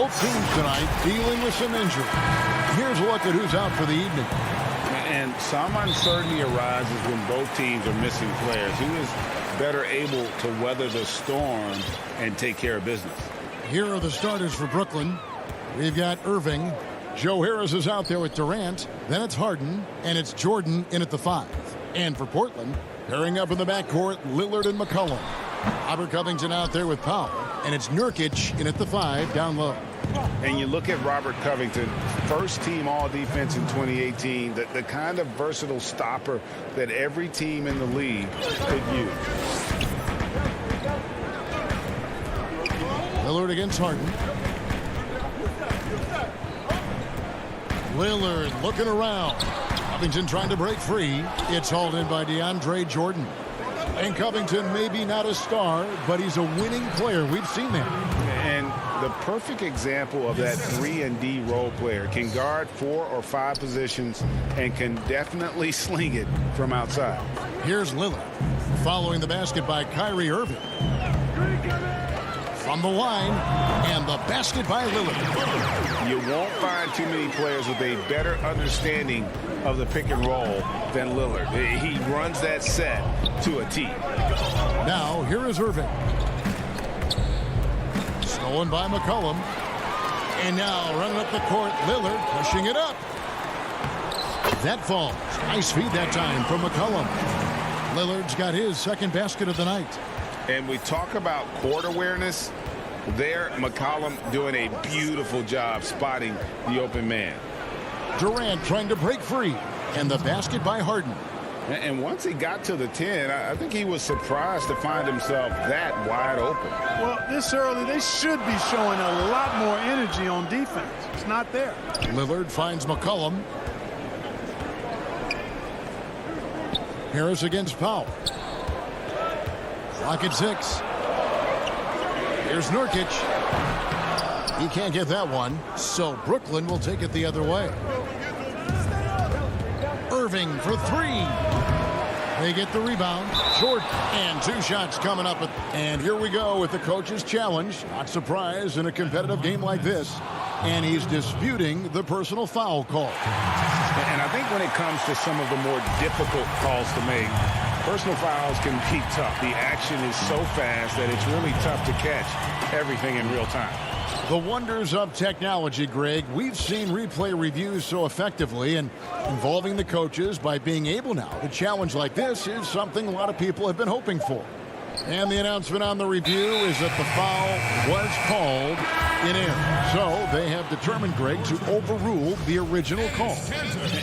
Both teams tonight dealing with some injury. Here's a look at who's out for the evening. And some uncertainty arises when both teams are missing players. Who is better able to weather the storm and take care of business? Here are the starters for Brooklyn. We've got Irving. Joe Harris is out there with Durant. Then it's Harden, and it's Jordan in at the 5. And for Portland, pairing up in the backcourt, Lillard and McCollum. Robert Covington out there with Powell, and it's Nurkic in at the 5 down low. And you look at Robert Covington, first team all-defense in 2018, the kind of versatile stopper that every team in the league could use. Lillard against Harden. Lillard looking around. Covington trying to break free. It's hauled in by DeAndre Jordan. And Covington maybe not a star, but he's a winning player. We've seen that. And the perfect example of that 3-and-D role player. Can guard 4 or 5 positions and can definitely sling it from outside. Here's Lillard. Following the basket by Kyrie Irving. From the line, and the basket by Lillard. You won't find too many players with a better understanding of the pick and roll than Lillard. He runs that set to a T. Now, here is Irving. Stolen by McCollum. And now, running up the court, Lillard pushing it up. That falls. Nice feed that time from McCollum. Lillard's got his second basket of the night. And we talk about court awareness. There, McCollum doing a beautiful job spotting the open man. Durant trying to break free. And the basket by Harden. And once he got to the 10, I think he was surprised to find himself that wide open. Well, this early, they should be showing a lot more energy on defense. It's not there. Lillard finds McCollum. Harris against Powell. Clock at 6. Here's Nurkic. He can't get that one, so Brooklyn will take it the other way. Irving for 3. They get the rebound. Short. And 2 shots coming up. And here we go with the coach's challenge. Not surprised in a competitive game like this. And he's disputing the personal foul call. And I think when it comes to some of the more difficult calls to make, personal fouls can be tough. The action is so fast that it's really tough to catch everything in real time. The wonders of technology, Greg. We've seen replay reviews so effectively, and involving the coaches by being able now to challenge like this is something a lot of people have been hoping for. And the announcement on the review is that the foul was called in error. So they have determined, Greg, to overrule the original call.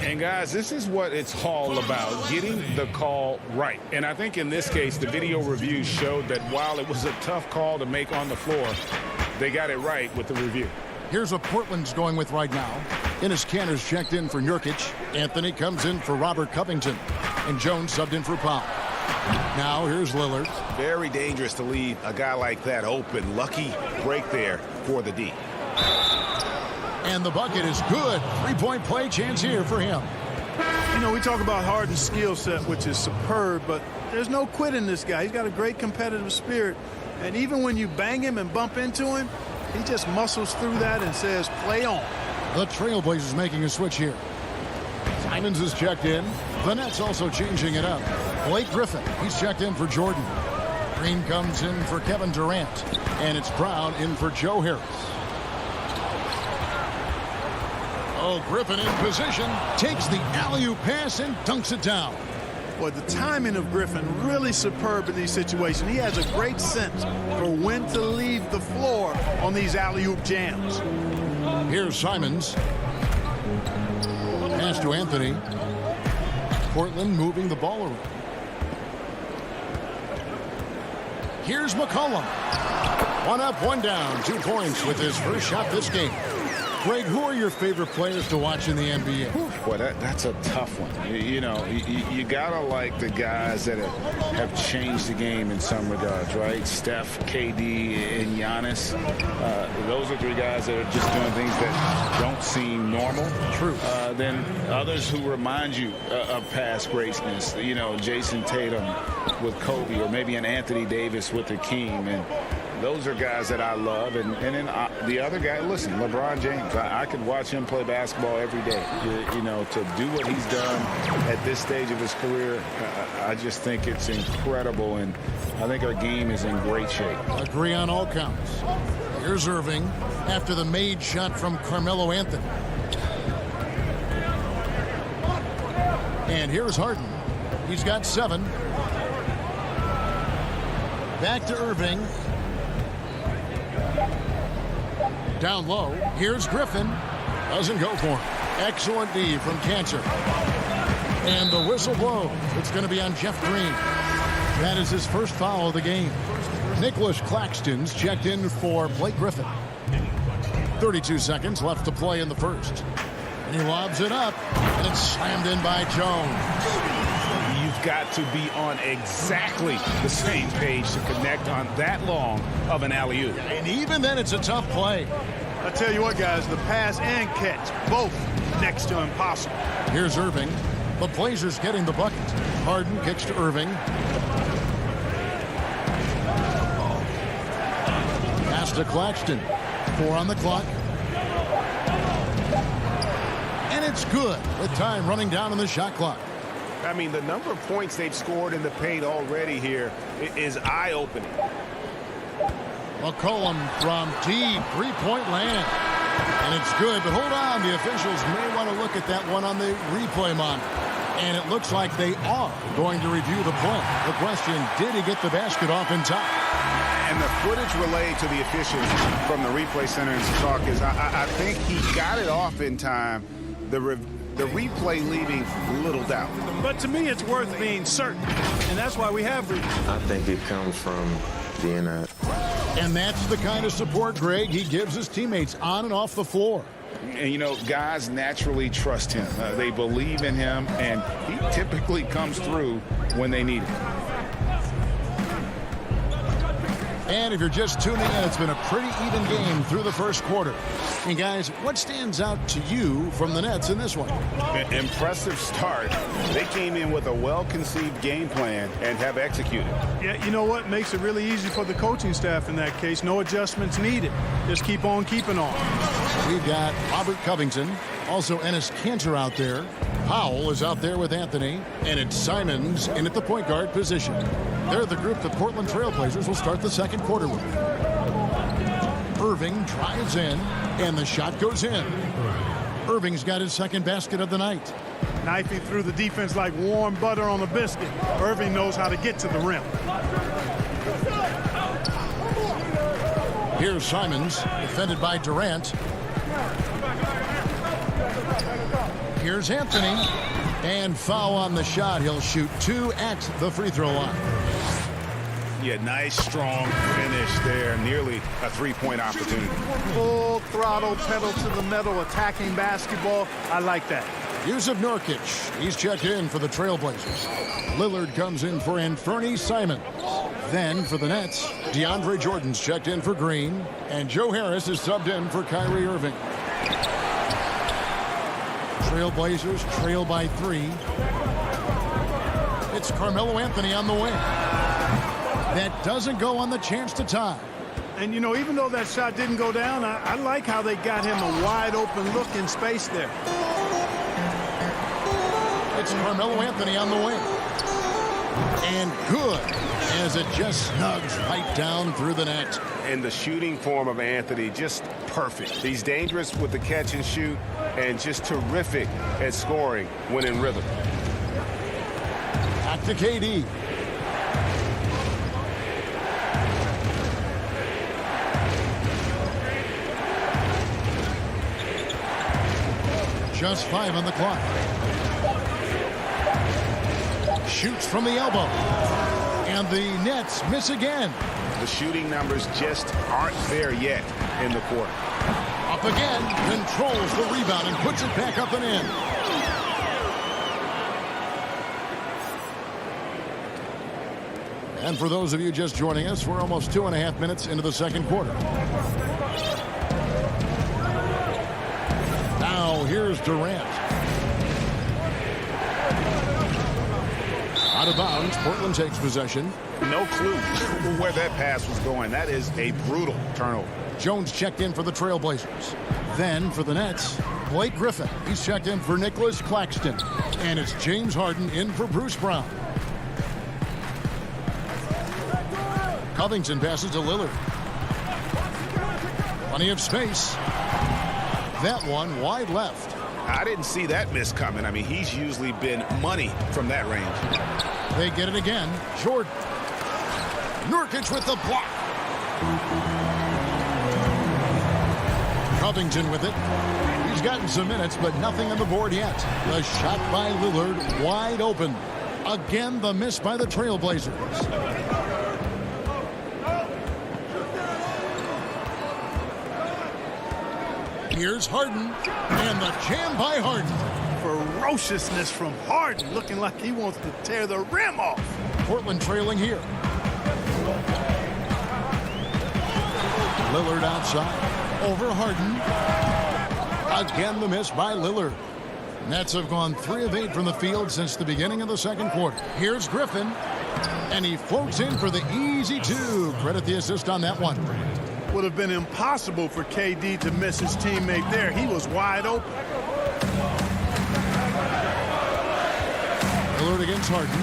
And guys, this is what it's all about, getting the call right. And I think in this case, the video review showed that while it was a tough call to make on the floor, they got it right with the review. Here's what Portland's going with right now. Enes Kanter's checked in for Nurkic. Anthony comes in for Robert Covington. And Jones subbed in for Powell. Now here's Lillard. Very dangerous to leave a guy like that open. Lucky break there for the D. And the bucket is good. 3-point play chance here for him. You know, we talk about Harden's skill set, which is superb, but there's no quit in this guy. He's got a great competitive spirit. And even when you bang him and bump into him, he just muscles through that and says, play on. The Trailblazers making a switch here. Simons is checked in. The Nets also changing it up. Blake Griffin, he's checked in for Jordan. Green comes in for Kevin Durant. And it's Brown in for Joe Harris. Oh, Griffin in position. Takes the alley-oop pass and dunks it down. Boy, the timing of Griffin really superb in these situations. He has a great sense for when to leave the floor on these alley-oop jams. Here's Simons. Pass to Anthony. Portland moving the ball around. Here's McCollum. 1 up, 1 down. 2 points with his first shot this game. Greg, who are your favorite players to watch in the NBA? Boy, that's a tough one. You know, you got to like the guys that have changed the game in some regards, right? Steph, KD, and Giannis. Those are 3 guys that are just doing things that don't seem normal. True. Then others who remind you of past greatness. You know, Jason Tatum with Kobe, or maybe an Anthony Davis with Hakeem. And Those are guys that I love. And then the other guy, listen, LeBron James, I could watch him play basketball every day. You know, to do what he's done at this stage of his career, I just think it's incredible. And I think our game is in great shape. Agree on all counts. Here's Irving after the made shot from Carmelo Anthony. And here's Harden. He's got 7. Back to Irving. Down low. Here's Griffin. Doesn't go for him. Excellent D from Cantor. And the whistle blows. It's going to be on Jeff Green. That is his first foul of the game. Nicholas Claxton's checked in for Blake Griffin. 32 seconds left to play in the first. And he lobs it up. And it's slammed in by Jones. You've got to be on exactly the same page to connect on that long of an alley-oop. And even then, it's a tough play. I tell you what, guys, the pass and catch, both next to impossible. Here's Irving. The Blazers getting the bucket. Harden kicks to Irving. Pass to Claxton. 4 on the clock. And it's good with time running down on the shot clock. I mean, the number of points they've scored in the paint already here is eye-opening. McCollum from deep three-point land. And it's good, but hold on. The officials may want to look at that one on the replay monitor. And it looks like they are going to review the play. The question, did he get the basket off in time? And the footage relayed to the officials from the replay center in talk is I think he got it off in time. The replay leaving little doubt. But to me, it's worth being certain. And that's why we have replay. I think it comes from being a... And that's the kind of support, Greg, he gives his teammates on and off the floor. And, you know, guys naturally trust him. They believe in him, and he typically comes through when they need him. And if you're just tuning in, it's been a pretty even game through the first quarter. And guys, what stands out to you from the Nets in this one? Impressive start. They came in with a well-conceived game plan and have executed. Yeah, you know what? Makes it really easy for the coaching staff in that case. No adjustments needed. Just keep on keeping on. We've got Robert Covington, also Enes Kanter out there. Powell is out there with Anthony, and it's Simons in at the point guard position. They're the group the Portland Trail Blazers will start the second quarter with. Irving drives in, and the shot goes in. Irving's got his second basket of the night. Knifing through the defense like warm butter on a biscuit. Irving knows how to get to the rim. Here's Simons, defended by Durant. Here's Anthony, and foul on the shot. He'll shoot 2 at the free throw line. Yeah, nice, strong finish there. Nearly a three-point opportunity. Full throttle, pedal to the metal, attacking basketball. I like that. Yusuf Nurkic, he's checked in for the Trailblazers. Lillard comes in for Anthony Simons. Then for the Nets, DeAndre Jordan's checked in for Green, and Joe Harris is subbed in for Kyrie Irving. Trailblazers trail by 3. It's Carmelo Anthony on the wing. That doesn't go on the chance to tie. And, you know, even though that shot didn't go down, I like how they got him a wide-open look in space there. It's Carmelo Anthony on the wing. And good, as it just snugs right down through the net. And the shooting form of Anthony, just perfect. He's dangerous with the catch and shoot, and just terrific at scoring when in rhythm. Back to KD. Just 5 on the clock. Shoots from the elbow. And the Nets miss again. The shooting numbers just aren't there yet in the quarter. Up again, controls the rebound and puts it back up and in. And for those of you just joining us, we're almost 2.5 minutes into the second quarter. Now here's Durant. Out of bounds, Portland takes possession. No clue where that pass was going. That is a brutal turnover. Jones checked in for the Trailblazers. Then for the Nets, Blake Griffin. He's checked in for Nicholas Claxton. And it's James Harden in for Bruce Brown. Covington passes to Lillard. Plenty of space. That one wide left. I didn't see that miss coming. I mean, he's usually been money from that range. They get it again. Jordan. Nurkic with the block. Covington with it. He's gotten some minutes, but nothing on the board yet. The shot by Lillard wide open. Again, the miss by the Trailblazers. Here's Harden, and the jam by Harden. Ferociousness from Harden, looking like he wants to tear the rim off. Portland trailing here. Lillard outside, over Harden. Again, the miss by Lillard. Nets have gone 3 of 8 from the field since the beginning of the second quarter. Here's Griffin, and he floats in for the easy 2. Credit the assist on that one. Would have been impossible for KD to miss his teammate there. He was wide open. Lillard against Harden.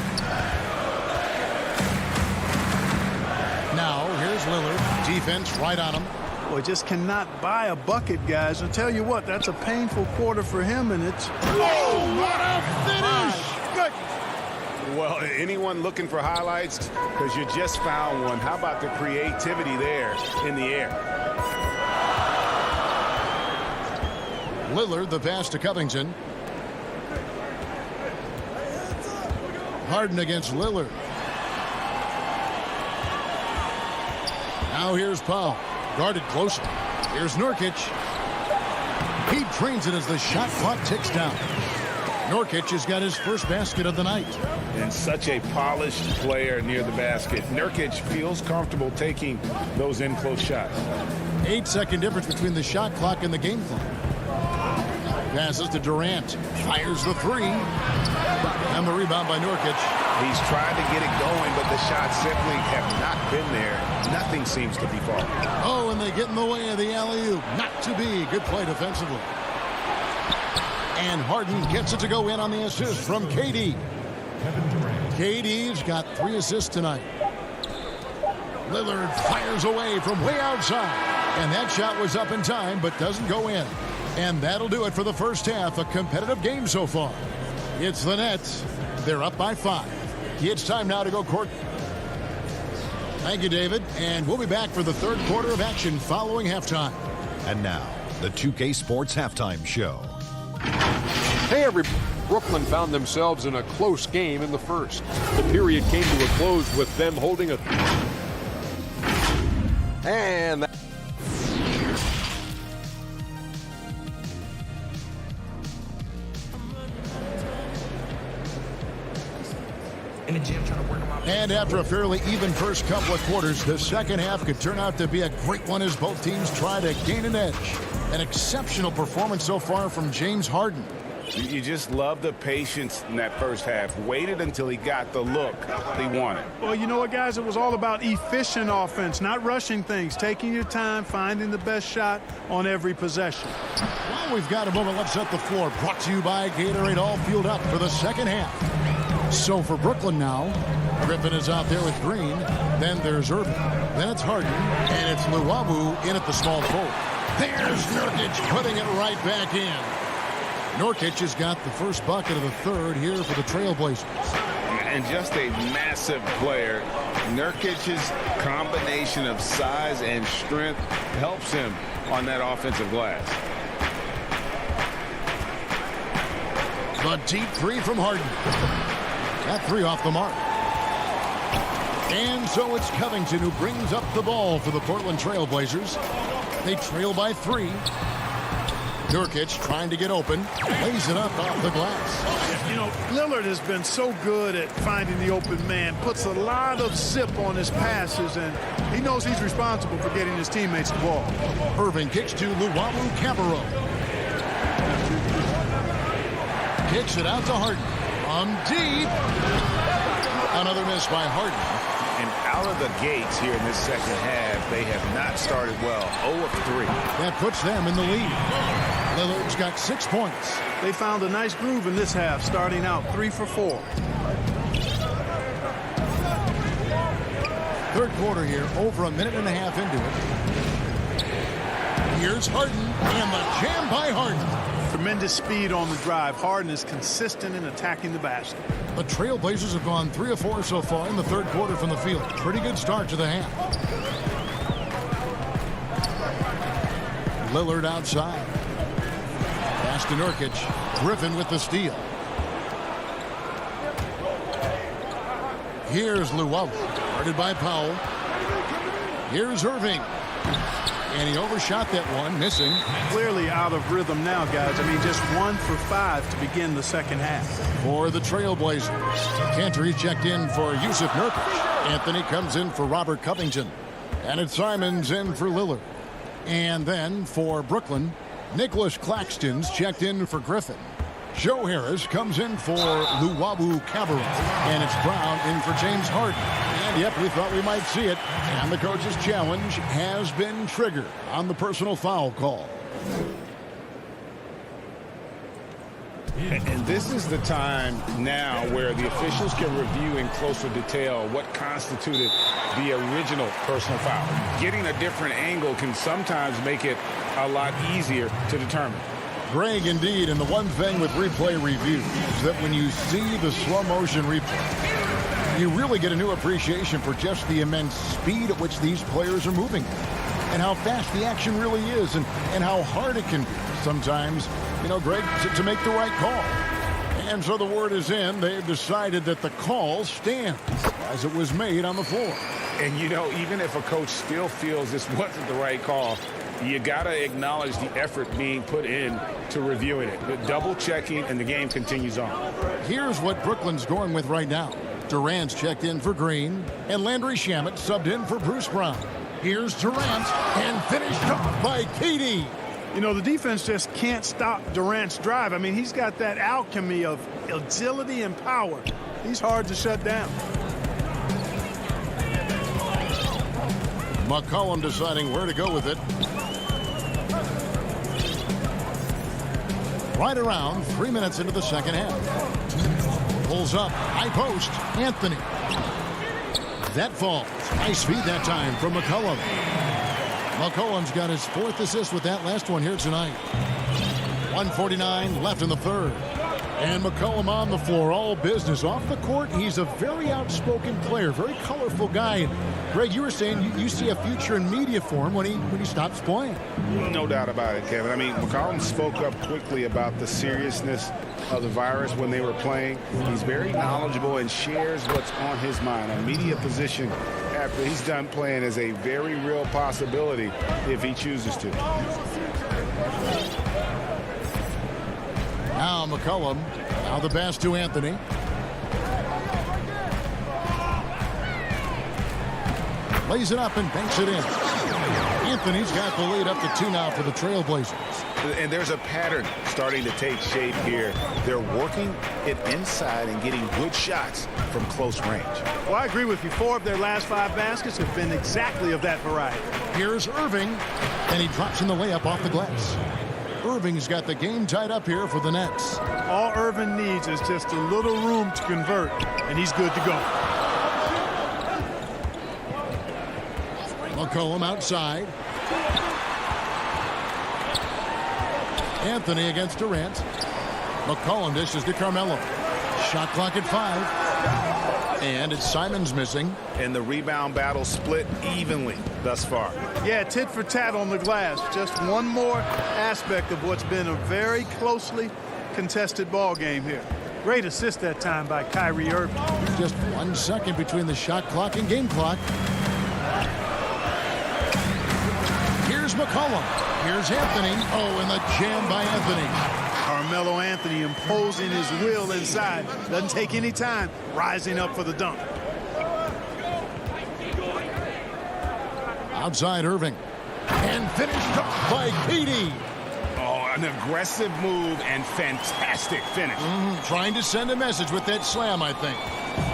Now, here's Lillard. Defense right on him. Boy, just cannot buy a bucket, guys. I'll tell you what, that's a painful quarter for him, and it's... Whoa, what a finish! Good. Well, anyone looking for highlights? Because you just found one. How about the creativity there in the air? Lillard, the pass to Covington. Harden against Lillard. Now here's Powell. Guarded closely. Here's Nurkic. He drains it as the shot clock ticks down. Nurkic has got his first basket of the night. And such a polished player near the basket. Nurkic feels comfortable taking those in-close shots. 8-second difference between the shot clock and the game clock. Passes to Durant. Fires the 3. And the rebound by Nurkic. He's tried to get it going, but the shots simply have not been there. Nothing seems to be falling. Oh, and they get in the way of the alley-oop. Not to be. Good play defensively. And Harden gets it to go in on the assist from KD. KD's got 3 assists tonight. Lillard fires away from way outside. And that shot was up in time, but doesn't go in. And that'll do it for the first half. A competitive game so far. It's the Nets. They're up by 5. It's time now to go court. Thank you, David. And we'll be back for the third quarter of action following halftime. And now, the 2K Sports Halftime Show. Hey, everybody. Brooklyn found themselves in a close game in the first. The period came to a close with them holding a... And... And after a fairly even first couple of quarters, the second half could turn out to be a great one as both teams try to gain an edge. An exceptional performance so far from James Harden. You just love the patience in that first half. Waited until he got the look he wanted. Well, you know what, guys? It was all about efficient offense, not rushing things, taking your time, finding the best shot on every possession. Well, we've got a moment. Let's set the floor. Brought to you by Gatorade, all fueled up for the second half. So for Brooklyn now, Griffin is out there with Green. Then there's Irving. Then it's Harden. And it's Luwawu in at the small forward. There's Nurkic putting it right back in. Nurkic has got the first bucket of the third here for the Trailblazers. And just a massive player. Nurkic's combination of size and strength helps him on that offensive glass. The deep 3 from Harden. That 3 off the mark. And so it's Covington who brings up the ball for the Portland Trailblazers. They trail by 3. Nurkic trying to get open. Lays it up off the glass. You know, Lillard has been so good at finding the open man. Puts a lot of zip on his passes, and he knows he's responsible for getting his teammates the ball. Irving kicks to Luwawu Cabarro. Kicks it out to Harden. Deep. miss by Harden. And out of the gates here in this second half, they have not started well. 0 of 3. That puts them in the lead. Lillard's got 6 points. They found a nice groove in this half, starting out 3 for 4. Third quarter here, over a minute and a half into it. Here's Harden, and the jam by Harden. Tremendous speed on the drive. Harden is consistent in attacking the basket. The Trailblazers have gone 3 of 4 so far in the third quarter from the field. Pretty good start to the half. Lillard outside. Pass to Nurkic. Griffin with the steal. Here's Luwawu. Guarded by Powell. Here's Irving. And he overshot that one, missing. Clearly out of rhythm now, guys. I mean, just 1 for 5 to begin the second half. For the Trailblazers, Cantor checked in for Yusuf Nurkic. Anthony comes in for Robert Covington. And it's Simons in for Lillard. And then for Brooklyn, Nicholas Claxton's checked in for Griffin. Joe Harris comes in for Luwawu Cabarrot. And it's Brown in for James Harden. And yep, we thought we might see it. And the coach's challenge has been triggered on the personal foul call. And this is the time now where the officials can review in closer detail what constituted the original personal foul. Getting a different angle can sometimes make it a lot easier to determine. Greg, indeed, and the one thing with replay review is that when you see the slow motion replay, you really get a new appreciation for just the immense speed at which these players are moving and how fast the action really is and how hard it can be sometimes, you know, Greg, to make the right call. And so the word is in. They've decided that the call stands as it was made on the floor. And, you know, even if a coach still feels this wasn't the right call, you got to acknowledge the effort being put in to reviewing it. Double checking, and the game continues on. Here's what Brooklyn's going with right now. Durant's checked in for Green, and Landry Shamet subbed in for Bruce Brown. Here's Durant, and finished off by KD. You know, the defense just can't stop Durant's drive. I mean, he's got that alchemy of agility and power. He's hard to shut down. McCollum deciding where to go with it. Right around 3 minutes into the second half. Pulls up, high post, Anthony. That falls. Nice feed that time from McCollum. McCollum's got his 4th assist with that last one here tonight. 1:49 left in the third. And McCollum on the floor, all business. Off the court, he's a very outspoken player, very colorful guy. Greg, you were saying you see a future in media for him when he stops playing. No doubt about it, Kevin. I mean, McCollum spoke up quickly about the seriousness of the virus when they were playing. He's very knowledgeable and shares what's on his mind. A media position after he's done playing is a very real possibility if he chooses to. Now McCollum. Now the pass to Anthony. Lays it up and banks it in. Anthony's got the lead up to 2 now for the Trailblazers. And there's a pattern starting to take shape here. They're working it inside and getting good shots from close range. Well, I agree with you. 4 of their last 5 baskets have been exactly of that variety. Here's Irving, and he drops in the layup off the glass. Irving's got the game tied up here for the Nets. All Irving needs is just a little room to convert, and he's good to go. McCollum outside. Anthony against Durant. McCollum dishes to Carmelo. Shot clock at 5. And it's Simons missing. And the rebound battle split evenly thus far. Yeah, tit for tat on the glass. Just one more aspect of what's been a very closely contested ball game here. Great assist that time by Kyrie Irving. Just 1 second between the shot clock and game clock. Here's McCollum. Here's Anthony. Oh, and the jam by Anthony. Carmelo Anthony imposing his will inside. Doesn't take any time. Rising up for the dunk. Outside Irving. And finished off by KD. Oh, an aggressive move and fantastic finish. Trying to send a message with that slam, I think.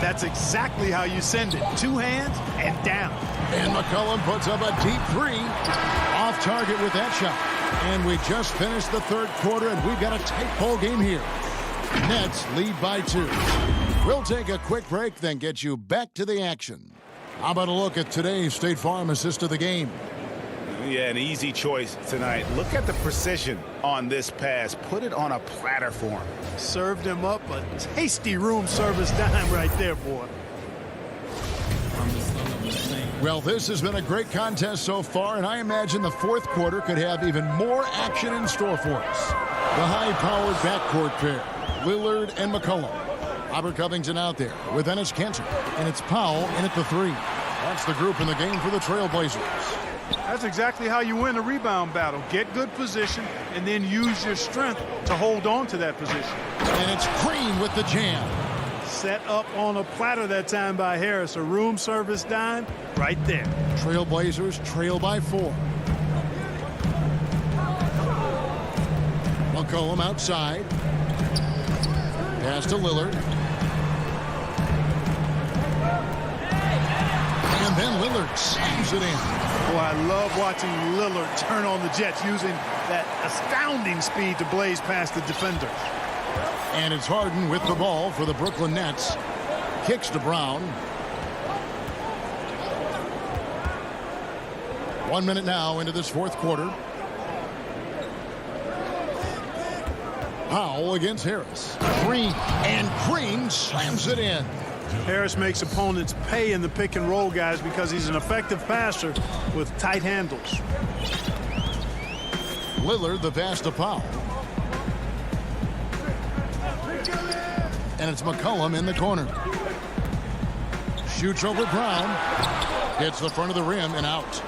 That's exactly how you send it. Two hands and down. And McCollum puts up a deep three. Off target with that shot. And we just finished the third quarter, and we've got a tight ball game here. Nets lead by 2. We'll take a quick break, then get you back to the action. How about a look at today's State Farm assist of the game? Yeah, an easy choice tonight. Look at the precision on this pass. Put it on a platter for him. Served him up a tasty room service dime right there, boy. Well, this has been a great contest so far, and I imagine the fourth quarter could have even more action in store for us. The high-powered backcourt pair, Lillard and McCollum. Robert Covington out there with Enes Kanter, and it's Powell in at the 3. That's the group in the game for the Trailblazers. That's exactly how you win a rebound battle. Get good position and then use your strength to hold on to that position. And it's Green with the jam. Set up on a platter that time by Harris. A room service dime right there. Trailblazers trail by 4. McCollum outside. Pass to Lillard. And then Lillard slams it in. Boy, I love watching Lillard turn on the Jets using that astounding speed to blaze past the defenders. And it's Harden with the ball for the Brooklyn Nets. Kicks to Brown. 1 minute now into this fourth quarter. Powell against Harris. Green. And Green slams it in. Harris makes opponents pay in the pick and roll, guys, because he's an effective passer with tight handles. Lillard the pass to Powell. And it's McCollum in the corner. Shoots over Brown. Hits the front of the rim and out.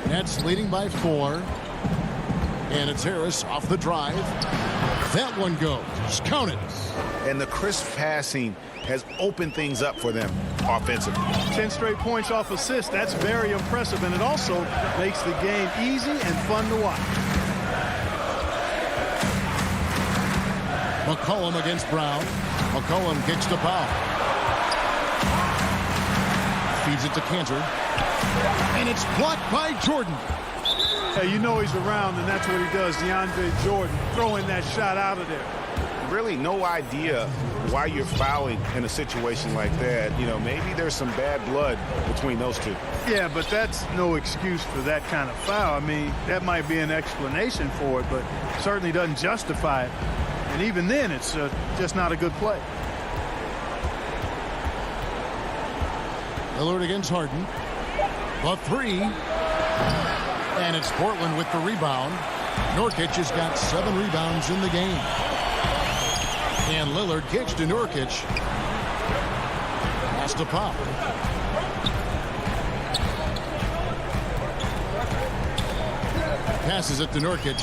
Nets leading by 4. And it's Harris off the drive. That one goes. Count it. And the crisp passing has opened things up for them offensively. 10 straight points off assists. That's very impressive, and it also makes the game easy and fun to watch. McCollum against Brown. McCollum kicks to Powell. Feeds it to Kanter. And it's blocked by Jordan. Hey, you know he's around, and that's what he does. DeAndre Jordan throwing that shot out of there. Really no idea why you're fouling in a situation like that. You know, maybe there's some bad blood between those two. Yeah, but that's no excuse for that kind of foul. I mean, that might be an explanation for it, but certainly doesn't justify it. And even then, it's just not a good play. Lillard against Harden. The 3. And it's Portland with the rebound. Nurkic has got 7 rebounds in the game. And Lillard kicks to Nurkic. Pass to Pop. Passes it to Nurkic.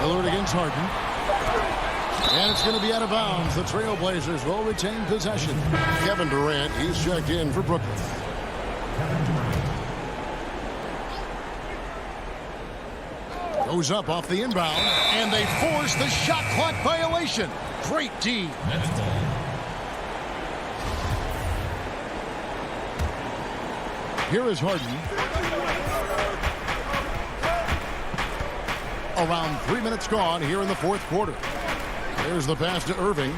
Lillard against Harden. And it's going to be out of bounds. The Trailblazers will retain possession. Kevin Durant, he's checked in for Brooklyn. Goes up off the inbound, and they force the shot clock violation. Great D. Here is Harden. Around 3 minutes gone here in the fourth quarter. There's the pass to Irving.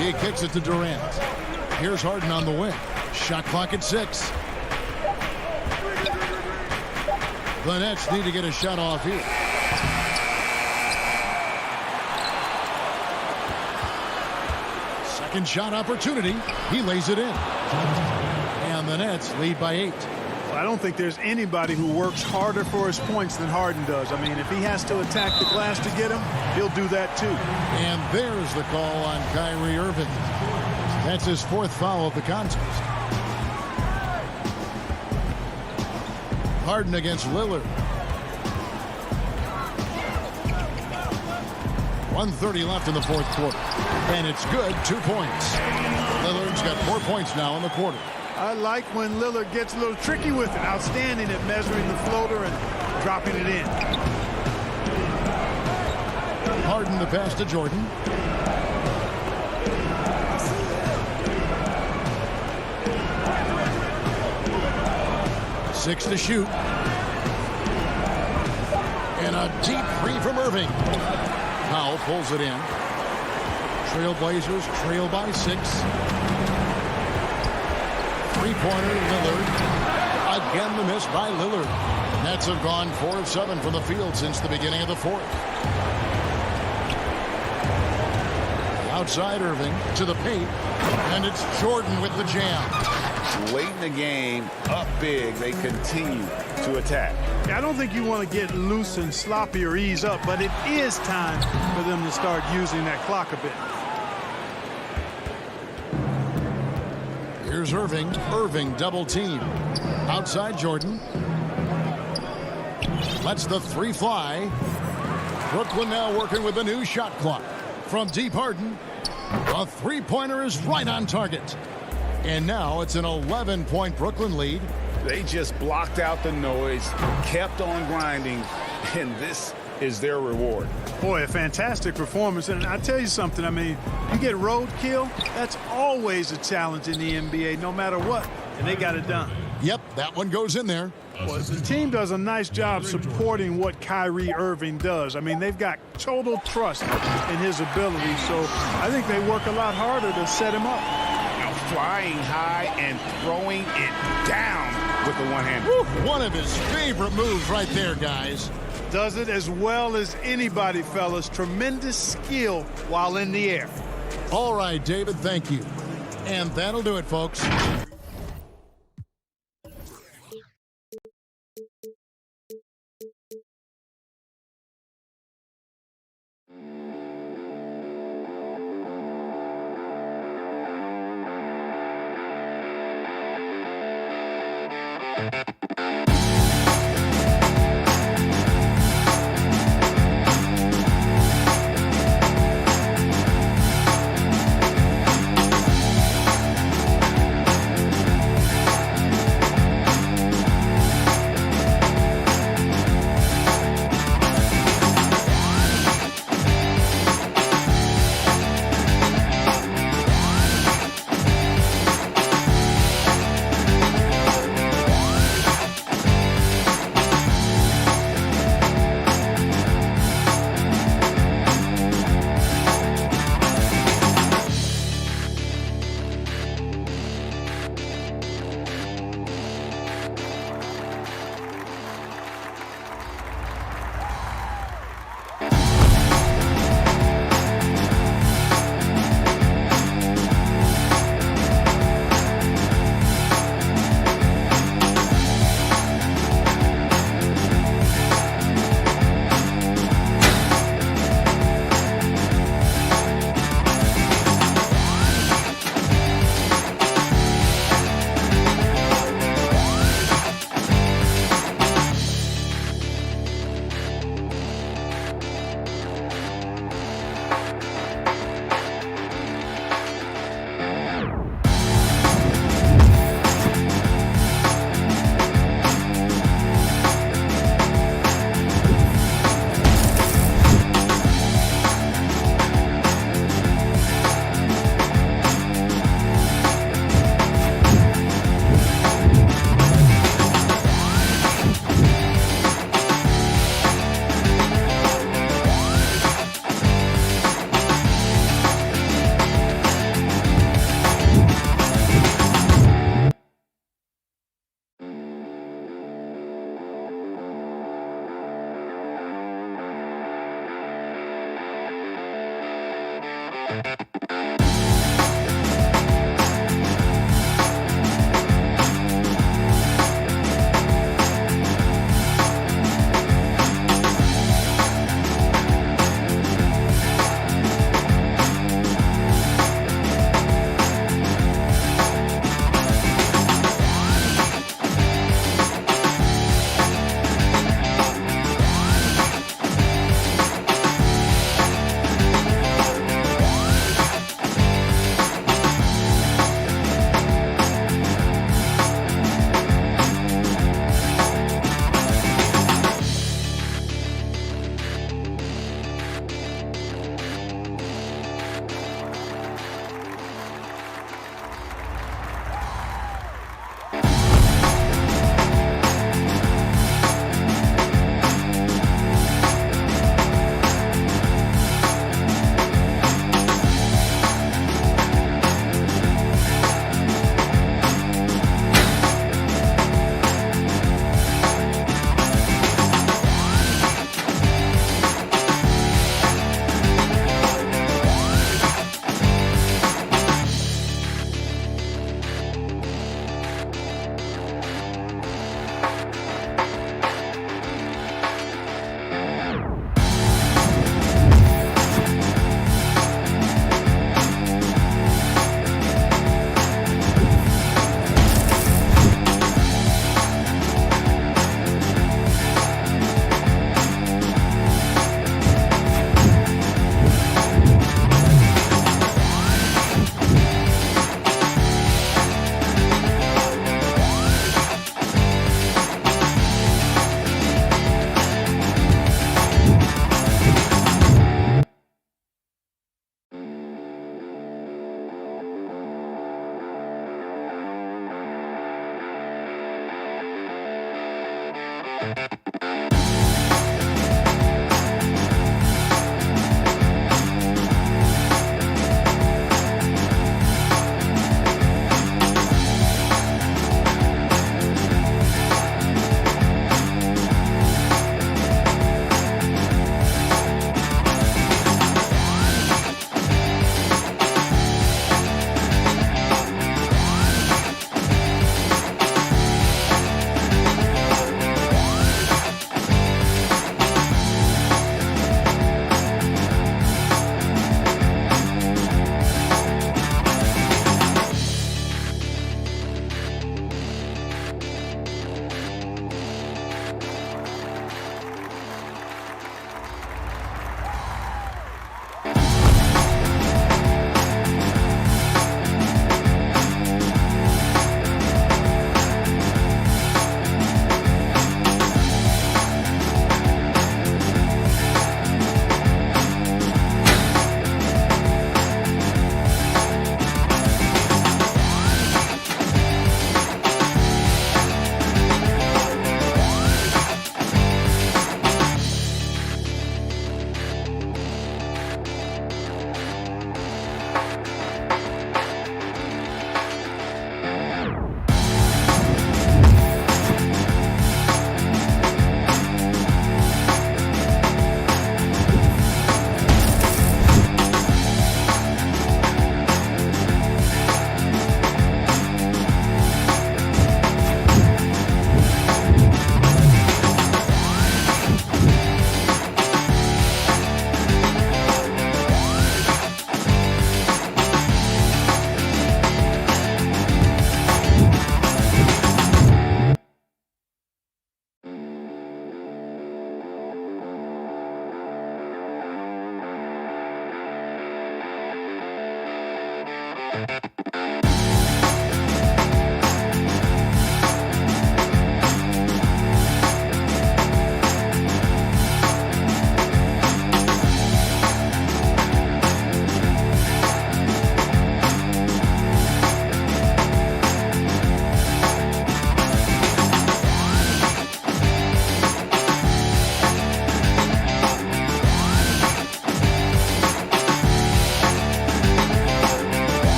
He kicks it to Durant. Here's Harden on the wing. Shot clock at 6. The Nets need to get a shot off here. Second shot opportunity. He lays it in. And the Nets lead by 8. I don't think there's anybody who works harder for his points than Harden does. I mean, if he has to attack the glass to get him, he'll do that too. And there's the call on Kyrie Irving. That's his 4th foul of the contest. Harden against Lillard. 1:30 left in the fourth quarter. And it's good, 2 points. Lillard's got 4 points now in the quarter. I like when Lillard gets a little tricky with it. Outstanding at measuring the floater and dropping it in. Harden the pass to Jordan. Six to shoot. And a deep three from Irving. Powell pulls it in. Trailblazers trail by 6. Three-pointer, Lillard. Again, the miss by Lillard. Nets have gone 4 of 7 from the field since the beginning of the 4th. Outside Irving to the paint. And it's Jordan with the jam. Late in the game, up big, they continue to attack. I don't think you want to get loose and sloppy or ease up, but it is time for them to start using that clock a bit. Here's Irving. Irving double team. Outside Jordan. Lets the 3 fly. Brooklyn now working with the new shot clock. From deep Harden. The three-pointer is right on target. And now it's an 11-point Brooklyn lead. They just blocked out the noise, kept on grinding, and this is their reward. Boy, a fantastic performance. And I tell you something, I mean, you get roadkill, that's always a challenge in the NBA, no matter what. And they got it done. Yep, that one goes in there. Well, the team does a nice job supporting what Kyrie Irving does. I mean, they've got total trust in his ability, so I think they work a lot harder to set him up. Now flying high and throwing it down with the one hand. One of his favorite moves right there, guys. Does it as well as anybody, fellas. Tremendous skill while in the air. All right, David, thank you. And that'll do it, folks.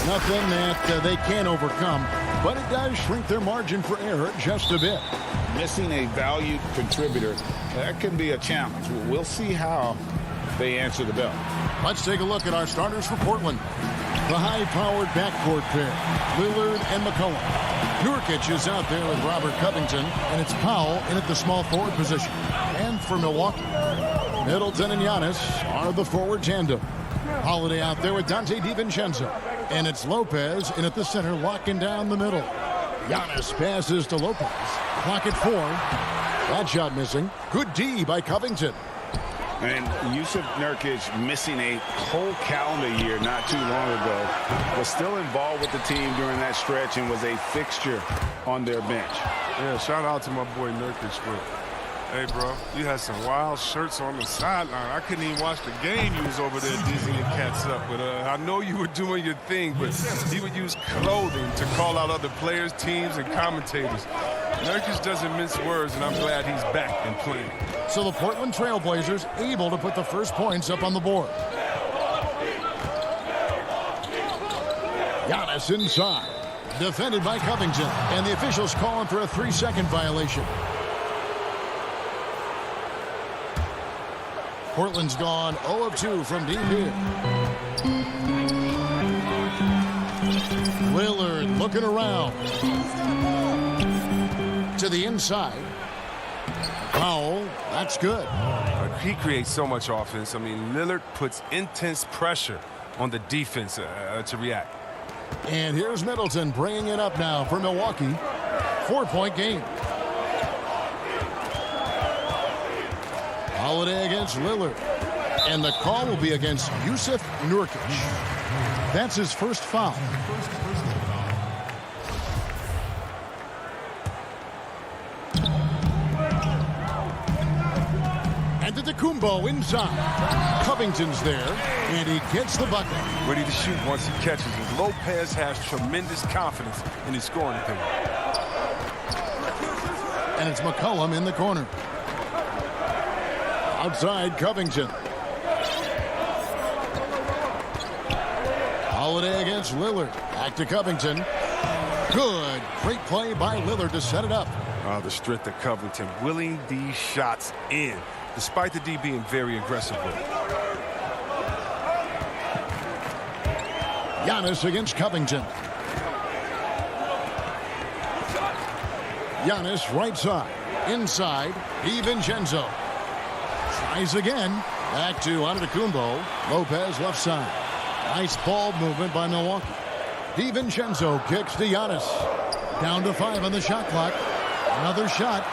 Nothing that they can't overcome, but it does shrink their margin for error just a bit. Missing a valued contributor, that can be a challenge. We'll see how they answer the bell. Let's take a look at our starters for Portland. The high-powered backcourt pair, Lillard and McCollum. Nurkic is out there with Robert Covington, and it's Powell in at the small forward position. And for Milwaukee, Middleton and Giannis are the forward tandem. Holiday out there with Dante DiVincenzo. And it's Lopez in at the center, locking down the middle. Giannis passes to Lopez. Clock at 4. That shot missing. Good D by Covington. And Yusuf Nurkic, missing a whole calendar year not too long ago, was still involved with the team during that stretch and was a fixture on their bench. Yeah, shout out to my boy Nurkic, but hey, bro, you had some wild shirts on the sideline. I couldn't even watch the game. You was over there dizzying cats up. But I know you were doing your thing, but he would use clothing to call out other players, teams, and commentators. Nurkic doesn't mince words, and I'm glad he's back and playing. So the Portland Trailblazers able to put the first points up on the board. Giannis inside. Defended by Covington. And the officials calling for a 3-second violation. Portland's gone 0 of 2 from deep here. Lillard looking around. To the inside. Powell, that's good. He creates so much offense. I mean, Lillard puts intense pressure on the defense to react. And here's Middleton bringing it up now for Milwaukee. 4-point game. Holiday against Lillard. And the call will be against Yusuf Nurkic. That's his first foul. And Antetokounmpo inside. Covington's there, and he gets the bucket. Ready to shoot once he catches it. Lopez has tremendous confidence in his scoring opinion. And it's McCollum in the corner. Outside, Covington. Holiday against Lillard. Back to Covington. Good. Great play by Lillard to set it up. The strength of Covington, willing these shots in, despite the D being very aggressive with it. Giannis against Covington. Giannis right side. Inside, DiVincenzo. Tries again. Back to Antetokounmpo. Lopez left side. Nice ball movement by Milwaukee. DiVincenzo kicks to Giannis. Down to 5 on the shot clock. Another shot.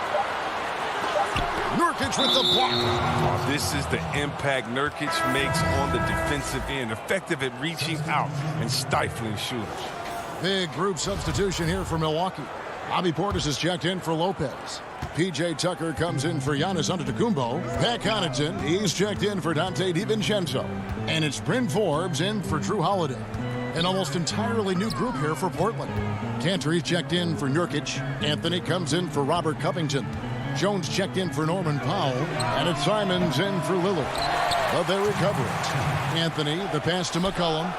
Nurkic with the block. This is the impact Nurkic makes on the defensive end, effective at reaching out and stifling shooters. Big group substitution here for Milwaukee. Bobby Portis is checked in for Lopez. P.J. Tucker comes in for Giannis Antetokounmpo. Pat Connaughton, he's checked in for Dante DiVincenzo. And it's Bryn Forbes in for Drew Holiday. An almost entirely new group here for Portland. Cantor, he's checked in for Nurkic. Anthony comes in for Robert Covington. Jones checked in for Norman Powell. And it's Simons in for Lillard. But they recover it. Anthony, the pass to McCollum.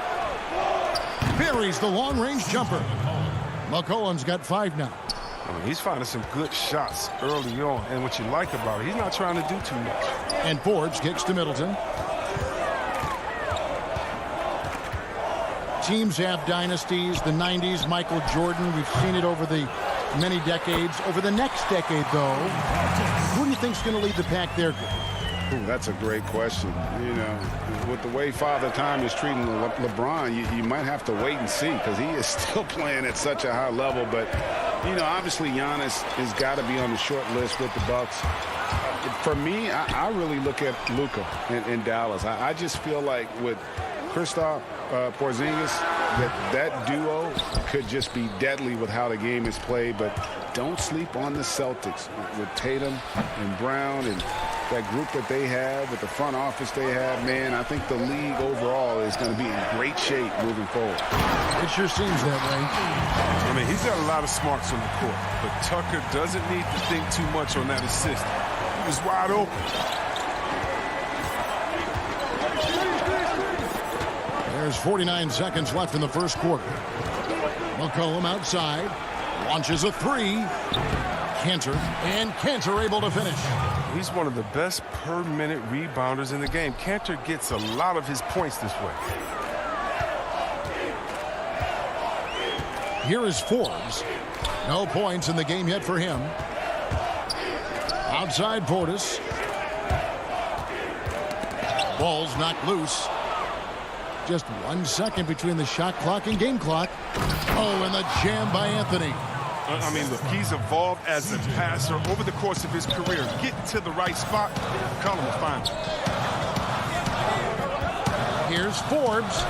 Buries the long-range jumper. McCollum's got 5 now. I mean, he's finding some good shots early on. And what you like about it, he's not trying to do too much. And Forbes kicks to Middleton. Teams have dynasties. The 90s, Michael Jordan. We've seen it over the many decades. Over the next decade, though, who do you think's going to lead the pack there? Ooh, that's a great question. You know, with the way Father Time is treating LeBron, you might have to wait and see because he is still playing at such a high level. But, you know, obviously Giannis has got to be on the short list with the Bucks. For me, I really look at Luka in Dallas. I just feel like with Kristaps Porzingis, that duo could just be deadly with how the game is played. But don't sleep on the Celtics with Tatum and Brown and that group that they have, with the front office they have. Man, I think the league overall is going to be in great shape moving forward. It sure seems that way. I mean, he's got a lot of smarts on the court, but Tucker doesn't need to think too much on that assist. He was wide open. There's 49 seconds left in the first quarter. McCollum outside. Launches a 3. Cantor able to finish. He's one of the best per-minute rebounders in the game. Cantor gets a lot of his points this way. Here is Forbes. No points in the game yet for him. Outside Portis. Ball's knocked loose. Just 1 second between the shot clock and game clock. Oh, and the jam by Anthony. I mean, look, he's evolved as a passer over the course of his career. Getting to the right spot, Colin will find him. Here's Forbes.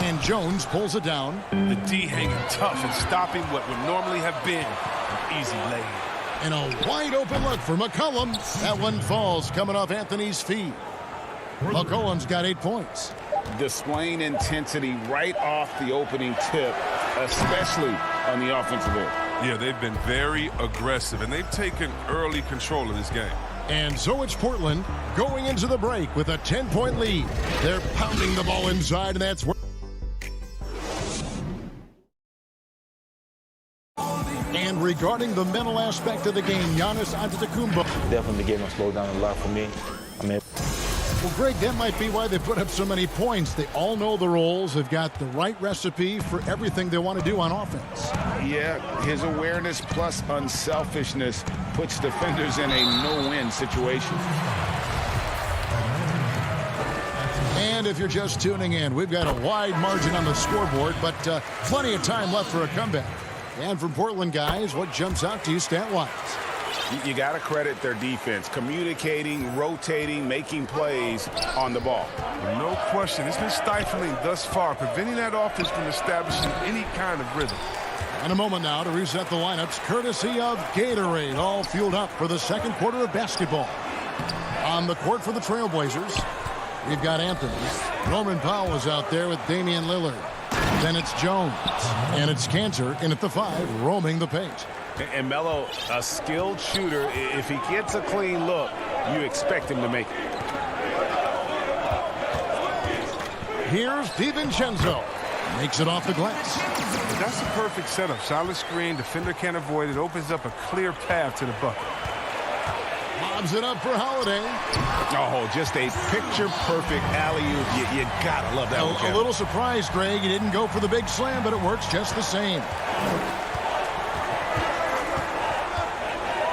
And Jones pulls it down. The D hanging tough and stopping what would normally have been an easy lay. And a wide open look for McCollum. That one falls coming off Anthony's feet. McCollum's got 8 points. Displaying intensity right off the opening tip, especially on the offensive end. Yeah, they've been very aggressive, and they've taken early control of this game. And so it's Portland going into the break with a 10-point lead. They're pounding the ball inside, and that's where... And regarding the mental aspect of the game, Giannis Antetokounmpo. Definitely the game has slowed down a lot for me. I mean, well, Greg, that might be why they put up so many points. They all know the roles. They've got the right recipe for everything they want to do on offense. Yeah, his awareness plus unselfishness puts defenders in a no-win situation. And if you're just tuning in, we've got a wide margin on the scoreboard, but plenty of time left for a comeback. And from Portland, guys, what jumps out to you stat-wise? You got to credit their defense, communicating, rotating, making plays on the ball. No question. It's been stifling thus far, preventing that offense from establishing any kind of rhythm. In a moment now to reset the lineups, courtesy of Gatorade, all fueled up for the second quarter of basketball. On the court for the Trailblazers, we've got Anthony. Norman Powell is out there with Damian Lillard. Then it's Jones. And it's Cantor in at the 5, roaming the paint. And Melo, a skilled shooter, if he gets a clean look, you expect him to make it. Here's DiVincenzo. Makes it off the glass. That's a perfect setup. Solid screen, defender can't avoid it. Opens up a clear path to the bucket. Lobs it up for Holiday. Oh, just a picture-perfect alley-oop. You gotta love that one. A little surprised, Greg. He didn't go for the big slam, but it works just the same.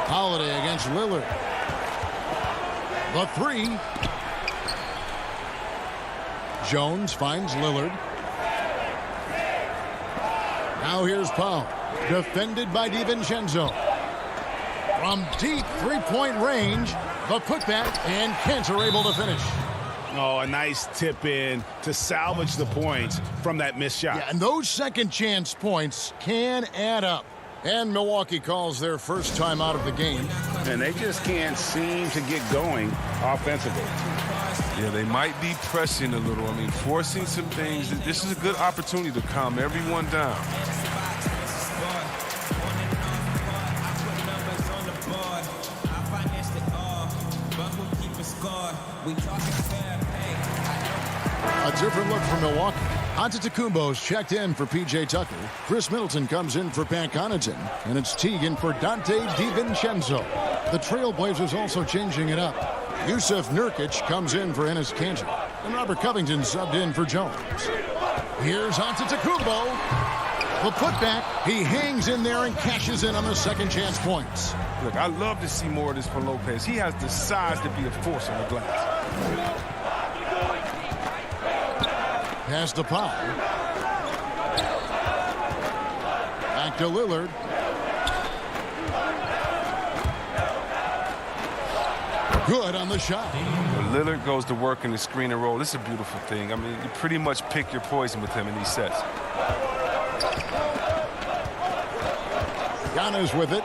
Holiday against Lillard. The 3. Jones finds Lillard. Now here's Powell. Defended by DiVincenzo. From deep three-point range, the putback, and Kent are able to finish. Oh, a nice tip in to salvage the points from that missed shot. Yeah, and those second chance points can add up. And Milwaukee calls their first time out of the game. And they just can't seem to get going offensively. Yeah, they might be pressing a little. I mean, forcing some things. This is a good opportunity to calm everyone down. A different look for Milwaukee. Antetokounmpo's checked in for P.J. Tucker. Chris Middleton comes in for Pat Connaughton. And it's Teague for Dante DiVincenzo. The Trailblazers also changing it up. Yusuf Nurkic comes in for Enes Kanter. And Robert Covington subbed in for Jones. Here's Antetokounmpo. The putback. He hangs in there and cashes in on the second chance points. Look, I love to see more of this from Lopez. He has the size to be a force on the glass. Pass to Powell. Back to Lillard. Good on the shot. Lillard goes to work in the screen and roll. This is a beautiful thing. I mean, you pretty much pick your poison with him in these sets. Giannis with it.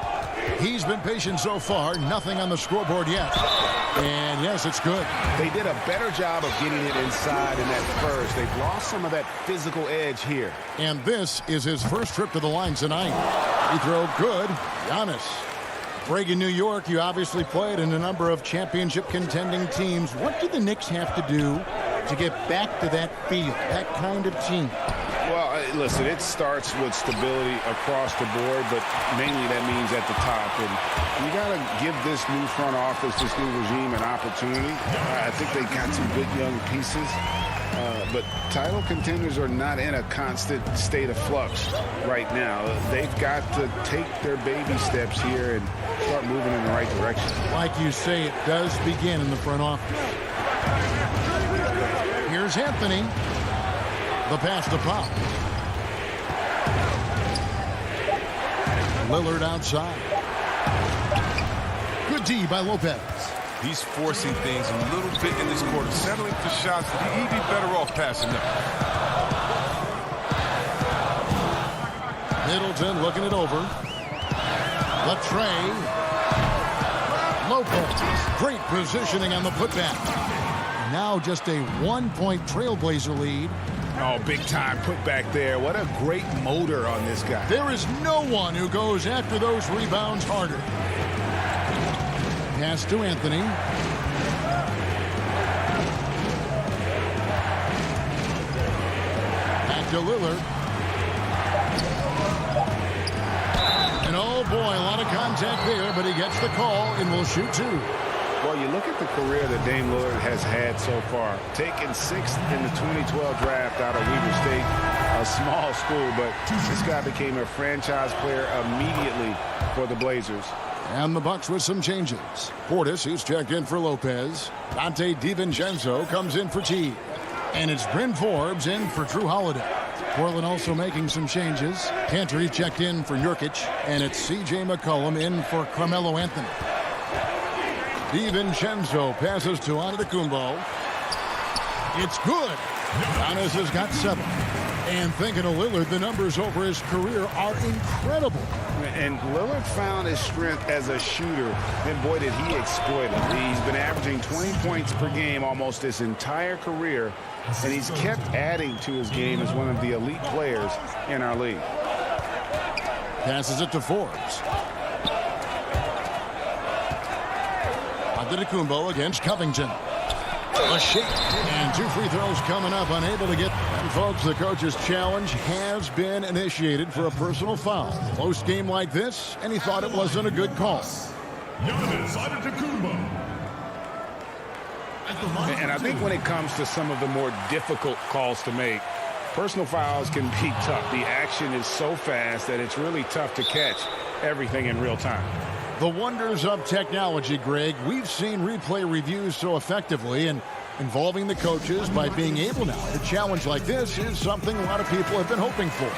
He's been patient so far. Nothing on the scoreboard yet. And yes, it's good. They did a better job of getting it inside in that first. They've lost some of that physical edge here. And this is his first trip to the line tonight. He throw good. Giannis. Greg, in New York, you obviously played in a number of championship contending teams. What do the Knicks have to do to get back to that field, that kind of team? Well, listen, it starts with stability across the board, but mainly that means at the top. And you got to give this new front office, this new regime, an opportunity. I think they got some good young pieces. But title contenders are not in a constant state of flux right now. They've got to take their baby steps here and start moving in the right direction. Like you say, it does begin in the front office. Here's Anthony. The pass to Pop. Lillard outside. Good D by Lopez. He's forcing things a little bit in this quarter, settling for shots. He'd be better off passing them. Middleton looking it over. The tray. Lopez. Great positioning on the putback. Now just a one-point Trailblazer lead. Oh, big time putback there. What a great motor on this guy. There is no one who goes after those rebounds harder. Pass to Anthony. Back to Lillard. And oh boy, a lot of contact there, but he gets the call and will shoot two. Well, you look at the career that Dame Lillard has had so far. Taken 6th in the 2012 draft out of Weber State, a small school, but this guy became a franchise player immediately for the Blazers. And the Bucks with some changes. Portis, who's checked in for Lopez. Dante DiVincenzo comes in for Teague. And it's Bryn Forbes in for Drew Holiday. Portland also making some changes. Kanter checked in for Nurkic. And it's C.J. McCollum in for Carmelo Anthony. DiVincenzo passes to Antetokounmpo. It's good. Giannis has got 7. And thinking of Lillard, the numbers over his career are incredible. And Lillard found his strength as a shooter, and boy, did he exploit it. He's been averaging 20 points per game almost his entire career, and he's kept adding to his game as one of the elite players in our league. Passes it to Forbes. Antetokounmpo against Covington. A shake. And 2 free throws coming up, unable to get. And folks, the coach's challenge has been initiated for a personal foul. Close game like this, and he thought it wasn't a good call. And I think when it comes to some of the more difficult calls to make, personal fouls can be tough. The action is so fast that it's really tough to catch everything in real time. The wonders of technology, Greg. We've seen replay reviews so effectively, and involving the coaches by being able now to challenge like this is something a lot of people have been hoping for.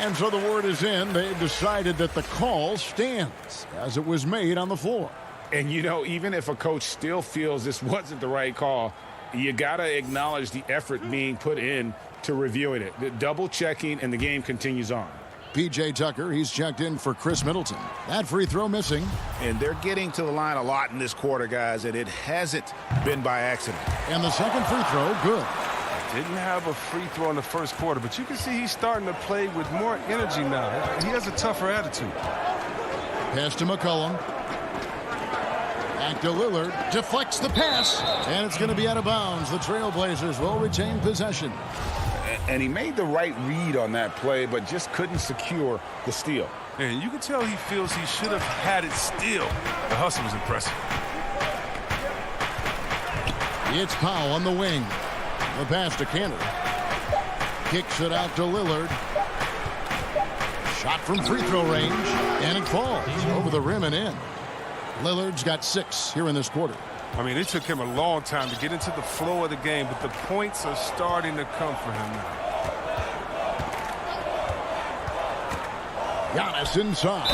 And so the word is in. They've decided that the call stands as it was made on the floor. And, you know, even if a coach still feels this wasn't the right call, you got to acknowledge the effort being put in to reviewing it. The double checking, and the game continues on. P.J. Tucker, he's checked in for Chris Middleton. That free throw missing. And they're getting to the line a lot in this quarter, guys, and it hasn't been by accident. And the second free throw, good. Didn't have a free throw in the first quarter, but you can see he's starting to play with more energy now. He has a tougher attitude. Pass to McCollum. Back to Lillard. Deflects the pass. And it's going to be out of bounds. The Trailblazers will retain possession. And he made the right read on that play, but just couldn't secure the steal. And you can tell he feels he should have had it still. The hustle was impressive. It's Powell on the wing. The pass to Cantor. Kicks it out to Lillard. Shot from free throw range. And it falls over the rim and in. Lillard's got 6 here in this quarter. I mean, it took him a long time to get into the flow of the game, but the points are starting to come for him now. Giannis inside.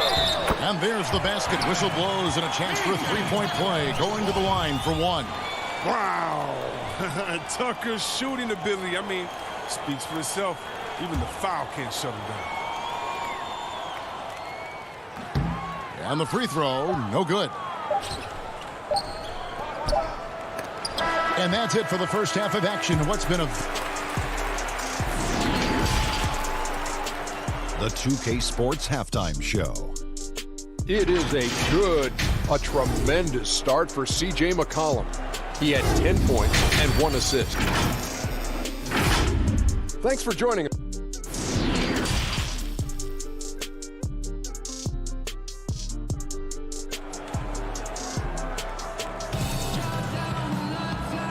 And there's the basket. Whistle blows and a chance for a three-point play. Going to the line for one. Wow. Tucker's shooting ability, I mean, speaks for itself. Even the foul can't shut him down. And the free throw, no good. And that's it for the first half of action. What's been a... The 2K Sports Halftime Show. It is a tremendous start for C.J. McCollum. He had 10 points and 1 assist. Thanks for joining us.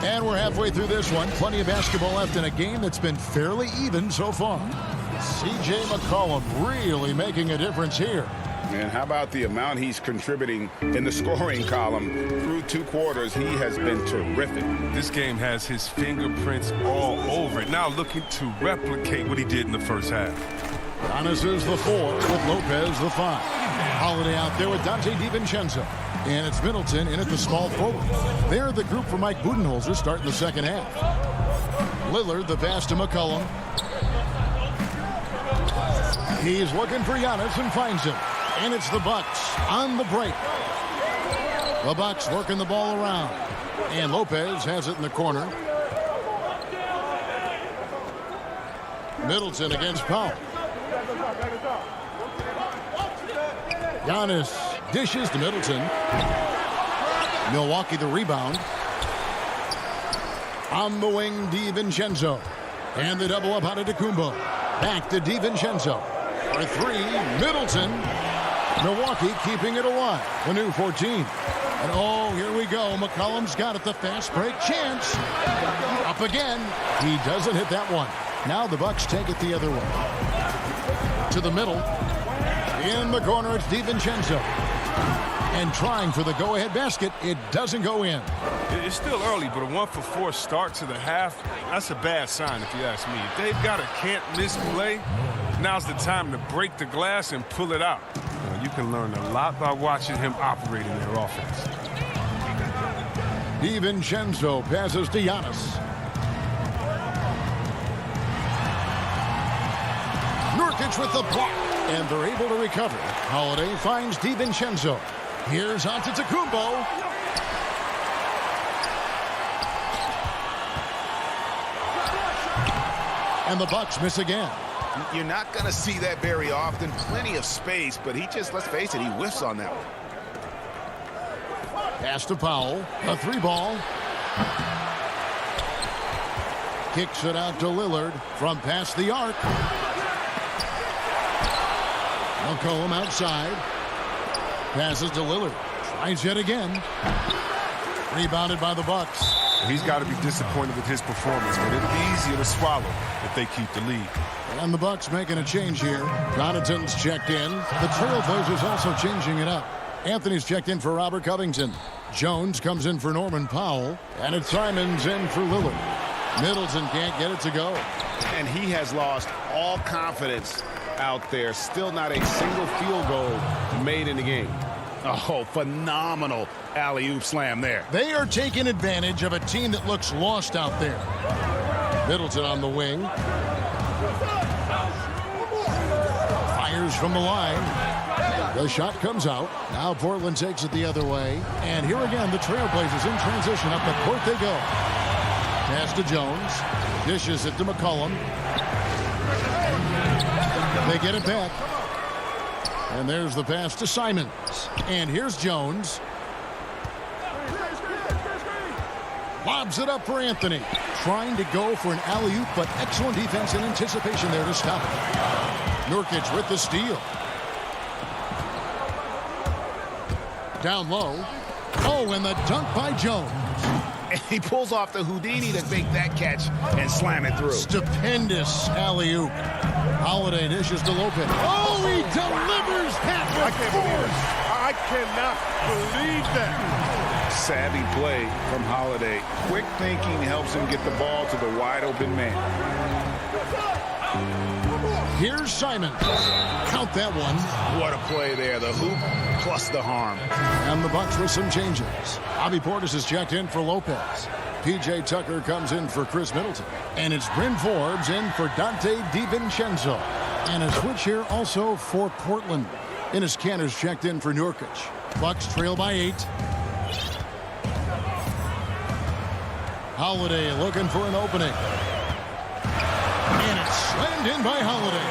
And we're halfway through this one. Plenty of basketball left in a game that's been fairly even so far. C.J. McCollum really making a difference here. And how about the amount he's contributing in the scoring column? Through 2 quarters, he has been terrific. This game has his fingerprints all over it. Now looking to replicate what he did in the first half. Giannis is the 4 with Lopez the 5. Holiday out there with Dante DiVincenzo. And it's Middleton in at the small forward. They're the group for Mike Budenholzer starting the second half. Lillard the pass to McCollum. He's looking for Giannis and finds him. And it's the Bucks on the break. The Bucks working the ball around. And Lopez has it in the corner. Middleton against Powell. Giannis dishes to Middleton. Milwaukee the rebound. On the wing, DiVincenzo. And the double up out of Antetokounmpo. Back to DiVincenzo. For 3, Middleton. Milwaukee keeping it alive. The new 14. And oh, here we go. McCollum's got it. The fast break chance. Up again. He doesn't hit that one. Now the Bucks take it the other way. To the middle. In the corner, it's DiVincenzo. And trying for the go-ahead basket. It doesn't go in. It's still early, but a 1-for-4 start to the half, that's a bad sign if you ask me. If they've got a can't-miss play, now's the time to break the glass and pull it out. You can learn a lot by watching him operate in their offense. DiVincenzo passes to Giannis. Nurkic with the block. And they're able to recover. Holiday finds DiVincenzo. Here's Antetokounmpo. And the Bucks miss again. You're not going to see that very often. Plenty of space, but he just, let's face it, he whiffs on that one. Pass to Powell. A 3-ball. Kicks it out to Lillard from past the arc. McCollum outside. Passes to Lillard. Tries yet again. Rebounded by the Bucks. He's got to be disappointed with his performance, but it'll be easier to swallow if they keep the lead. And the Bucks making a change here. Connaughton's checked in. The Trailblazers also changing it up. Anthony's checked in for Robert Covington. Jones comes in for Norman Powell. And it's Simons in for Lillard. Middleton can't get it to go. And he has lost all confidence out there. Still not a single field goal made in the game. Oh, phenomenal alley-oop slam there. They are taking advantage of a team that looks lost out there. Middleton on the wing. Fires from the line. The shot comes out. Now Portland takes it the other way. And here again, the Trailblazers in transition. Up the court they go. Pass to Jones. Dishes it to McCollum. They get it back. And there's the pass to Simons. And here's Jones. Lobs it up for Anthony. Trying to go for an alley-oop, but excellent defense and anticipation there to stop it. Nurkic with the steal. Down low. Oh, and the dunk by Jones. And he pulls off the Houdini to make that catch and slam it through. Stupendous alley-oop. Holiday dishes to Lopez. Oh, he delivers that with force. I cannot believe that. Savvy play from Holiday. Quick thinking helps him get the ball to the wide open man. Here's Simons. Count that one. What a play there. The hoop plus the harm. And the Bucks with some changes. Bobby Portis is checked in for Lopez. P.J. Tucker comes in for Chris Middleton. And it's Bryn Forbes in for Dante DiVincenzo. And a switch here also for Portland. Enes Kanter's checked in for Nurkic. Bucks trail by 8. Holiday looking for an opening. And it's slammed in by Holiday.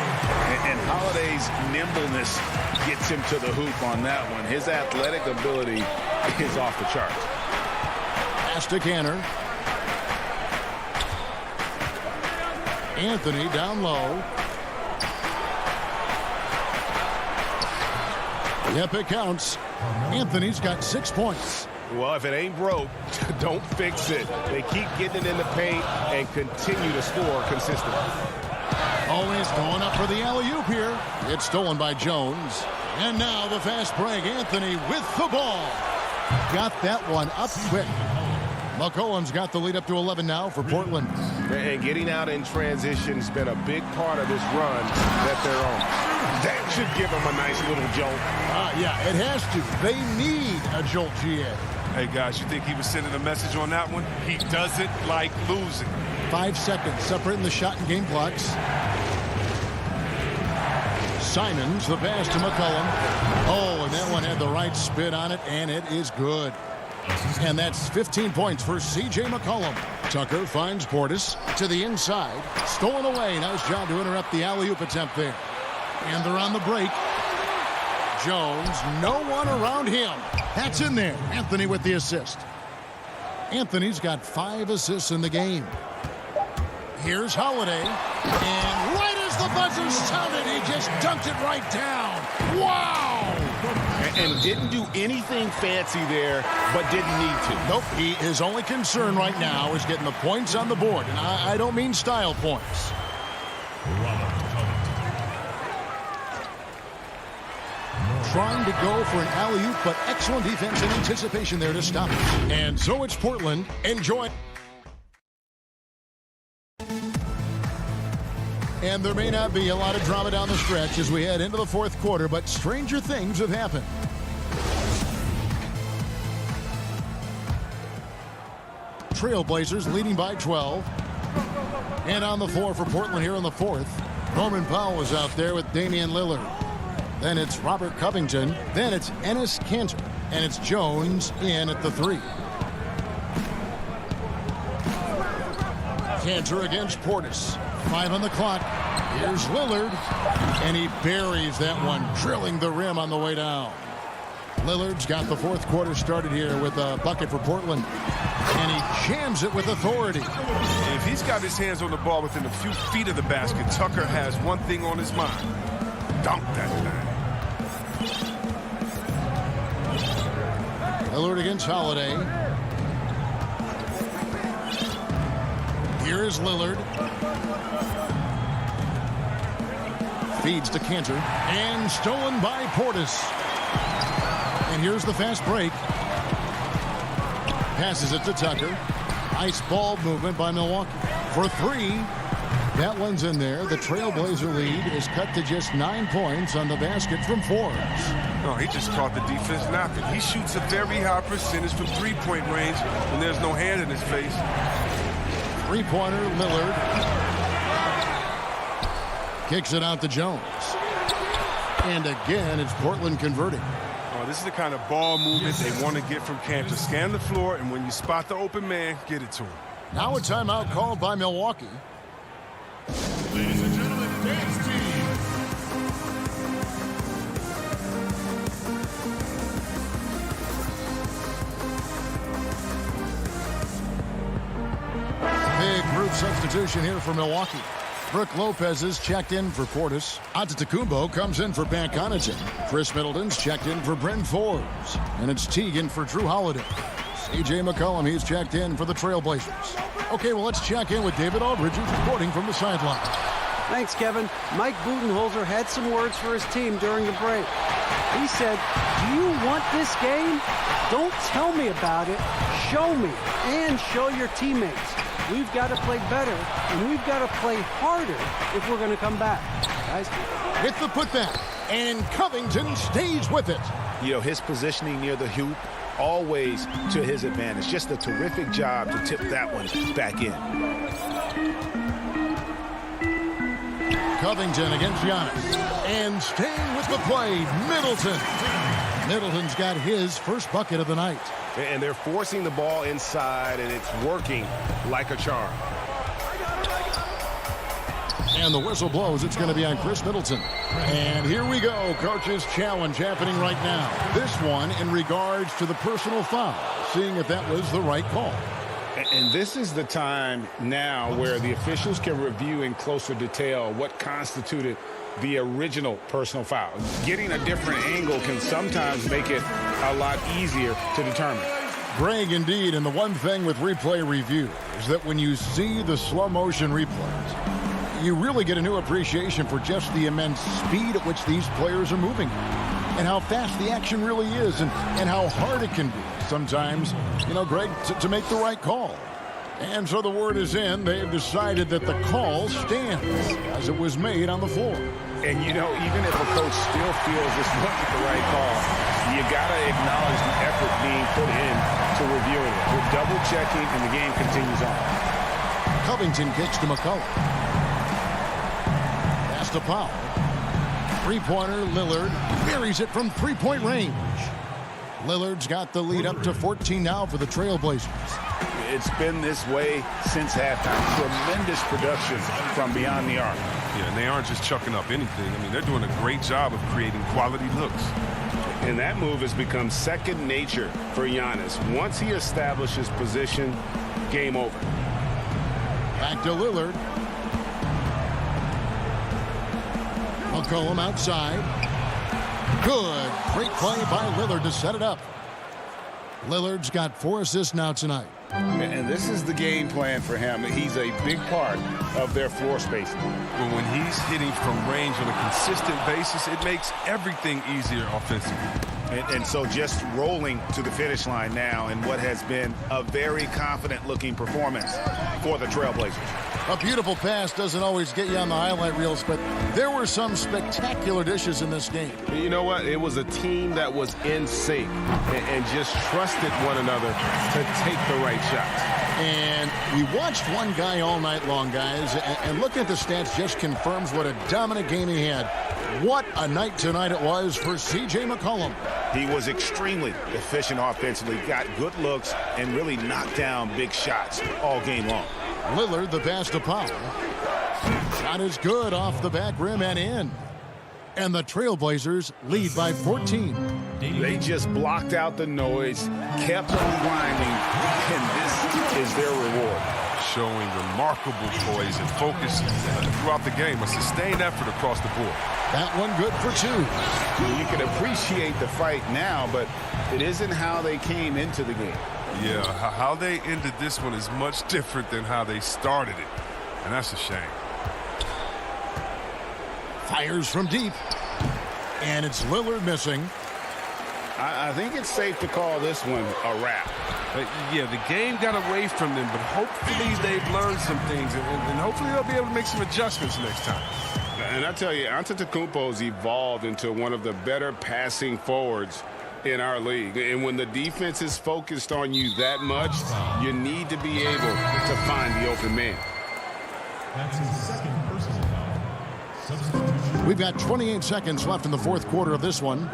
And Holiday's nimbleness gets him to the hoop on that one. His athletic ability is off the charts. Pass to Kanter. Anthony down low. Yep, it counts. Anthony's got 6 points. Well, if it ain't broke, don't fix it. They keep getting it in the paint and continue to score consistently. Always going up for the alley-oop here. It's stolen by Jones. And now the fast break. Anthony with the ball. Got that one up quick. McCollum's got the lead up to 11 now for Portland. And getting out in transition has been a big part of this run that they're on. That should give them a nice little jolt. Yeah, it has to. They need a jolt, GA. Hey, guys, you think he was sending a message on that one? He doesn't like losing. 5 seconds separating the shot and game clocks. Simons, the pass to McCollum. Oh, and that one had the right spin on it, and it is good. And that's 15 points for C.J. McCollum. Tucker finds Portis to the inside. Stolen away. Nice job to interrupt the alley-oop attempt there. And they're on the break. Jones, no one around him. That's in there. Anthony with the assist. Anthony's got 5 assists in the game. Here's Holiday. And right as the buzzer sounded, he just dunked it right down. Wow! And didn't do anything fancy there, but didn't need to. Nope. His only concern right now is getting the points on the board. And I don't mean style points. Trying to go for an alley-oop, but excellent defense and anticipation there to stop it. And so it's Portland. Enjoy. And there may not be a lot of drama down the stretch as we head into the 4th quarter, but stranger things have happened. Trailblazers leading by 12. And on the floor for Portland here in the 4th. Norman Powell is out there with Damian Lillard. Then it's Robert Covington. Then it's Enes Kanter. And it's Jones in at the 3. Kanter against Portis. 5 on the clock. Here's Lillard. And he buries that one, drilling the rim on the way down. Lillard's got the 4th quarter started here with a bucket for Portland. And he jams it with authority. If he's got his hands on the ball within a few feet of the basket, Tucker has one thing on his mind. Dunk that thing. Lillard against Holiday. Here is Lillard. Feeds to Kanter. And stolen by Portis. And here's the fast break. Passes it to Tucker. Nice ball movement by Milwaukee. For 3. That one's in there. The Trailblazer lead is cut to just 9 points on the basket from Forbes. No, he just caught the defense napping. He shoots a very high percentage from three-point range when there's no hand in his face. Three-pointer, Lillard. Kicks it out to Jones. And again, it's Portland converting. Oh, this is the kind of ball movement they want to get from Cantor. Scan the floor, and when you spot the open man, get it to him. Now a timeout called by Milwaukee. Ladies and gentlemen, dance team. Big group substitution here for Milwaukee. Brooke Lopez is checked in for Portis. Antetokounmpo comes in for Pat Connaughton. Chris Middleton's checked in for Bryn Forbes. And it's Teagan for Drew Holiday. C.J. McCollum, he's checked in for the Trailblazers. Okay, well, let's check in with David Aldridge, who's reporting from the sideline. Thanks, Kevin. Mike Budenholzer had some words for his team during the break. He said, "Do you want this game? Don't tell me about it. Show me and show your teammates. We've got to play better, and we've got to play harder if we're going to come back." Guys, with the putback, and Covington stays with it. You know, his positioning near the hoop, always to his advantage. Just a terrific job to tip that one back in. Covington against Giannis. And staying with the play, Middleton. Middleton's got his first bucket of the night. And they're forcing the ball inside, and it's working like a charm. And the whistle blows. It's going to be on Chris Middleton. And here we go. Coach's challenge happening right now. This one in regards to the personal foul. Seeing if that was the right call. And this is the time now where the officials can review in closer detail what constituted the original personal foul. Getting a different angle can sometimes make it a lot easier to determine. Greg, indeed, and the one thing with replay review is that when you see the slow motion replays, you really get a new appreciation for just the immense speed at which these players are moving and how fast the action really is and how hard it can be sometimes, you know, Greg, to make the right call. And so the word is in. They've decided that the call stands as it was made on the floor. And, you know, even if a coach still feels this wasn't the right call, you got to acknowledge the effort being put in to reviewing it. We're double-checking, and the game continues on. Covington kicks to McCollum. Pass to Powell. Three-pointer, Lillard buries it from three-point range. Lillard's got the lead up to 14 now for the Trailblazers. It's been this way since halftime. Tremendous production from beyond the arc. Yeah, and they aren't just chucking up anything. I mean, they're doing a great job of creating quality looks. And that move has become second nature for Giannis. Once he establishes position, game over. Back to Lillard. McCollum outside. Good. Great play by Lillard to set it up. Lillard's got 4 assists now tonight. And this is the game plan for him. He's a big part of their floor spacing. But when he's hitting from range on a consistent basis, it makes everything easier offensively. And so just rolling to the finish line now in what has been a very confident-looking performance for the Trailblazers. A beautiful pass doesn't always get you on the highlight reels, but there were some spectacular dishes in this game. You know what? It was a team that was in sync and just trusted one another to take the right shots. And we watched one guy all night long, guys, and looking at the stats just confirms what a dominant game he had. What a night tonight it was for C.J. McCollum. He was extremely efficient offensively, got good looks, and really knocked down big shots all game long. Lillard, the pass to Powell. Shot is good off the back rim and in. And the Trailblazers lead by 14. They just blocked out the noise, kept on grinding, and this is their reward. Showing remarkable poise and focus throughout the game. A sustained effort across the board. That one good for 2. You can appreciate the fight now, but it isn't how they came into the game. Yeah, how they ended this one is much different than how they started it. And that's a shame. Fires from deep. And it's Lillard missing. I think it's safe to call this one a wrap. Yeah, the game got away from them, but hopefully they've learned some things, and hopefully they'll be able to make some adjustments next time. And I tell you, Antetokounmpo's evolved into one of the better passing forwards in our league. And when the defense is focused on you that much, you need to be able to find the open man. That's his second personal foul. Substitution. We've got 28 seconds left in the fourth quarter of this one.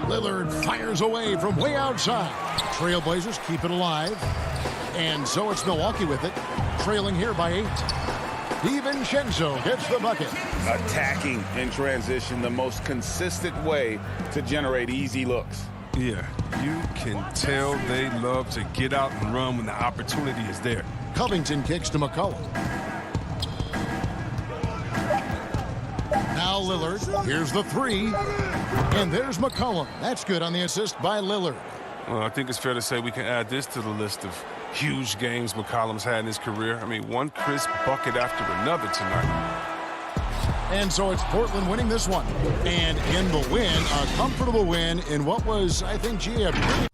Lillard fires away from way outside. Trailblazers keep it alive. And so it's Milwaukee with it, trailing here by 8. DiVincenzo gets the bucket. Attacking in transition, the most consistent way to generate easy looks. Yeah, you can tell they love to get out and run when the opportunity is there. Covington kicks to McCollum. Now Lillard. Here's the 3. And there's McCollum. That's good on the assist by Lillard. Well, I think it's fair to say we can add this to the list of huge games McCollum's had in his career. I mean, one crisp bucket after another tonight. And so it's Portland winning this one. And in the win, a comfortable win in what was, I think, a pretty...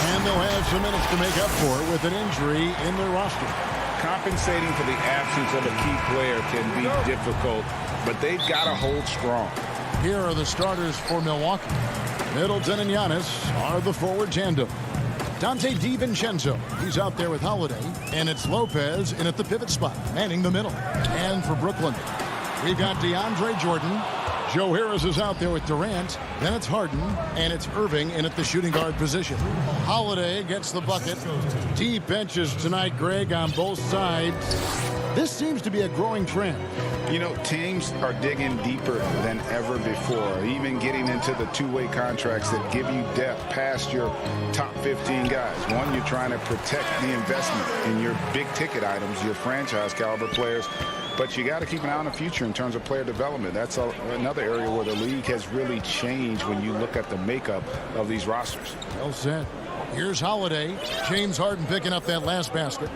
And they'll have some minutes to make up for it with an injury in their roster. Compensating for the absence of a key player can be difficult, but they've got to hold strong. Here are the starters for Milwaukee. Middleton and Giannis are the forward tandem. Dante DiVincenzo, he's out there with Holiday, and it's Lopez in at the pivot spot, manning the middle. And for Brooklyn, we've got DeAndre Jordan. Joe Harris is out there with Durant. Then it's Harden, and it's Irving in at the shooting guard position. Holiday gets the bucket. Deep benches tonight, Greg, on both sides. This seems to be a growing trend. You know, teams are digging deeper than ever before, even getting into the two-way contracts that give you depth past your top 15 guys. One, you're trying to protect the investment in your big-ticket items, your franchise-caliber players, but you got to keep an eye on the future in terms of player development. That's another area where the league has really changed when you look at the makeup of these rosters. Well said. Here's Holiday. James Harden picking up that last basket.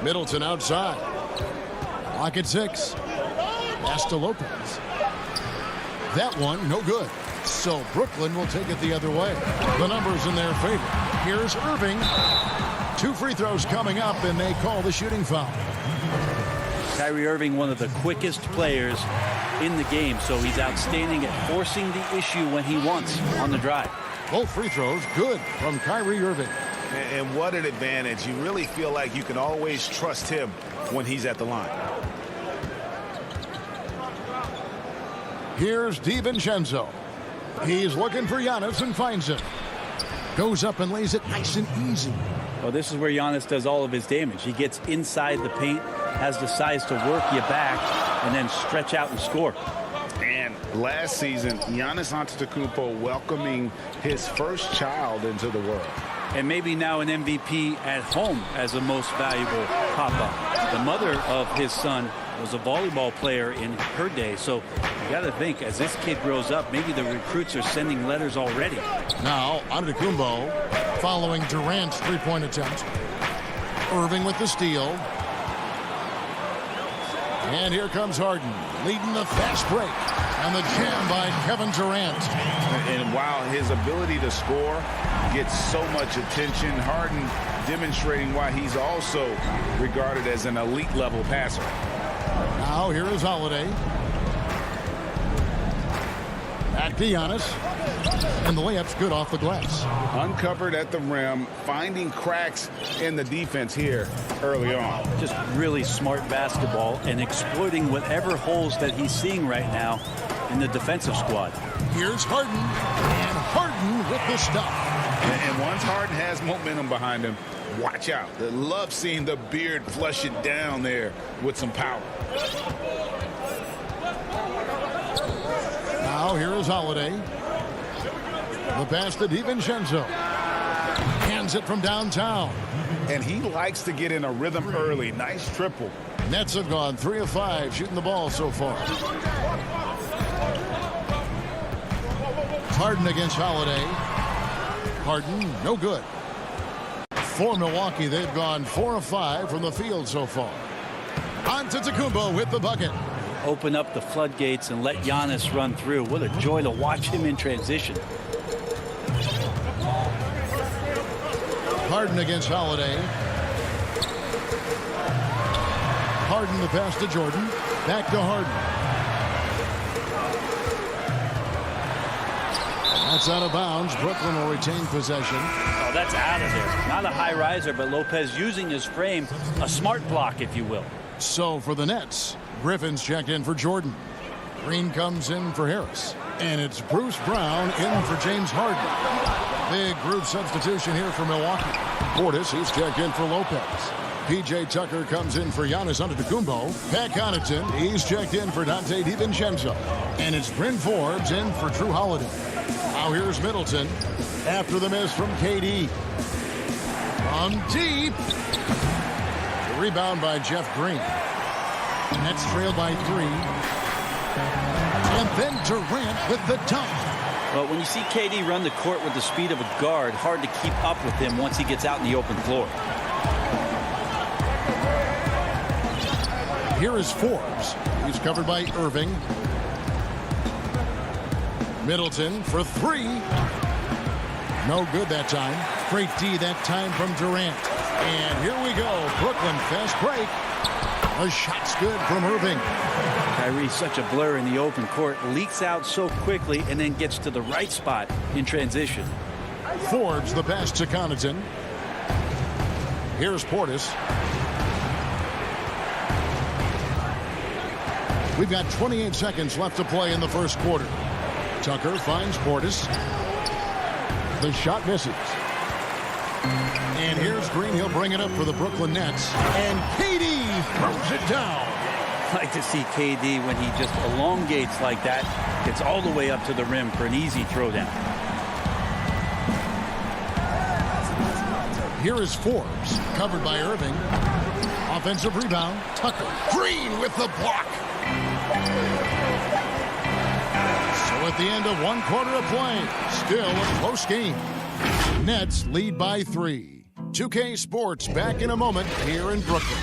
Middleton outside. Clock at 6. Pass to Lopez. That one, no good. So Brooklyn will take it the other way. The numbers in their favor. Here's Irving. 2 free throws coming up, and they call the shooting foul. Kyrie Irving, one of the quickest players in the game, so he's outstanding at forcing the issue when he wants on the drive. Both free throws good from Kyrie Irving. And what an advantage. You really feel like you can always trust him when he's at the line. Here's DiVincenzo. He's looking for Giannis and finds him. Goes up and lays it nice and easy. Well, this is where Giannis does all of his damage. He gets inside the paint, has the size to work you back, and then stretch out and score. And last season, Giannis Antetokounmpo welcoming his first child into the world. And maybe now an MVP at home as the most valuable papa. The mother of his son was a volleyball player in her day. So you got to think, as this kid grows up, maybe the recruits are sending letters already. Now, Antetokounmpo following Durant's three-point attempt. Irving with the steal. And here comes Harden, leading the fast break. And the jam by Kevin Durant. And while his ability to score gets so much attention, Harden demonstrating why he's also regarded as an elite level passer. Now here is Holiday. Back to Giannis. And the layup's good off the glass. Uncovered at the rim, finding cracks in the defense here early on. Just really smart basketball and exploiting whatever holes that he's seeing right now in the defensive squad. Here's Harden, and Harden with the stuff. And once Harden has momentum behind him, watch out. I love seeing the beard flush it down there with some power. Now here is Holiday. The pass to DiVincenzo. Hands it from downtown. And he likes to get in a rhythm early. Nice triple. Nets have gone 3 of 5 shooting the ball so far. Harden against Holiday. Harden, no good. For Milwaukee, they've gone 4 of 5 from the field so far. Antetokounmpo with the bucket. Open up the floodgates and let Giannis run through. What a joy to watch him in transition. Harden against Holiday. Harden the pass to Jordan. Back to Harden. That's out of bounds. Brooklyn will retain possession. Oh, that's out of there. Not a high riser, but Lopez using his frame. A smart block, if you will. So for the Nets, Griffin's checked in for Jordan. Green comes in for Harris. And it's Bruce Brown in for James Harden. Big group substitution here for Milwaukee. Portis, he's checked in for Lopez. P.J. Tucker comes in for Giannis Antetokounmpo. Pat Connaughton, he's checked in for Dante DiVincenzo. And it's Bryn Forbes in for Drew Holiday. Now here's Middleton after the miss from KD. From deep. The rebound by Jeff Green. Nets trailed by 3. And then Durant with the dunk. Well, when you see KD run the court with the speed of a guard, hard to keep up with him once he gets out in the open floor. Here is Forbes. He's covered by Irving. Middleton for 3. No good that time. Great D that time from Durant. And here we go. Brooklyn fast break. A shot's good from Irving. Kyrie's such a blur in the open court. Leaks out so quickly and then gets to the right spot in transition. Forbes the pass to Connaughton. Here's Portis. We've got 28 seconds left to play in the first quarter. Tucker finds Portis. The shot misses. And here's Green. He'll bring it up for the Brooklyn Nets. And KD throws it down. I like to see KD when he just elongates like that. Gets all the way up to the rim for an easy throwdown. Here is Forbes. Covered by Irving. Offensive rebound. Tucker. Green with the block. So at the end of 1 quarter of play, still a close game. Nets lead by 3. 2K Sports back in a moment here in Brooklyn.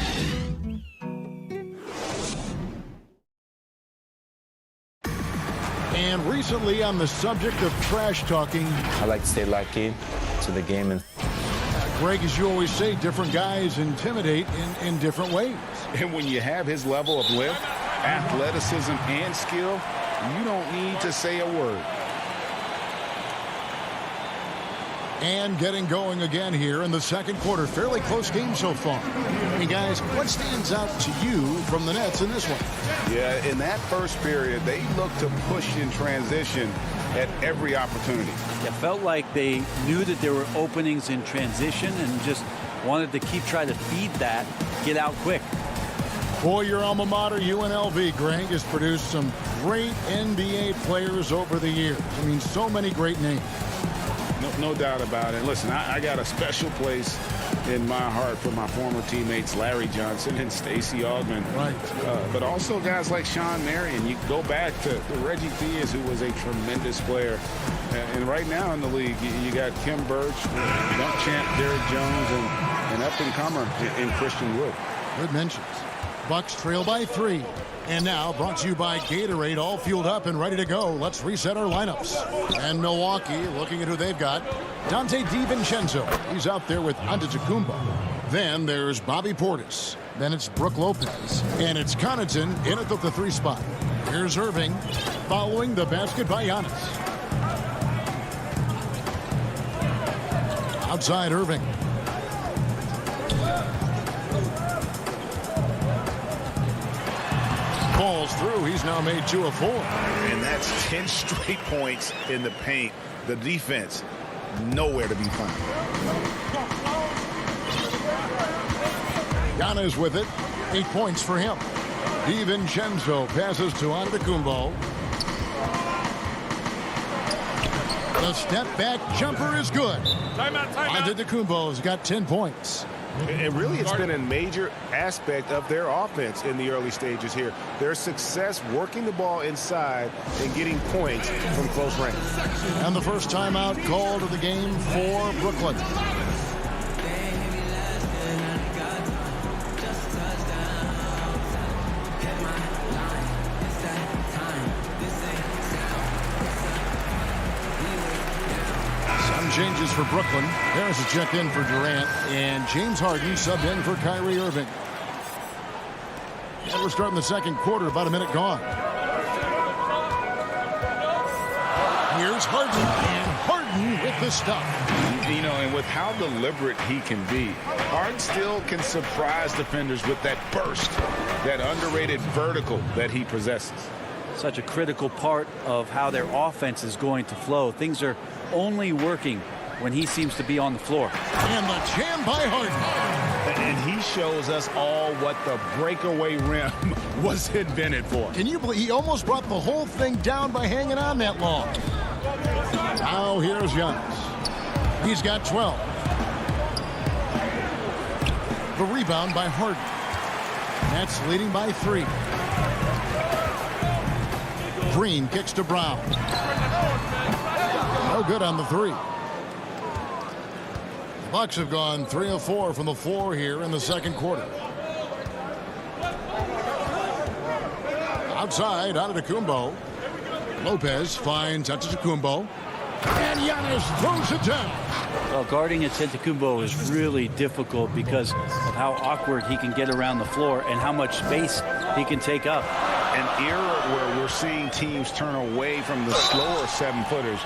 And recently on the subject of trash talking, I like to stay locked in to the game. And Greg, as you always say, different guys intimidate in different ways. And when you have his level of lift, athleticism, and skill, you don't need to say a word. And getting going again here in the second quarter. Fairly close game so far. Hey, guys, what stands out to you from the Nets in this one? Yeah, in that first period, they looked to push in transition at every opportunity. It felt like they knew that there were openings in transition and just wanted to keep trying to feed that, get out quick. Boy, your alma mater, UNLV, Greg, has produced some great NBA players over the years. I mean, so many great names. No doubt about it. Listen, I got a special place in my heart for my former teammates Larry Johnson and Stacey Augmon. Right. But also guys like Sean Marion. You go back to Reggie Theus, who was a tremendous player. And right now in the league, you got Kim Birch, dunk champ Derrick Jones, and up-and-comer in Christian Wood. Good mentions. Bucks trail by 3. And now, brought to you by Gatorade, all fueled up and ready to go. Let's reset our lineups. And Milwaukee, looking at who they've got. Dante DiVincenzo. He's out there with Antetokounmpo. Then there's Bobby Portis. Then it's Brook Lopez. And it's Connaughton in at the 3 spot. Here's Irving, following the basket by Giannis. Outside Irving. Falls through. He's now made 2 of 4. And that's 10 straight points in the paint. The defense, nowhere to be found. Giannis with it. 8 points for him. DiVincenzo passes to Antetokounmpo. The step back jumper is good. Timeout. Antetokounmpo's got 10 points. And really, it's been a major aspect of their offense in the early stages here. Their success working the ball inside and getting points from close range. And the first timeout called of the game for Brooklyn. Changes for Brooklyn. Harris is checked in for Durant, and James Harden subbed in for Kyrie Irving. And we're starting the second quarter, about a minute gone. Here's Harden, and Harden with the stuff. You know, and with how deliberate he can be, Harden still can surprise defenders with that burst, that underrated vertical that he possesses. Such a critical part of how their offense is going to flow. Things are only working when he seems to be on the floor. And the jam by Harden. And he shows us all what the breakaway rim was invented for. Can you believe he almost brought the whole thing down by hanging on that long? Now here's Giannis. He's got 12. The rebound by Harden. Nets leading by 3. Green kicks to Brown. No good on the 3. The Bucks have gone 3 of 4 from the floor here in the second quarter. Outside, Antetokounmpo. Lopez finds Antetokounmpo. And Giannis throws it down. Well, guarding Antetokounmpo is really difficult because of how awkward he can get around the floor and how much space he can take up. An era where we're seeing teams turn away from the slower 7-footers.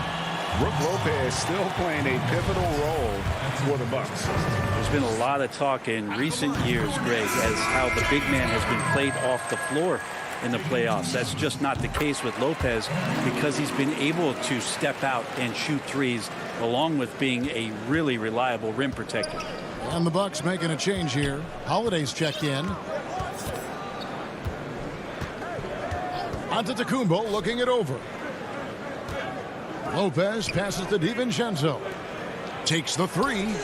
Brook Lopez still playing a pivotal role for the Bucks. There's been a lot of talk in recent years, Greg, as how the big man has been played off the floor in the playoffs. That's just not the case with Lopez because he's been able to step out and shoot threes along with being a really reliable rim protector. And the Bucks making a change here. Holiday's checked in. Antetokounmpo looking it over. Lopez passes to DiVincenzo. Takes the 3.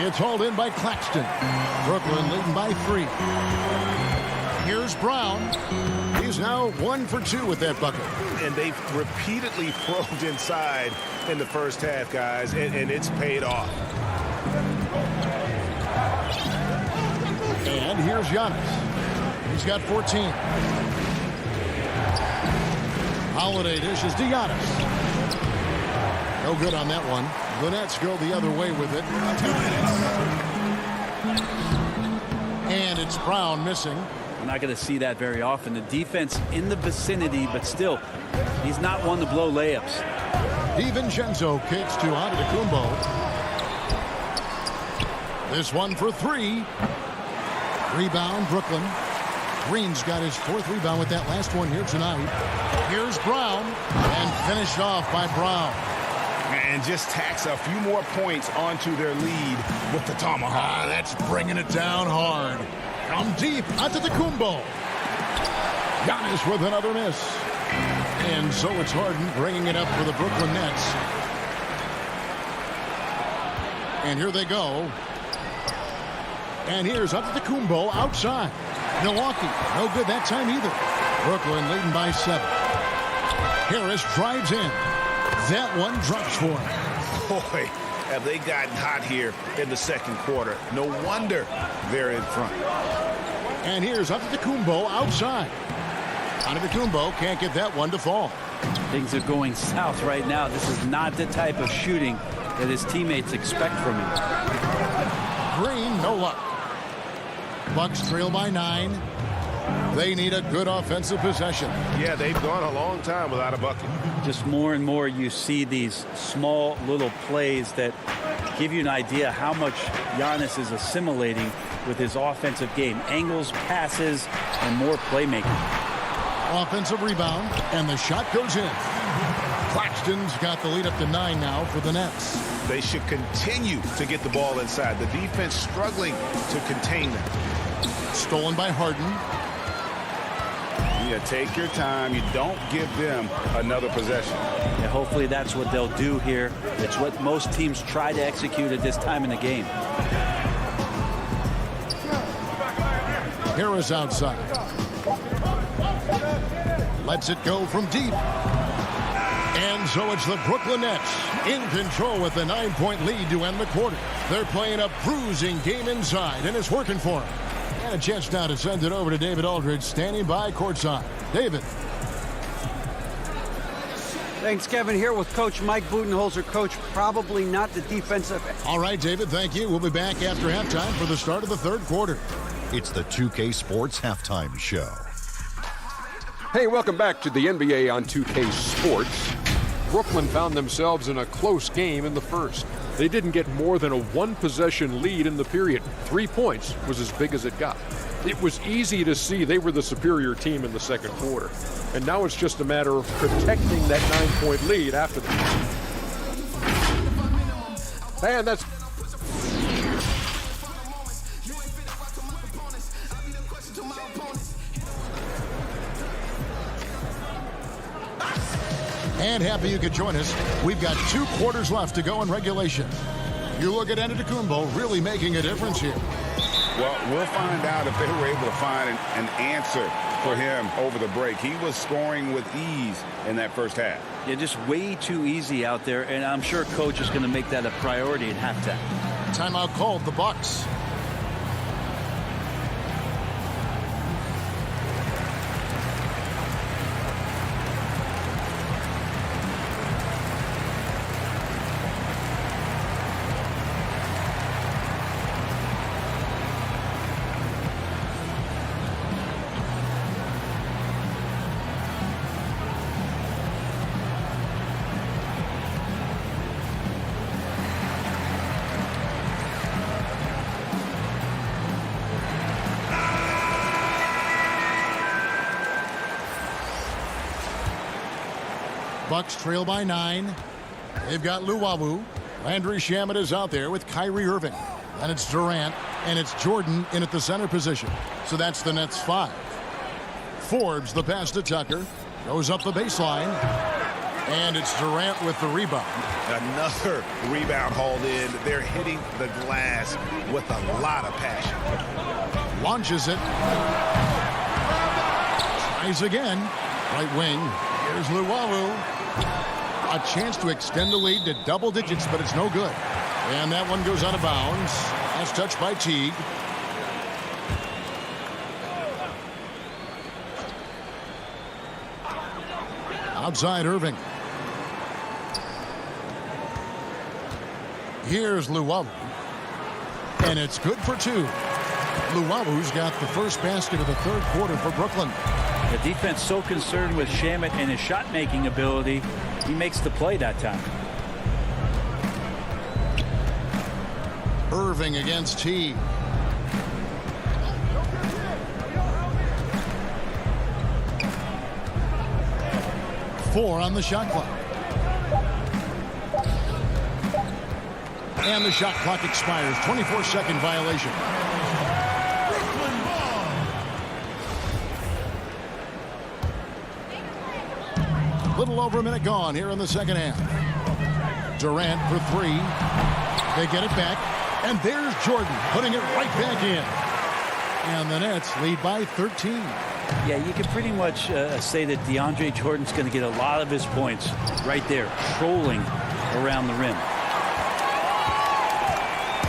It's hauled in by Claxton. Brooklyn leading by 3. Here's Brown. He's now 1 for 2 with that bucket. And they've repeatedly probed inside in the first half, guys, and it's paid off. And here's Giannis. He's got 14. Holiday dishes to Giannis. No good on that one. The Nets go the other way with it. 2 minutes. And it's Brown missing. We're not going to see that very often. The defense in the vicinity, but still, he's not one to blow layups. DiVincenzo kicks to Antetokounmpo. This one for 3. Rebound, Brooklyn. Green's got his 4th rebound with that last one here tonight. Here's Brown, and finished off by Brown. And just tacks a few more points onto their lead with the tomahawk. That's bringing it down hard. From deep, Antetokounmpo. Giannis with another miss. And so it's Harden bringing it up for the Brooklyn Nets. And here they go. And here's Antetokounmpo outside. Milwaukee, no good that time either. Brooklyn leading by 7. Harris drives in. That one drops for him. Boy, have they gotten hot here in the second quarter. No wonder they're in front. And here's Antetokounmpo outside. Antetokounmpo can't get that one to fall. Things are going south right now. This is not the type of shooting that his teammates expect from him. Green, no luck. Bucks trail by 9. They need a good offensive possession. Yeah, they've gone a long time without a bucket. Just more and more you see these small little plays that give you an idea how much Giannis is assimilating with his offensive game. Angles, passes, and more playmaking. Offensive rebound, and the shot goes in. Claxton's got the lead up to 9 now for the Nets. They should continue to get the ball inside. The defense struggling to contain them. Stolen by Harden. Yeah, take your time. You don't give them another possession. Yeah, hopefully that's what they'll do here. It's what most teams try to execute at this time in the game. Harris outside. Lets it go from deep. And so it's the Brooklyn Nets in control with a 9-point lead to end the quarter. They're playing a bruising game inside, and it's working for them. And a chance now to send it over to David Aldridge, standing by courtside. David. Thanks, Kevin. Here with Coach Mike Budenholzer. Coach, probably not the defensive. All right, David, thank you. We'll be back after halftime for the start of the third quarter. It's the 2K Sports Halftime Show. Hey, welcome back to the NBA on 2K Sports. Brooklyn found themselves in a close game in the first. They didn't get more than a one-possession lead in the period. 3 points was as big as it got. It was easy to see they were the superior team in the second quarter. And now it's just a matter of protecting that 9-point lead after that. And that's... And happy you could join us. We've got 2 quarters left to go in regulation. You look at Antetokounmpo really making a difference here. Well, we'll find out if they were able to find an answer for him over the break. He was scoring with ease in that first half. Yeah, just way too easy out there, and I'm sure Coach is going to make that a priority at halftime. Timeout called, the Bucks. Bucks trail by 9. They've got Luwawu. Landry Shamet is out there with Kyrie Irving. And it's Durant, and it's Jordan in at the center position. So that's the Nets 5. Forbes, the pass to Tucker. Goes up the baseline. And it's Durant with the rebound. Another rebound hauled in. They're hitting the glass with a lot of passion. Launches it. Tries again. Right wing. Here's Luwawu. A chance to extend the lead to double digits, but it's no good. And that one goes out of bounds. That's touched by Teague. Outside Irving. Here's Luwawu. And it's good for 2. Luwawu's got the first basket of the third quarter for Brooklyn. The defense so concerned with Shamet and his shot-making ability, he makes the play that time. Irving against Teague. Four on the shot clock. And the shot clock expires. 24-second violation. Little over a minute gone here in the second half. Durant for 3. They get it back, and there's Jordan putting it right back in. And the Nets lead by 13. Yeah, you can pretty much say that DeAndre Jordan's going to get a lot of his points right there, trolling around the rim.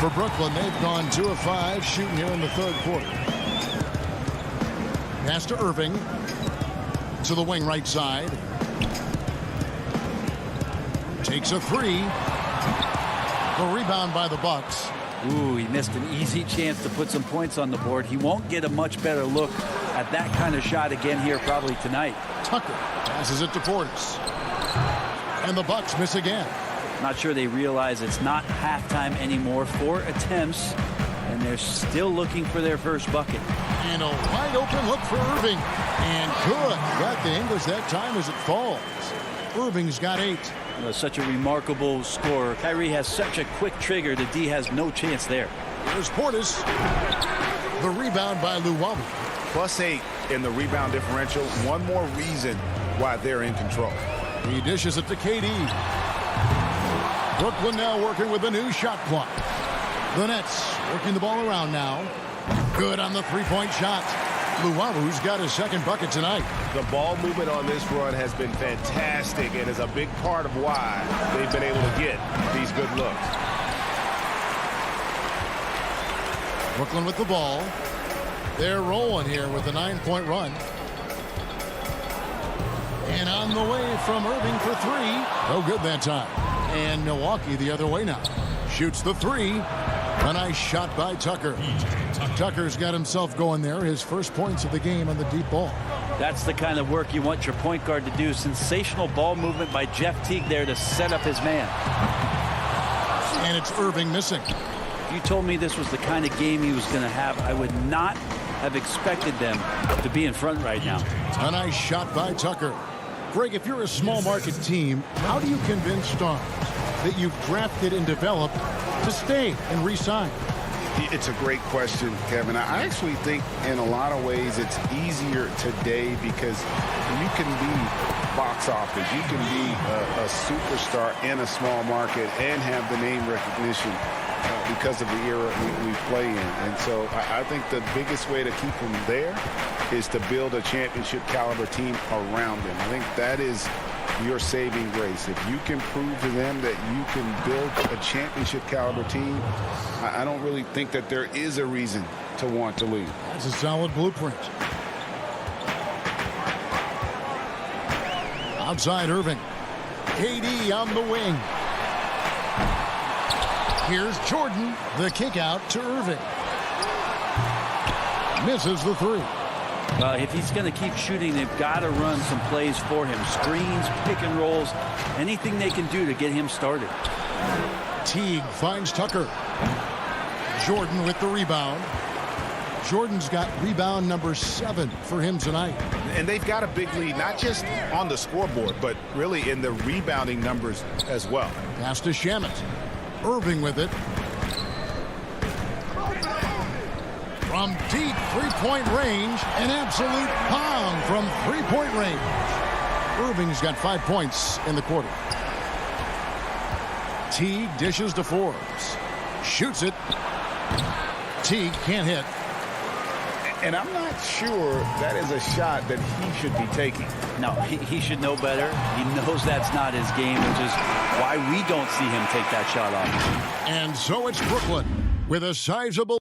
For Brooklyn, they've gone 2 of 5 shooting here in the third quarter. Pass to Irving. To the wing right side. Takes a 3. The rebound by the Bucks. Ooh, he missed an easy chance to put some points on the board. He won't get a much better look at that kind of shot again here probably tonight. Tucker passes it to Portis. And the Bucks miss again. Not sure they realize it's not halftime anymore. 4 attempts, and they're still looking for their first bucket. And a wide open look for Irving. And good. Got the English that time as it falls. Irving's got 8. Such a remarkable scorer. Kyrie has such a quick trigger that D has no chance there. Here's Portis. The rebound by Luwawu. +8 in the rebound differential. One more reason why they're in control. He dishes it to KD. Brooklyn now working with a new shot clock. The Nets working the ball around now. Good on the three-point shot. Luwawu's got his second bucket tonight. The ball movement on this run has been fantastic and is a big part of why they've been able to get these good looks. Brooklyn with the ball. They're rolling here with a 9-point run. And on the way from Irving for 3. No good that time. And Milwaukee the other way now. Shoots the 3. A nice shot by Tucker. Tucker's got himself going there. His first points of the game on the deep ball. That's the kind of work you want your point guard to do. Sensational ball movement by Jeff Teague there to set up his man. And it's Irving missing. If you told me this was the kind of game he was going to have, I would not have expected them to be in front right now. A nice shot by Tucker. Greg, if you're a small market team, how do you convince stars that you've drafted and developed to stay and re-sign? It's a great question, Kevin. I actually think in a lot of ways it's easier today because you can be box office. You can be a superstar in a small market and have the name recognition because of the era we play in. And so I think the biggest way to keep them there is to build a championship caliber team around them. I think that is your saving grace. If you can prove to them that you can build a championship caliber team, I don't really think that there is a reason to want to leave. That's a solid blueprint. Outside Irving. KD on the wing. Here's Jordan. The kick out to Irving. Misses the 3. If he's going to keep shooting, they've got to run some plays for him. Screens, pick and rolls, anything they can do to get him started. Teague finds Tucker. Jordan with the rebound. Jordan's got rebound number 7 for him tonight. And they've got a big lead, not just on the scoreboard, but really in the rebounding numbers as well. Pass to Shamet. Irving with it. From deep three-point range, an absolute pound from three-point range. Irving's got 5 points in the quarter. Teague dishes to Forbes. Shoots it. Teague can't hit. And I'm not sure that is a shot that he should be taking. No, he should know better. He knows that's not his game, which is why we don't see him take that shot off. And so it's Brooklyn with a sizable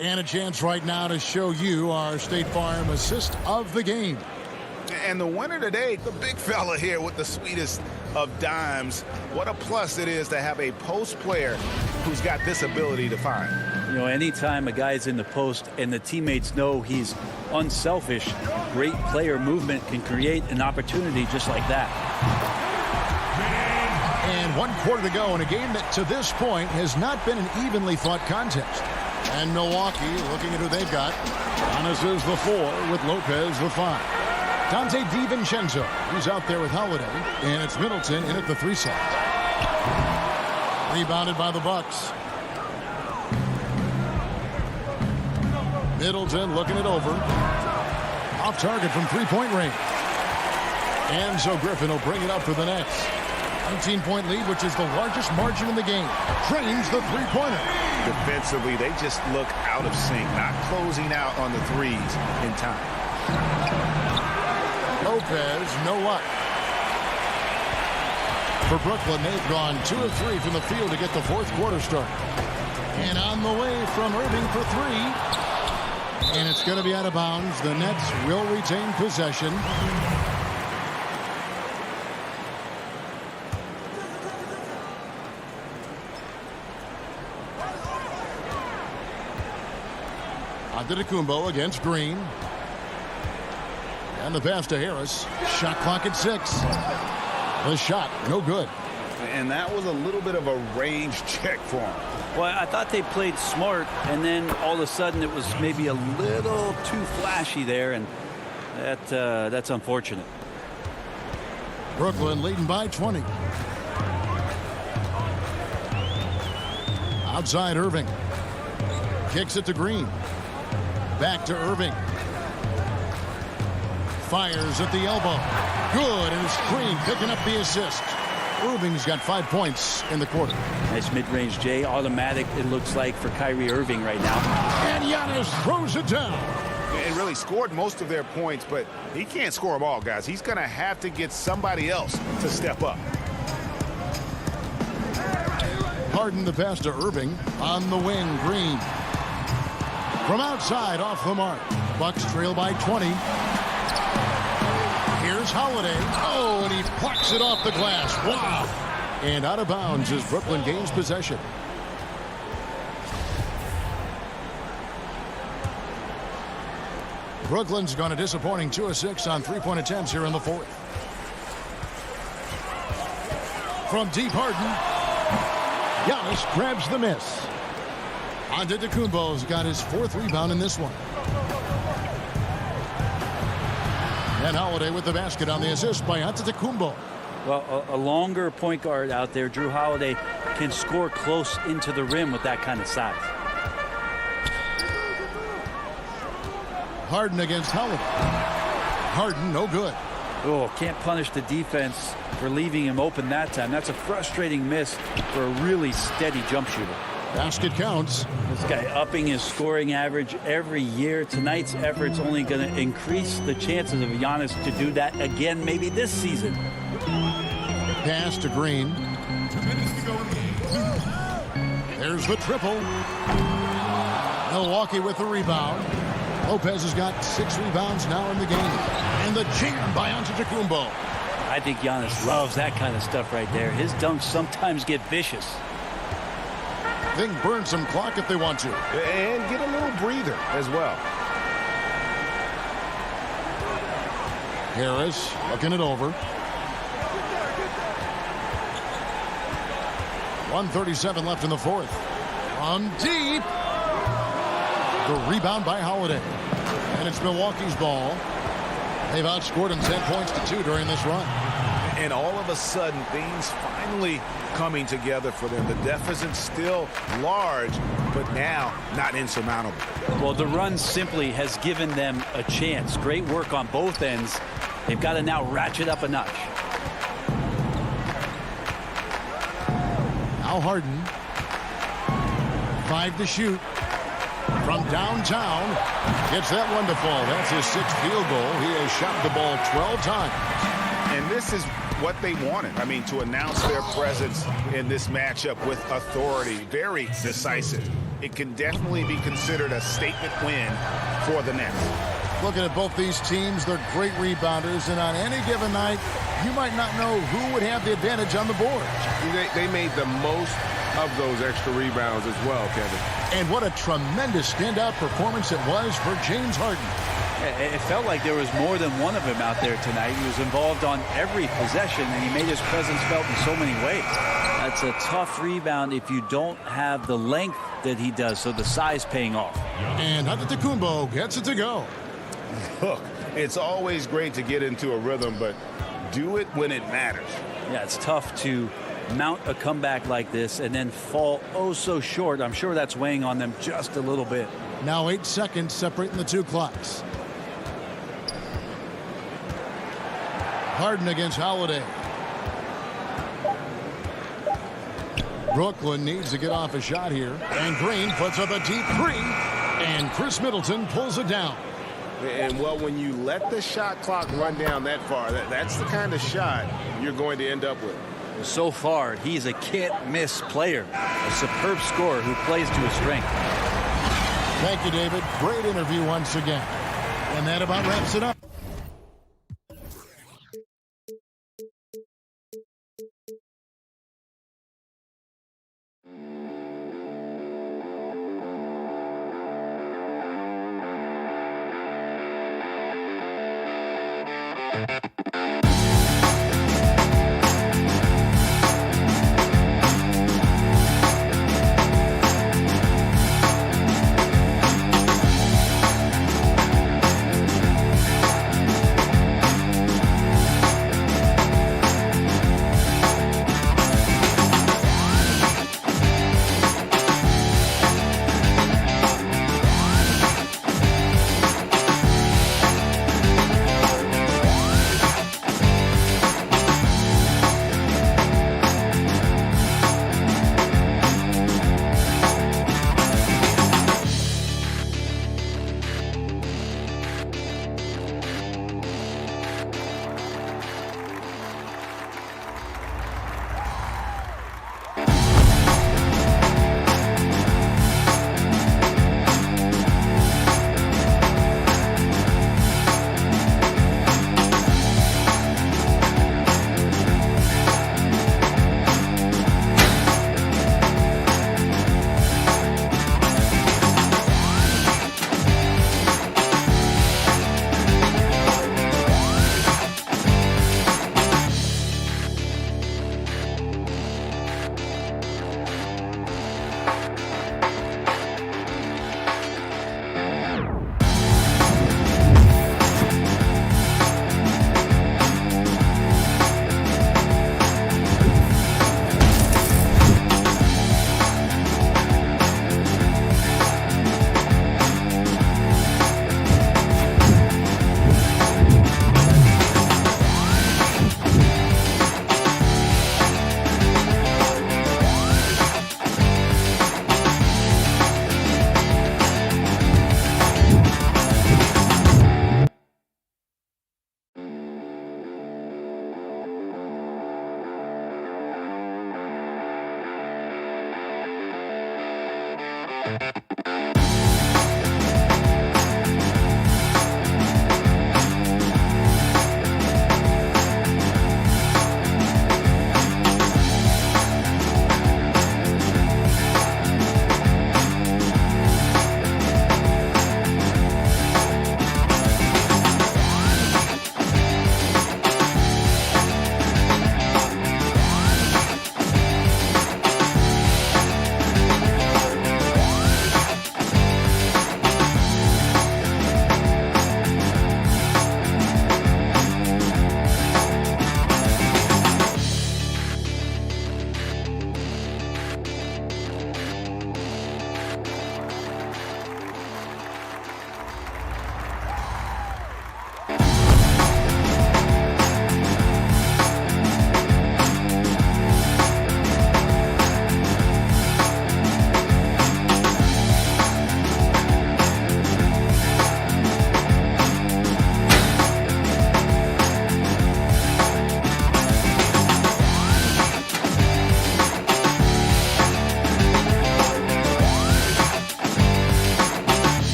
and a chance right now to show you our State Farm assist of the game. And the winner today, the big fella here with the sweetest of dimes. What a plus it is to have a post player who's got this ability to find. You know, anytime a guy's in the post and the teammates know he's unselfish, great player movement can create an opportunity just like that. And 1 quarter to go in a game that to this point has not been an evenly fought contest. And Milwaukee looking at who they've got. Giannis is the 4 with Lopez the 5. Dante DiVincenzo, he's out there with Holiday, and it's Middleton in at the 3 side. Rebounded by the Bucks. Middleton looking it over. Off target from three-point range. And so Griffin will bring it up for the Nets. 19-point lead, which is the largest margin in the game. Drains the three-pointer. Defensively, they just look out of sync, not closing out on the threes in time. Lopez, no luck. For Brooklyn, they've gone 2 of 3 from the field to get the fourth quarter started. And on the way from Irving for 3. And it's going to be out of bounds. The Nets will retain possession. Antetokounmpo against Green. And the pass to Harris. Shot clock at 6. The shot, no good. And that was a little bit of a range check for him. Well, I thought they played smart, and then all of a sudden it was maybe a little too flashy there, and that's unfortunate. Brooklyn leading by 20. Outside Irving. Kicks it to Green. Back to Irving. Fires at the elbow. Good, and it's Green picking up the assist. Irving's got 5 points in the quarter. Nice mid-range, Jay. Automatic, it looks like, for Kyrie Irving right now. And Giannis throws it down. And really scored most of their points, but he can't score them all, guys. He's going to have to get somebody else to step up. Harden the pass to Irving. On the wing, Green. From outside, off the mark. Bucks trail by 20. Here's Holiday. Oh, and he plucks it off the glass. Wow. And out of bounds as Brooklyn gains possession. Brooklyn's gone a disappointing 2 of 6 on three-point attempts here in the fourth. From deep, Harden. Giannis grabs the miss. Antetokounmpo's got his 4th rebound in this one. And Holiday with the basket on the assist by Antetokounmpo. Well, a longer point guard out there, Drew Holiday, can score close into the rim with that kind of size. Harden against Holiday. Harden, no good. Oh, can't punish the defense for leaving him open that time. That's a frustrating miss for a really steady jump shooter. Basket counts. This guy upping his scoring average every year. Tonight's effort's only going to increase the chances of Giannis to do that again, maybe this season. Pass to Green. There's the triple. Milwaukee with the rebound. Lopez has got 6 rebounds now in the game. And the jam by Antetokounmpo. I think Giannis loves that kind of stuff right there. His dunks sometimes get vicious. They can burn some clock if they want to. And get a little breather as well. Harris looking it over. 1:37 left in the fourth. On deep. The rebound by Holiday. And it's Milwaukee's ball. They've outscored him 10 points to 2 during this run. And all of a sudden, things finally coming together for them. The deficit's still large, but now not insurmountable. Well, the run simply has given them a chance. Great work on both ends. They've got to now ratchet up a notch. Now Harden. 5 to shoot. From downtown. Gets that one to fall. That's his 6th field goal. He has shot the ball 12 times. And this is what they wanted. I mean, to announce their presence in this matchup with authority. Very decisive. It can definitely be considered a statement win for the Nets. Looking at both these teams, they're great rebounders, and on any given night, you might not know who would have the advantage on the board. They made the most of those extra rebounds as well, Kevin. And what a tremendous standout performance it was for James Harden. It felt like there was more than one of him out there tonight. He was involved on every possession, and he made his presence felt in so many ways. That's a tough rebound if you don't have the length that he does, so the size paying off. And Antetokounmpo gets it to go. Look, it's always great to get into a rhythm, but do it when it matters. Yeah, it's tough to mount a comeback like this and then fall oh so short. I'm sure that's weighing on them just a little bit. Now 8 seconds separating the 2 clocks. Harden against Holiday. Brooklyn needs to get off a shot here. And Green puts up a deep three. And Chris Middleton pulls it down. And, well, when you let the shot clock run down that far, that's the kind of shot you're going to end up with. So far, he's a can't-miss player. A superb scorer who plays to his strength. Thank you, David. Great interview once again. And that about wraps it up.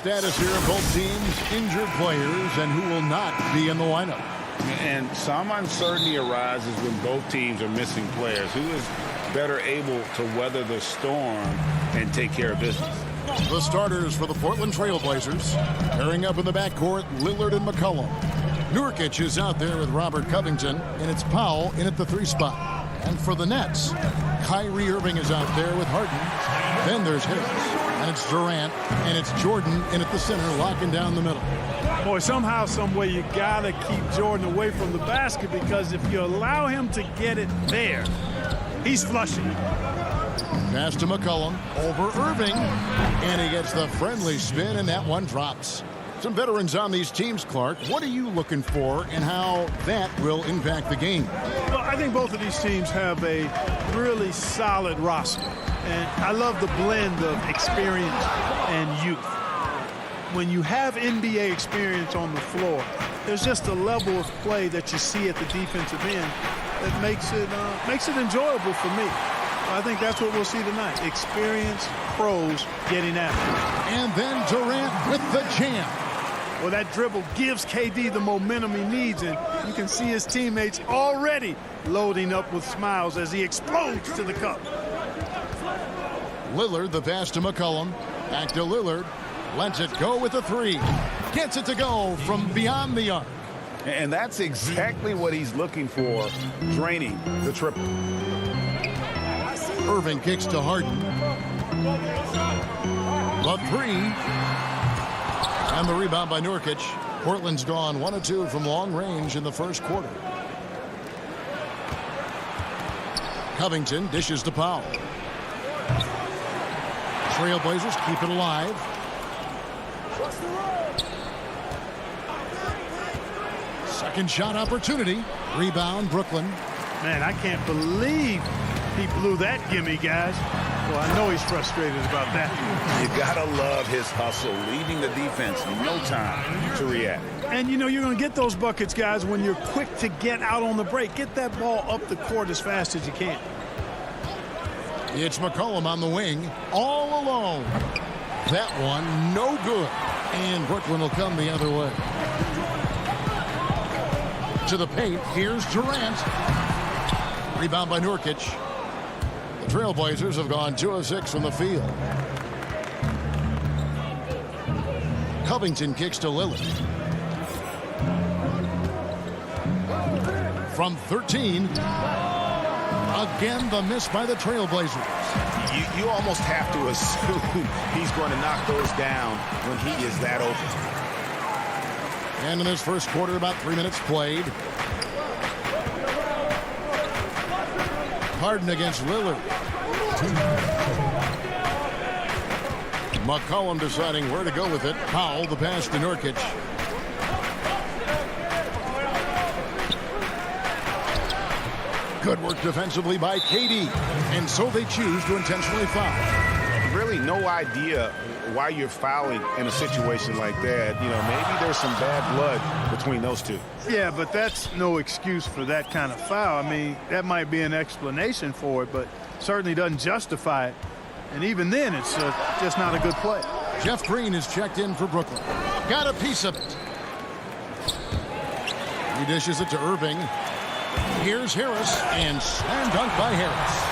Status here of both teams, injured players, and who will not be in the lineup. And some uncertainty arises when both teams are missing players. Who is better able to weather the storm and take care of business? The starters for the Portland Trail Blazers. Pairing up in the backcourt, Lillard and McCollum. Nurkic is out there with Robert Covington, and it's Powell in at the 3 spot. And for the Nets, Kyrie Irving is out there with Harden. Then there's Harris. And it's Durant, and it's Jordan in at the center, locking down the middle. Boy, somehow, some way, you got to keep Jordan away from the basket, because if you allow him to get it there, he's flushing it. Pass to McCollum, over Irving, and he gets the friendly spin, and that one drops. Some veterans on these teams, Clark. What are you looking for, and how that will impact the game? Well, I think both of these teams have a really solid roster. And I love the blend of experience and youth. When you have NBA experience on the floor, there's just a level of play that you see at the defensive end that makes it enjoyable for me. I think that's what we'll see tonight. Experienced pros getting at it. And then Durant with the jam. Well, that dribble gives KD the momentum he needs, and you can see his teammates already loading up with smiles as he explodes to the cup. Lillard, the pass to McCollum. Back to Lillard. Lets it go with a 3. Gets it to go from beyond the arc. And that's exactly what he's looking for, draining the triple. Irving kicks to Harden. The 3. And the rebound by Nurkic. Portland's gone 1 of 2 from long range in the first quarter. Covington dishes to Powell. Trailblazers keep it alive. Second shot opportunity. Rebound, Brooklyn. Man, I can't believe he blew that gimme, guys. Well, I know he's frustrated about that. You gotta love his hustle, leaving the defense no time to react. And you know you're going to get those buckets, guys, when you're quick to get out on the break. Get that ball up the court as fast as you can. It's McCollum on the wing, all alone. That one, no good. And Brooklyn will come the other way. To the paint, here's Durant. Rebound by Nurkic. The Trailblazers have gone 2 of 6 from the field. Covington kicks to Lillard. From 13. Again, the miss by the Trailblazers. You almost have to assume he's going to knock those down when he is that open. And in this first quarter, about 3 minutes played. Harden against Lillard. McCollum deciding where to go with it. Powell, the pass to Nurkic. Good work defensively by KD. And so they choose to intentionally foul. really no idea why you're fouling in a situation like that. You know, maybe there's some bad blood between those two. Yeah, but that's no excuse for that kind of foul. I mean, that might be an explanation for it, but certainly doesn't justify it. And even then, it's just not a good play. Jeff Green is checked in for Brooklyn. Got a piece of it. He dishes it to Irving. Here's Harris, and slam dunk by Harris.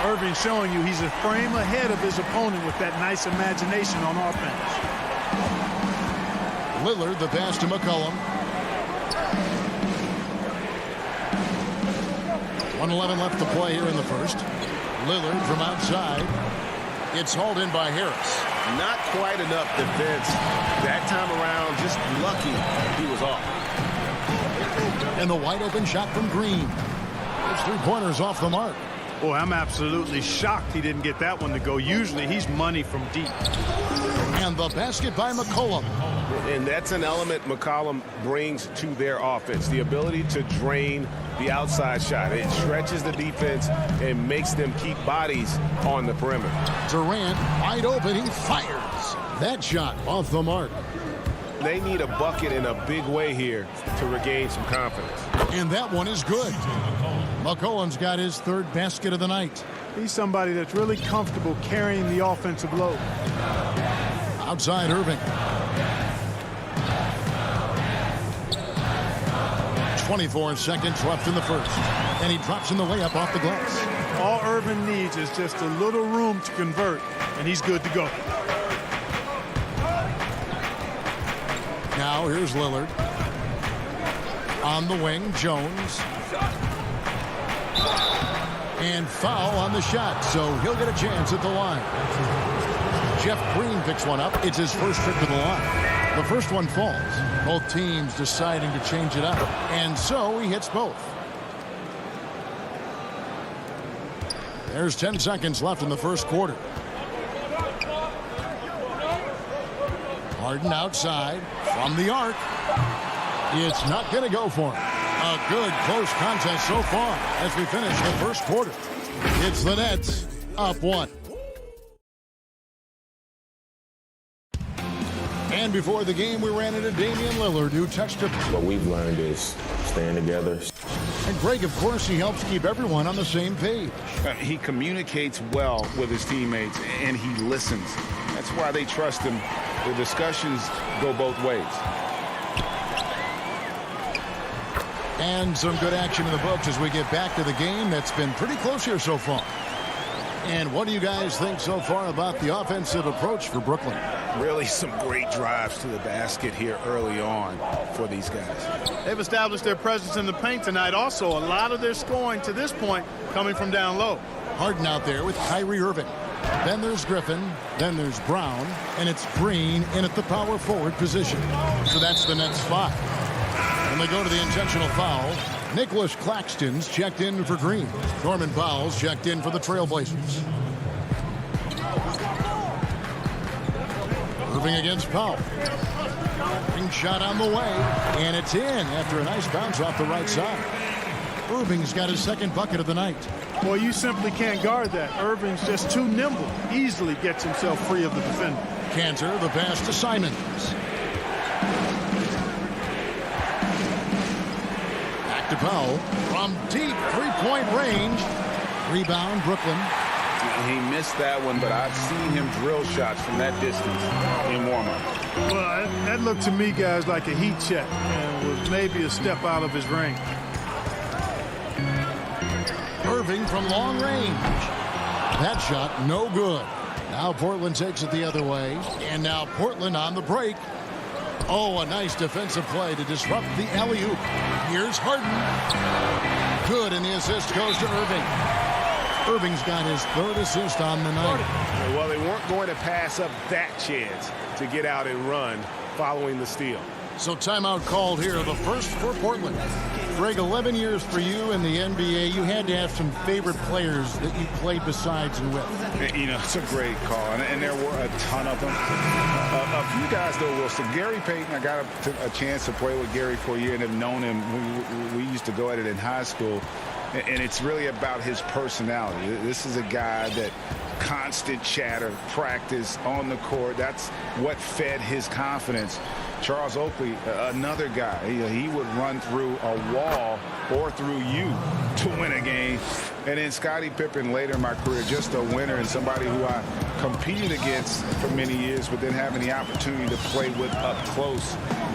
Irving showing you he's a frame ahead of his opponent with that nice imagination on offense. Lillard, the pass to McCollum. 1:11 left to play here in the first. Lillard from outside. It's hauled in by Harris. Not quite enough defense that time around. Just lucky he was off. And the wide open shot from Green. Those 3 pointers off the mark. Boy, I'm absolutely shocked he didn't get that one to go. Usually he's money from deep. And the basket by McCollum. And that's an element McCollum brings to their offense. The ability to drain the outside shot. It stretches the defense and makes them keep bodies on the perimeter. Durant wide open. He fires. That shot off the mark. They need a bucket in a big way here to regain some confidence. And that one is good. McCollum's got his 3rd basket of the night. He's somebody that's really comfortable carrying the offensive load. Outside Irving. 24 seconds left in the first. And he drops in the layup off the glass. All Irving needs is just a little room to convert, and he's good to go. Now here's Lillard. On the wing, Jones. And foul on the shot, so he'll get a chance at the line. Jeff Green picks one up. It's his first trip to the line. The first one falls. Both teams deciding to change it up. And so he hits both. There's 10 seconds left in the first quarter. Harden outside from the arc. It's not going to go for him. A good close contest so far as we finish the first quarter. It's the Nets up 1. And before the game, we ran into Damian Lillard, who texted. What we've learned is staying together. And Greg, of course, he helps keep everyone on the same page. He communicates well with his teammates, and he listens. That's why they trust him. The discussions go both ways. And some good action in the books as we get back to the game that's been pretty close here so far. And what do you guys think so far about the offensive approach for Brooklyn? Really some great drives to the basket here early on for these guys. They've established their presence in the paint tonight. Also, a lot of their scoring to this point coming from down low. Harden out there with Kyrie Irving. Then there's Griffin. Then there's Brown. And it's Green in at the power forward position. So that's the Nets 5. And they go to the intentional foul. Nicholas Claxton's checked in for Green. Norman Powell's checked in for the Trailblazers. Irving against Powell. Irving shot on the way. And it's in after a nice bounce off the right side. Irving's got his 2nd bucket of the night. Well, you simply can't guard that. Irving's just too nimble. Easily gets himself free of the defender. Cantor, the pass to Simons. Back to Powell. From deep 3-point range. Rebound, Brooklyn. He missed that one, but I've seen him drill shots from that distance in warm-up. Well, that looked to me, guys, like a heat check and was maybe a step out of his range. Irving from long range. That shot no good. Now Portland takes it the other way. And now Portland on the break. Oh, a nice defensive play to disrupt the alley-oop. Here's Harden. Good, and the assist goes to Irving. Irving's got his 3rd assist on the night. Well, they weren't going to pass up that chance to get out and run following the steal. So timeout called here, the first for Portland. Greg, 11 years for you in the NBA. You had to have some favorite players that you played besides and with. You know, it's a great call, and there were a ton of them. A few guys, though, Wilson. Gary Payton, I got a chance to play with Gary for a year and have known him. We used to go at it in high school. And it's really about his personality. This is a guy that constant chatter, practice on the court. That's what fed his confidence. Charles Oakley, another guy, he would run through a wall or through you to win a game. And then Scottie Pippen later in my career, just a winner and somebody who I competed against for many years, but then having the opportunity to play with up close,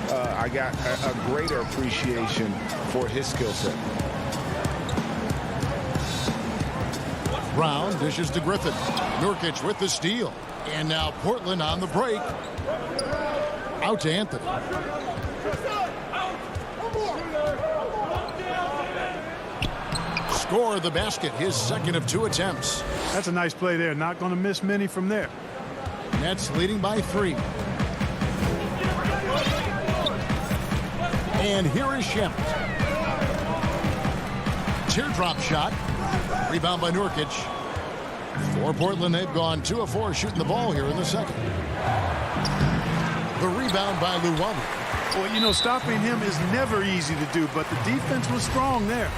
I got a greater appreciation for his skill set. Brown dishes to Griffin. Nurkic with the steal. And now Portland on the break. Out to Anthony. Score the basket, his second of 2 attempts. That's a nice play there. Not going to miss many from there. Nets leading by 3. And here is Shamet. Teardrop shot. Rebound by Nurkic. For Portland, they've gone 2 of 4 shooting the ball here in the second. The rebound by Luwawu. Well, you know, stopping him is never easy to do, but the defense was strong there.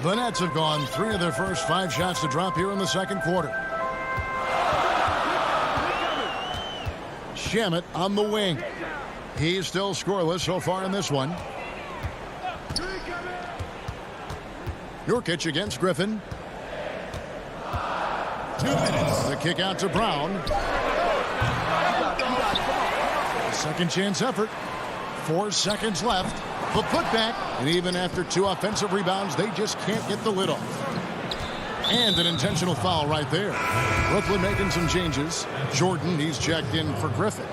The Nets have gone 3 of their first 5 shots to drop here in the second quarter. Shamet on the wing. He's still scoreless so far in this one. Nurkic against Griffin. 2 minutes. The kick out to Brown. Second chance effort. 4 seconds left. The putback. And even after 2 offensive rebounds, they just can't get the lid off. And an intentional foul right there. Brooklyn making some changes. Jordan, he's checked in for Griffin.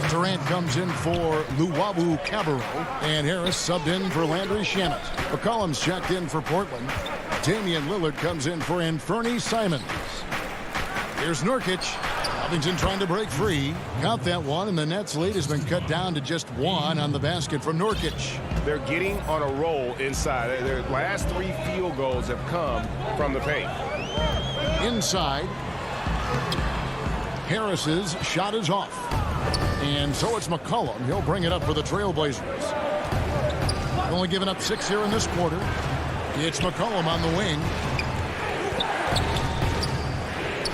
Durant comes in for Luwawu Cabarrot. And Harris subbed in for Landry Shamet. McCollum's checked in for Portland. Damian Lillard comes in for Anthony Simons. Here's Nurkic. Covington trying to break free. Count that one, and the Nets' lead has been cut down to just 1 on the basket from Nurkic. They're getting on a roll inside. Their last 3 field goals have come from the paint. Inside. Harris's shot is off. And so it's McCollum. He'll bring it up for the Trailblazers. Only given up 6 here in this quarter. It's McCollum on the wing.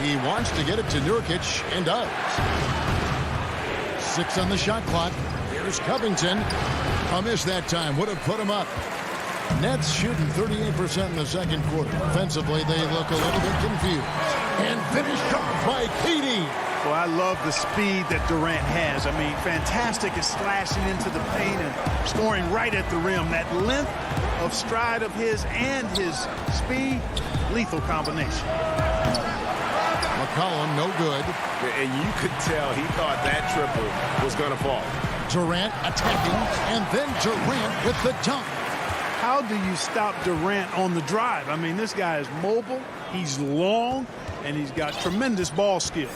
He wants to get it to Nurkic and does. 6 on the shot clock. Here's Covington. A miss that time. Would have put him up. Nets shooting 38% in the second quarter. Offensively, they look a little bit confused. And finished off by KD. Well, I love the speed that Durant has. I mean, fantastic at slashing into the paint and scoring right at the rim. That length of stride of his and his speed, lethal combination. McCollum, no good. And you could tell he thought that triple was going to fall. Durant attacking, and then Durant with the dunk. How do you stop Durant on the drive? I mean, this guy is mobile, he's long, and he's got tremendous ball skills.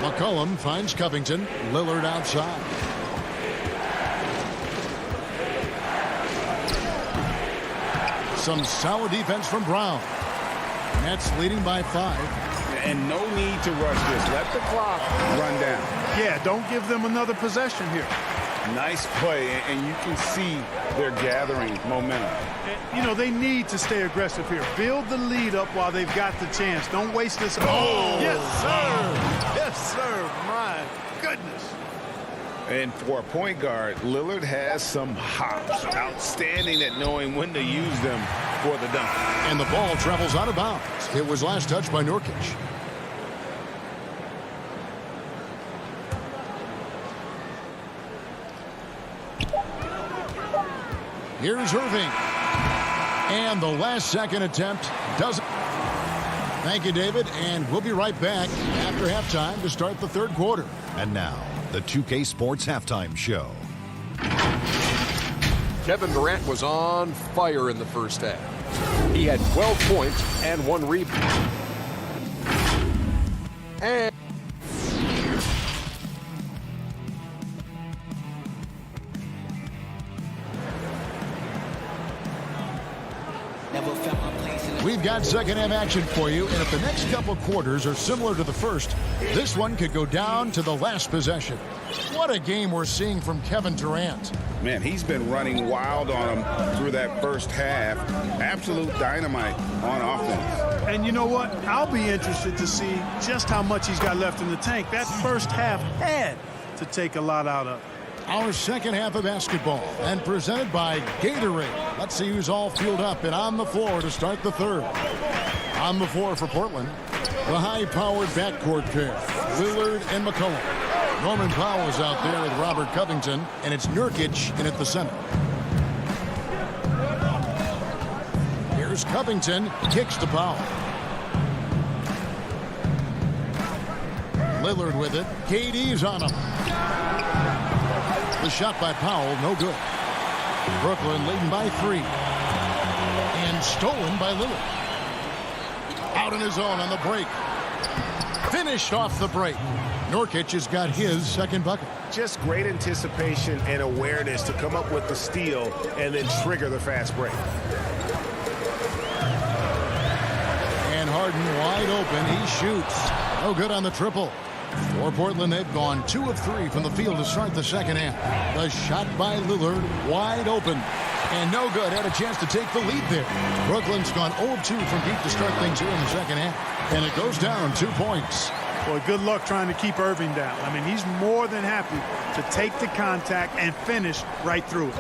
McCollum finds Covington. Lillard outside. Some solid defense from Brown. Nets leading by 5. And no need to rush this. Let the clock run down. Yeah, don't give them another possession here. Nice play, and you can see they're gathering momentum. You know, they need to stay aggressive here. Build the lead up while they've got the chance. Don't waste this. Oh, yes, sir. Yes, sir. My goodness. And for a point guard, Lillard has some hops. Outstanding at knowing when to use them for the dunk. And the ball travels out of bounds. It was last touched by Nurkic. Here's Irving. And the last second attempt doesn't. Thank you, David. And we'll be right back after halftime to start the third quarter. And now, the 2K Sports Halftime Show. Kevin Durant was on fire in the first half. He had 12 points and 1 rebound. And We've we've got second half action for you, and if the next couple quarters are similar to the first, this one could go down to the last possession. What a game we're seeing from Kevin Durant. Man, he's been running wild on him through that first half. Absolute dynamite on offense. And you know what? I'll be interested to see just how much he's got left in the tank. That first half had to take a lot out of it. Our second half of basketball, and presented by Gatorade. Let's see who's all fueled up and on the floor to start the third. On the floor for Portland, the high-powered backcourt pair, Lillard and McCollum. Norman Powell is out there with Robert Covington, and it's Nurkic in at the center. Here's Covington, kicks to Powell. Lillard with it. KD's on him. The shot by Powell, no good. Brooklyn leading by 3. And stolen by Lillard. Out on his own on the break. Finished off the break. Nurkic has got his second bucket. Just great anticipation and awareness to come up with the steal and then trigger the fast break. And Harden wide open. He shoots. No good on the triple. For Portland, they've gone 2 of 3 from the field to start the second half. The shot by Lillard, wide open. And no good. Had a chance to take the lead there. Brooklyn's gone 0 of 2 from deep to start things here in the second half. And it goes down 2 points. Boy, good luck trying to keep Irving down. I mean, he's more than happy to take the contact and finish right through it.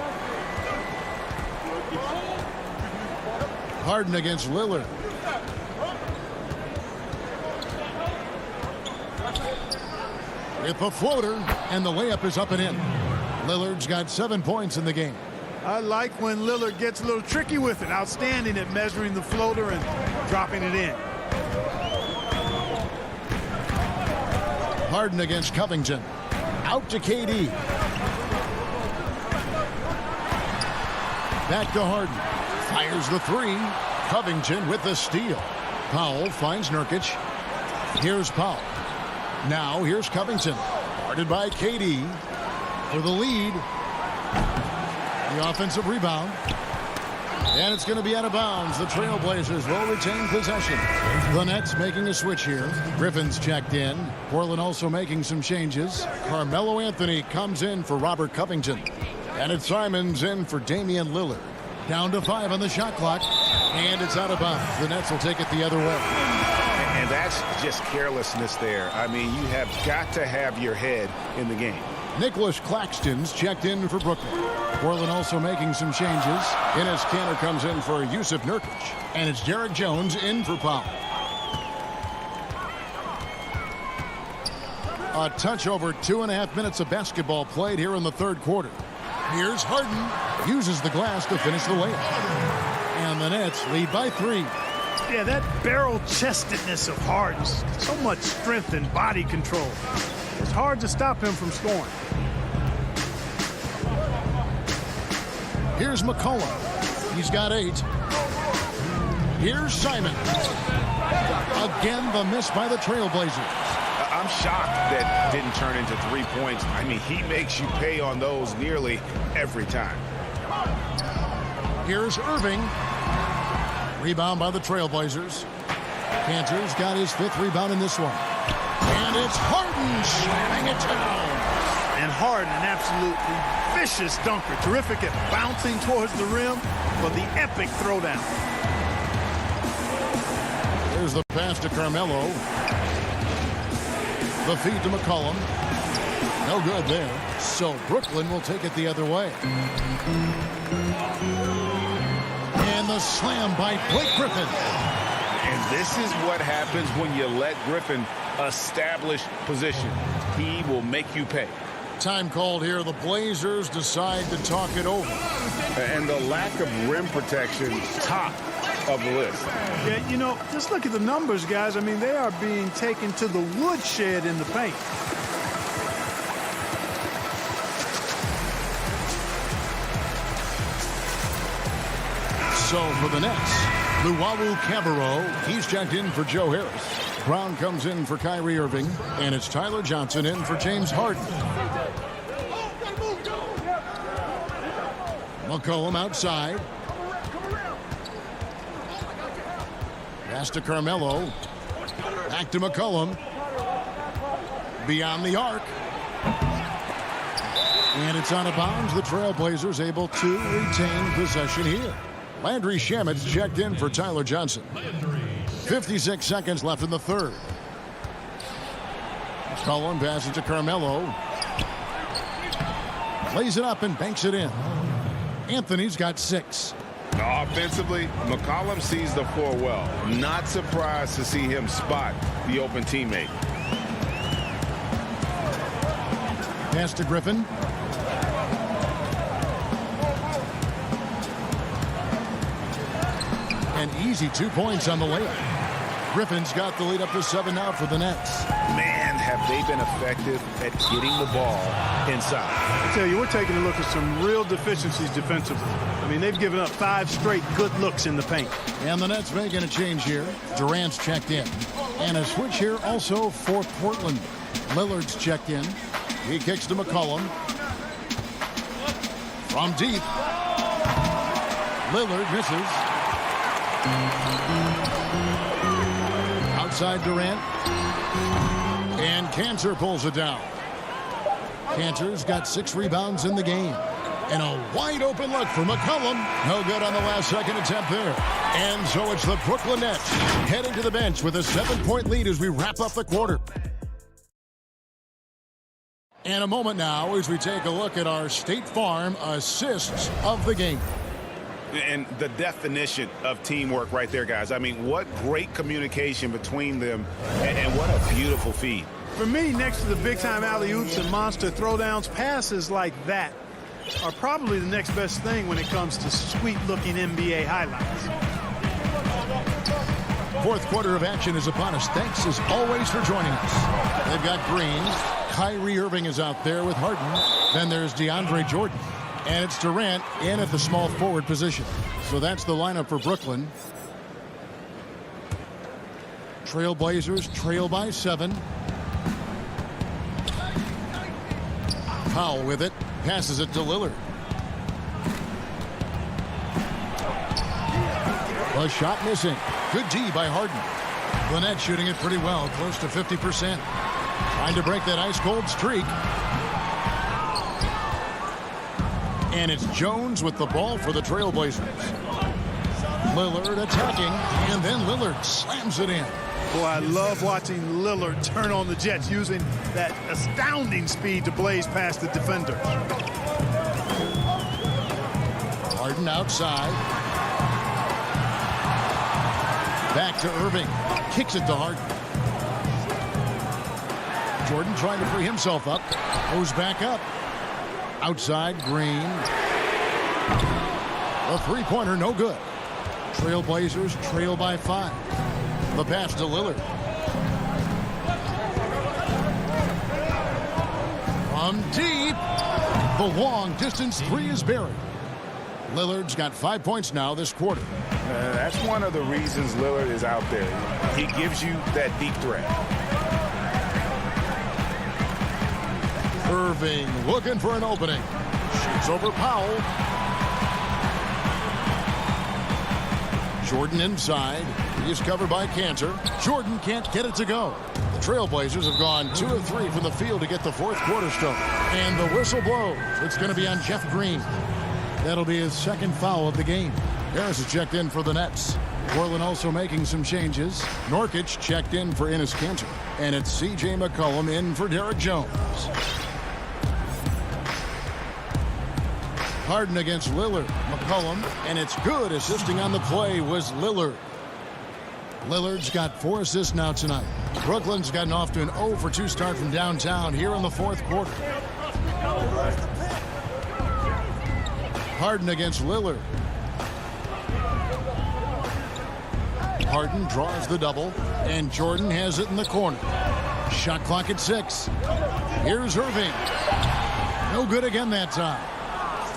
Harden against Lillard. With the floater, and the layup is up and in. Lillard's got 7 points in the game. I like when Lillard gets a little tricky with it. Outstanding at measuring the floater and dropping it in. Harden against Covington. Out to KD. Back to Harden. Fires the 3. Covington with the steal. Powell finds Nurkic. Here's Powell. Now here's Covington. Guarded by KD for the lead. The offensive rebound. And it's going to be out of bounds. The Trailblazers will retain possession. The Nets making a switch here. Griffin's checked in. Portland also making some changes. Carmelo Anthony comes in for Robert Covington. And it's Simons in for Damian Lillard. Down to 5 on the shot clock. And it's out of bounds. The Nets will take it the other way. And that's just carelessness there. I mean, you have got to have your head in the game. Nicholas Claxton's checked in for Brooklyn. Portland also making some changes. Enes Kanter comes in for Yusuf Nurkic. And it's Derek Jones in for Powell. A touch over 2.5 minutes of basketball played here in the third quarter. Here's Harden. Uses the glass to finish the layup. And the Nets lead by 3. Yeah, that barrel-chestedness of Harden. So much strength and body control. It's hard to stop him from scoring. Here's McCollum. He's got 8. Here's Simon. Again, the miss by the Trailblazers. I'm shocked that didn't turn into 3 points. I mean, he makes you pay on those nearly every time. Here's Irving. Rebound by the Trailblazers. Kanter's got his 5th rebound in this one. And it's Harden slamming it down. And Harden, an absolutely vicious dunker. Terrific at bouncing towards the rim for the epic throwdown. Here's the pass to Carmelo. The feed to McCollum. No good there. So Brooklyn will take it the other way. And the slam by Blake Griffin. And this is what happens when you let Griffin establish position. He will make you pay. Time called here. The Blazers decide to talk it over. And the lack of rim protection, top of the list. Yeah, you know, just look at the numbers, guys. I mean, they are being taken to the woodshed in the paint. So for the Nets, Luwawu Cabarro, he's checked in for Joe Harris. Brown comes in for Kyrie Irving, and it's Tyler Johnson in for James Harden. McCollum outside. Pass to Carmelo. Back to McCollum. Beyond the arc. And it's out of bounds. The Trailblazers able to retain possession here. Landry Shamit's checked in for Tyler Johnson. 56 seconds left in the third. McCollum passes to Carmelo. Lays it up and banks it in. Anthony's got 6. Offensively, McCollum sees the floor well. Not surprised to see him spot the open teammate. Pass to Griffin. An easy 2 points on the layup. Griffin's got the lead up to 7 now for the Nets. Man, have they been effective at getting the ball inside. I tell you, we're taking a look at some real deficiencies defensively. I mean, they've given up 5 straight good looks in the paint. And the Nets making a change here. Durant's checked in. And a switch here also for Portland. Lillard's checked in. He kicks to McCollum. From deep. Lillard misses. Outside Durant. And Cantor pulls it down. Cantor's got 6 rebounds in the game. And a wide open look for McCollum. No good on the last second attempt there. And so it's the Brooklyn Nets heading to the bench with a 7-point lead as we wrap up the quarter. And a moment now as we take a look at our State Farm assists of the game. And the definition of teamwork right there, guys. I mean, what great communication between them, and what a beautiful feed. For me, next to the big-time alley-oops and monster throwdowns, passes like that are probably the next best thing when it comes to sweet-looking NBA highlights. Fourth quarter of action is upon us. Thanks, as always, for joining us. They've got Green. Kyrie Irving is out there with Harden. Then there's DeAndre Jordan. And it's Durant in at the small forward position. So that's the lineup for Brooklyn. Trailblazers trail by 7. Powell with it. Passes it to Lillard. A shot missing. Good D by Harden. Lynette shooting it pretty well, close to 50%. Trying to break that ice-cold streak. And it's Jones with the ball for the Trailblazers. Lillard attacking, and then Lillard slams it in. Boy, I love watching Lillard turn on the Jets, using that astounding speed to blaze past the defender. Harden outside. Back to Irving. Kicks it to Harden. Jordan trying to free himself up. Goes back up. Outside, Green. A three-pointer, no good. Trailblazers trail by 5. The pass to Lillard. From deep. The long-distance 3 is buried. Lillard's got 5 points now this quarter. That's one of the reasons Lillard is out there. He gives you that deep threat. Irving looking for an opening. Shoots over Powell. Jordan inside. He's covered by Cantor. Jordan can't get it to go. The Trailblazers have gone 2 of 3 from the field to get the fourth quarter started. And the whistle blows. It's going to be on Jeff Green. That'll be his second foul of the game. Harris is checked in for the Nets. Portland also making some changes. Nurkic checked in for Enes Kanter. And it's C.J. McCollum in for Derek Jones. Harden against Lillard. McCollum, and it's good. Assisting on the play was Lillard. Lillard's got 4 assists now tonight. Brooklyn's gotten off to an 0 for 2 start from downtown here in the fourth quarter. Harden against Lillard. Harden draws the double, and Jordan has it in the corner. Shot clock at 6. Here's Irving. No good again that time.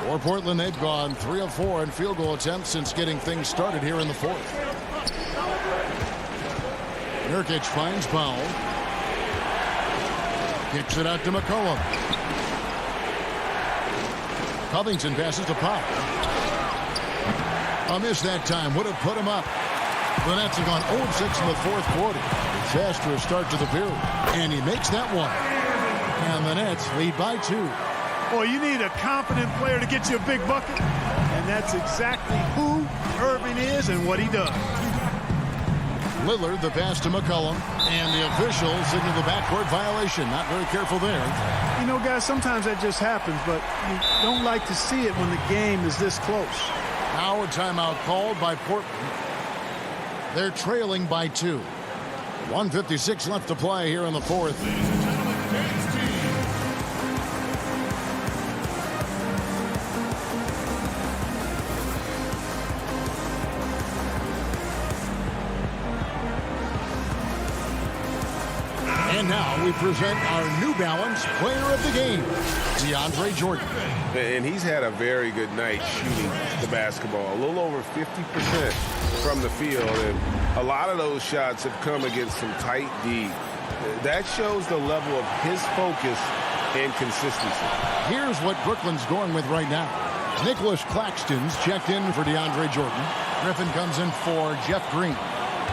For Portland, they've gone 3 of 4 in field goal attempts since getting things started here in the fourth. Nurkic finds Powell. Kicks it out to McCollum. Covington passes to Powell. A miss that time would have put him up. The Nets have gone 0-6 in the fourth quarter. Disastrous start to the period. And he makes that one. And the Nets lead by 2. Boy, you need a competent player to get you a big bucket. And that's exactly who Irving is and what he does. Lillard, the pass to McCollum. And the officials signal the backcourt violation. Not very careful there. You know, guys, sometimes that just happens, but you don't like to see it when the game is this close. Now a timeout called by Portland. They're trailing by 2. 1:56 left to play here in the fourth. And now we present our New Balance Player of the Game, DeAndre Jordan. And he's had a very good night shooting the basketball. A little over 50% from the field. And a lot of those shots have come against some tight D. That shows the level of his focus and consistency. Here's what Brooklyn's going with right now. Nicholas Claxton's checked in for DeAndre Jordan. Griffin comes in for Jeff Green.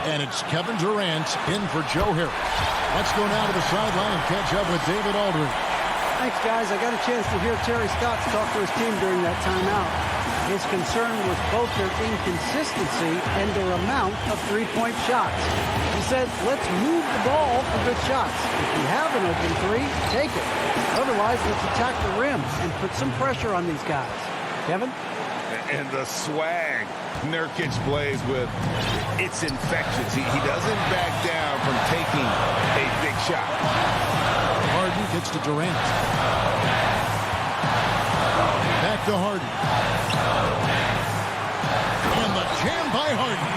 And it's Kevin Durant in for Joe Harris. Let's go now to the sideline and catch up with David Aldridge. Thanks, guys. I got a chance to hear Terry Stotts talk to his team during that timeout. His concern was both their inconsistency and their amount of three-point shots. He said, let's move the ball for good shots. If you have an open three, take it. Otherwise, let's attack the rim and put some pressure on these guys. Kevin? And the swag Nurkic plays with, it's infectious. He doesn't back down from taking a big shot. Harden gets to Durant. Back to Harden. And the jam by Harden.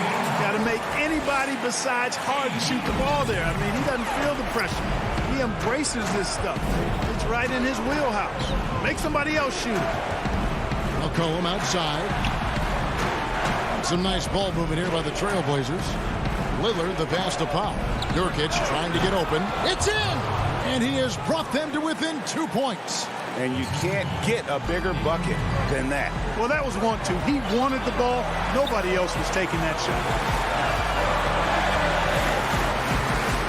Got to make anybody besides Harden shoot the ball there. I mean, he doesn't feel the pressure. He embraces this stuff. It's right in his wheelhouse. Make somebody else shoot it. McCollum outside. Some nice ball movement here by the Trailblazers. Lillard, the pass to Pop. Nurkic trying to get open. It's in! And he has brought them to within 2 points. And you can't get a bigger bucket than that. Well, that was 1-2. He wanted the ball. Nobody else was taking that shot.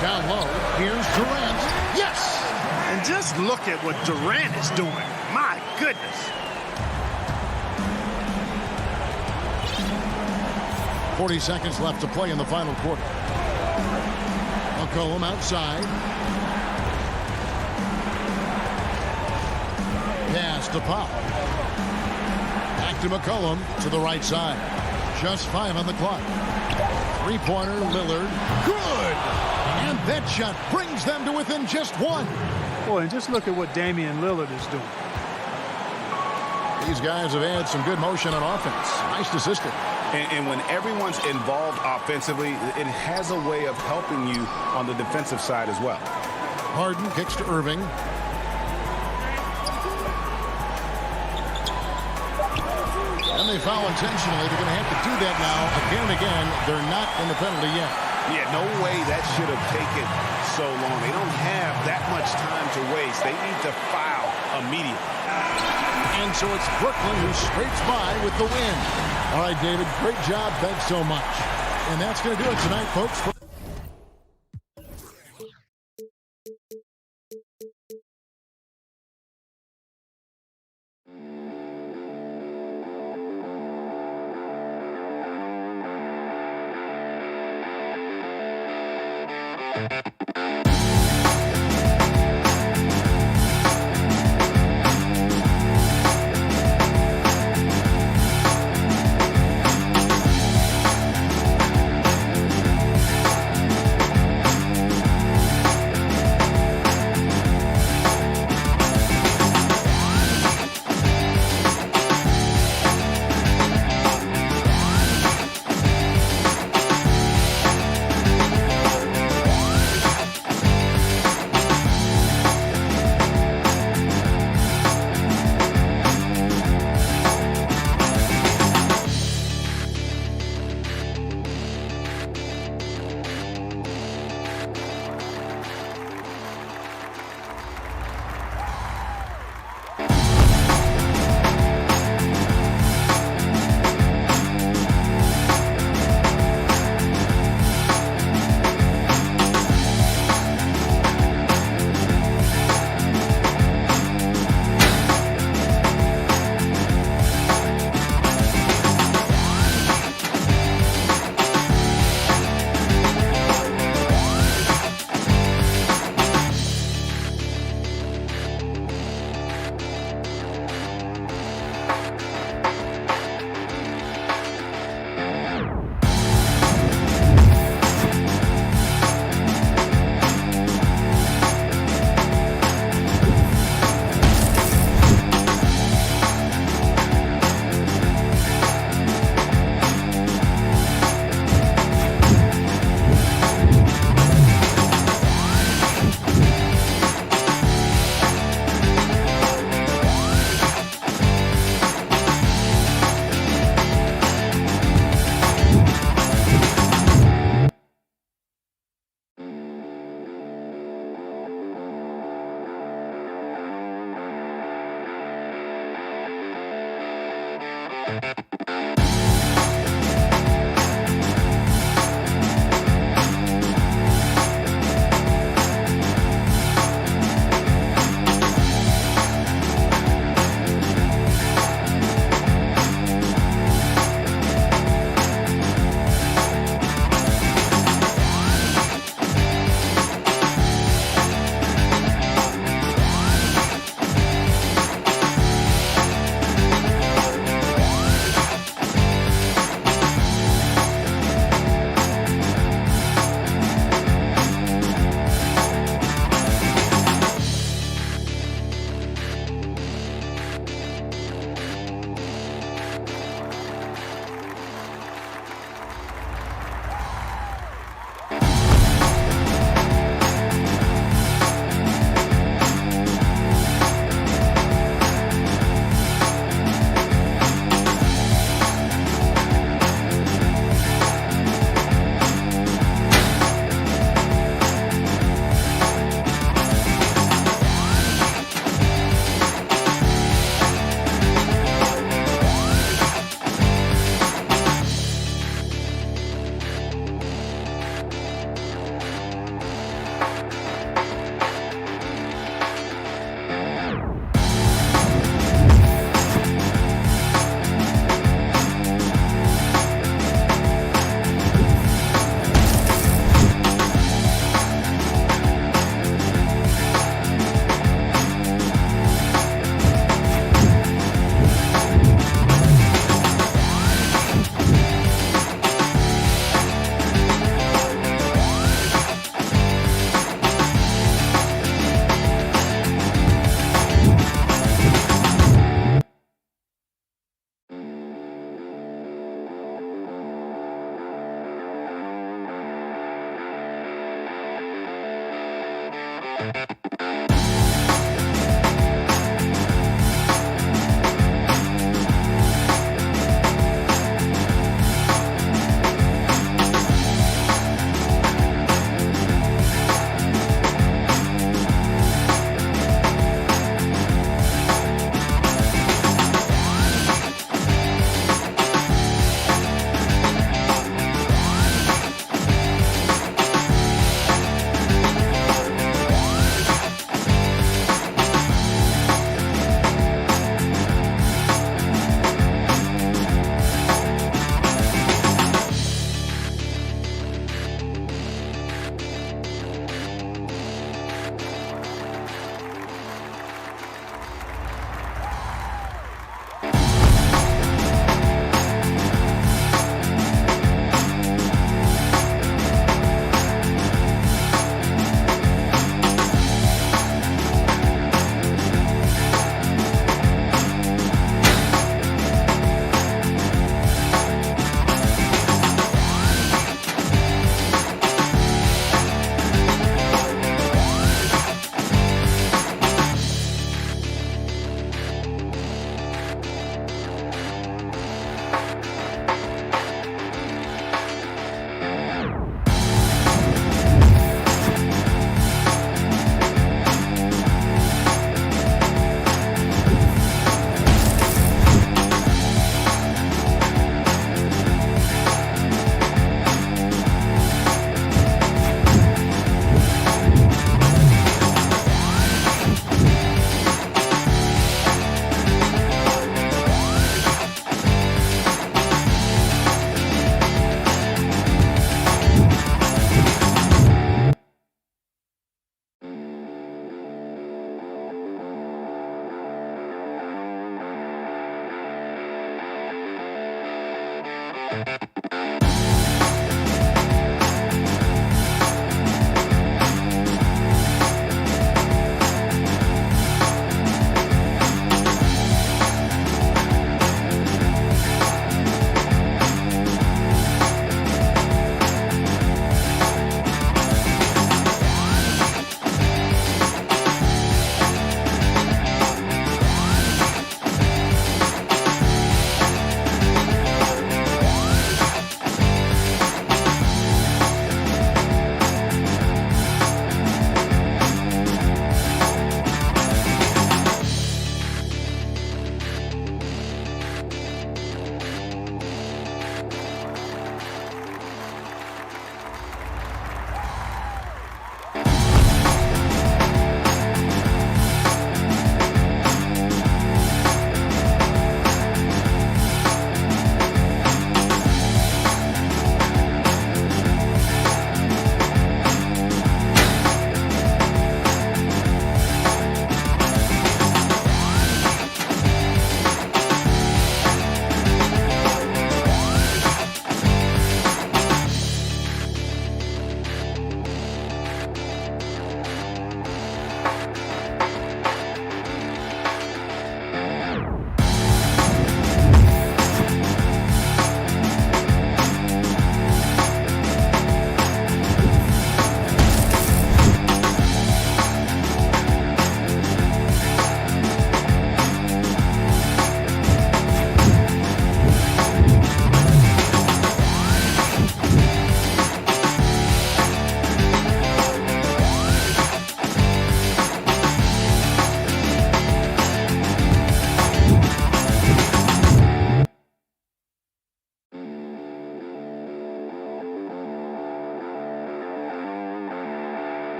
Down low, here's Durant. Yes! And just look at what Durant is doing. My goodness. 40 seconds left to play in the final quarter. McCollum outside. Pass to Pop. Back to McCollum to the right side. Just 5 on the clock. Three-pointer, Lillard. Good! And that shot brings them to within just 1. Boy, and just look at what Damian Lillard is doing. These guys have had some good motion on offense. Nice assistant. And when everyone's involved offensively, it has a way of helping you on the defensive side as well. Harden kicks to Irving. And they foul intentionally. They're going to have to do that now again and again. They're not in the penalty yet. Yeah, no way that should have taken so long. They don't have that much time to waste. They need to foul immediately. And so it's Brooklyn who scrapes by with the win. All right, David, great job. Thanks so much. And that's going to do it tonight, folks.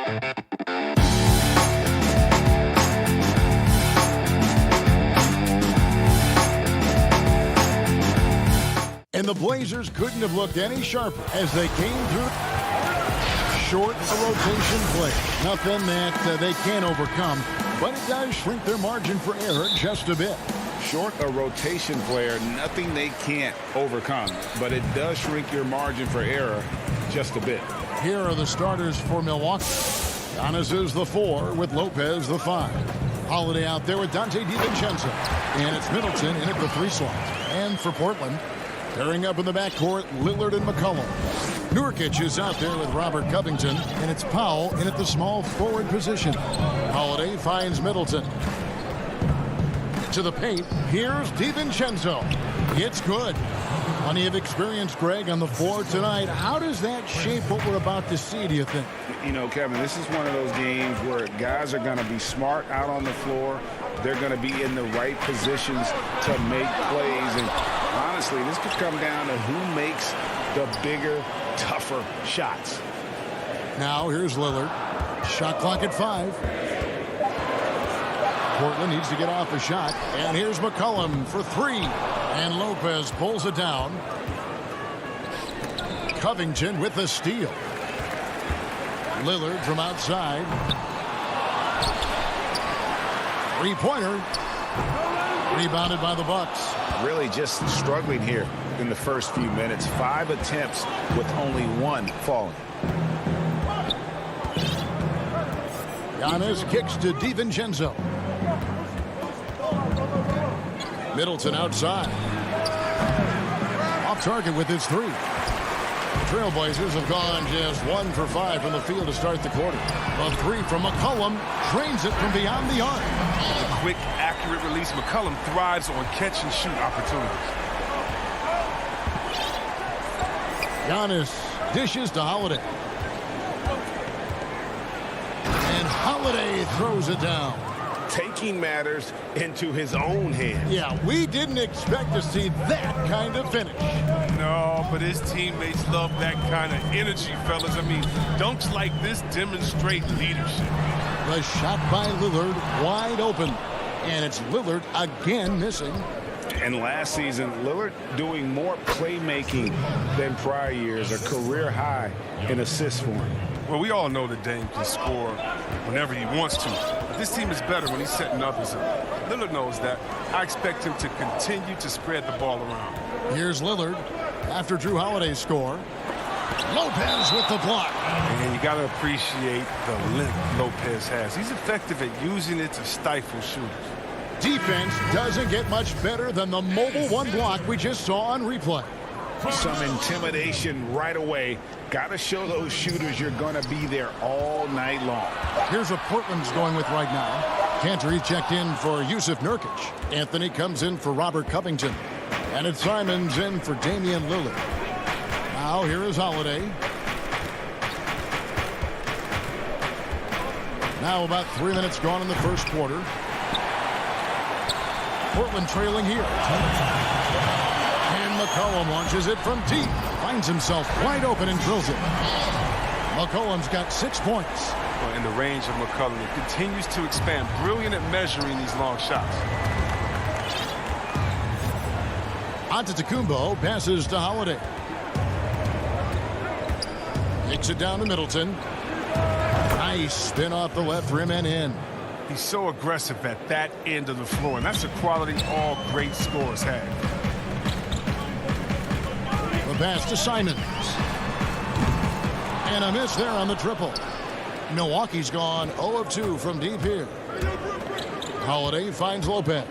And the Blazers couldn't have looked any sharper as they came through. Short a rotation play. Nothing that they can't overcome, but it does shrink their margin for error just a bit. Short a rotation player, nothing they can't overcome, but it does shrink your margin for error just a bit. Here are the starters for Milwaukee. Giannis is the 4 with Lopez the 5. Holiday out there with Dante DiVincenzo. And it's Middleton in at the 3 slot. And for Portland, pairing up in the backcourt, Lillard and McCollum. Nurkic is out there with Robert Covington, and it's Powell in at the small forward position. Holiday finds Middleton. To the paint, here's DiVincenzo. It's good. Plenty of experience, Greg, on the floor tonight. How does that shape what we're about to see, do you think? You know, Kevin, this is one of those games where guys are going to be smart out on the floor. They're going to be in the right positions to make plays. And honestly, this could come down to who makes the bigger, tougher shots. Now here's Lillard. Shot clock at 5. Portland needs to get off a shot. And here's McCollum for 3. And Lopez pulls it down. Covington with the steal. Lillard from outside. 3-pointer. Rebounded by the Bucks. Really just struggling here in the first few minutes. 5 attempts with only 1 falling. Giannis kicks to DiVincenzo. Middleton outside. Off target with his 3. Trailblazers have gone just 1 for 5 from the field to start the quarter. A 3 from McCollum drains it from beyond the arc. A quick, accurate release. McCollum thrives on catch and shoot opportunities. Giannis dishes to Holiday. And Holiday throws it down. Taking matters into his own hands. Yeah, we didn't expect to see that kind of finish. No, but his teammates love that kind of energy, fellas. I mean, dunks like this demonstrate leadership. The shot by Lillard wide open. And it's Lillard again missing. And last season, Lillard doing more playmaking than prior years, a career high in assists for him. Well, we all know that Dame can score whenever he wants to. But this team is better when he's setting others up. Lillard knows that. I expect him to continue to spread the ball around. Here's Lillard after Drew Holiday's score. Lopez with the block. And you got to appreciate the length Lopez has. He's effective at using it to stifle shooters. Defense doesn't get much better than the mobile 1 block we just saw on replay. Some intimidation right away. Got to show those shooters you're going to be there all night long. Here's what Portland's going with right now. Cantor checked in for Yusuf Nurkic. Anthony comes in for Robert Covington. And it's Simons in for Damian Lillard. Now here is Holiday. Now about 3 minutes gone in the first quarter. Portland trailing here. And McCollum launches it from deep. Finds himself wide open and drills it. McCollum's got 6 points. Well, in the range of McCollum, it continues to expand. Brilliant at measuring these long shots. Antetokounmpo passes to Holiday. Kicks it down to Middleton. Nice spin off the left rim and in. He's so aggressive at that end of the floor, and that's a quality all great scorers have. The pass to Simons. And a miss there on the triple. Milwaukee's gone 0 of 2 from deep here. Holiday finds Lopez.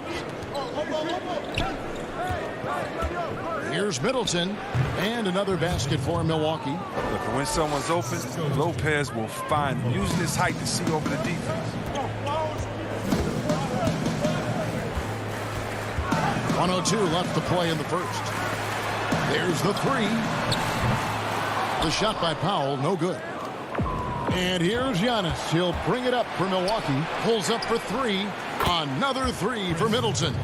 Here's Middleton. And another basket for Milwaukee. Look, when someone's open, Lopez will find using his height to see over the defense. 1:02 left to play in the first. There's the 3. The shot by Powell, no good. And here's Giannis. He'll bring it up for Milwaukee. Pulls up for 3. Another 3 for Middleton.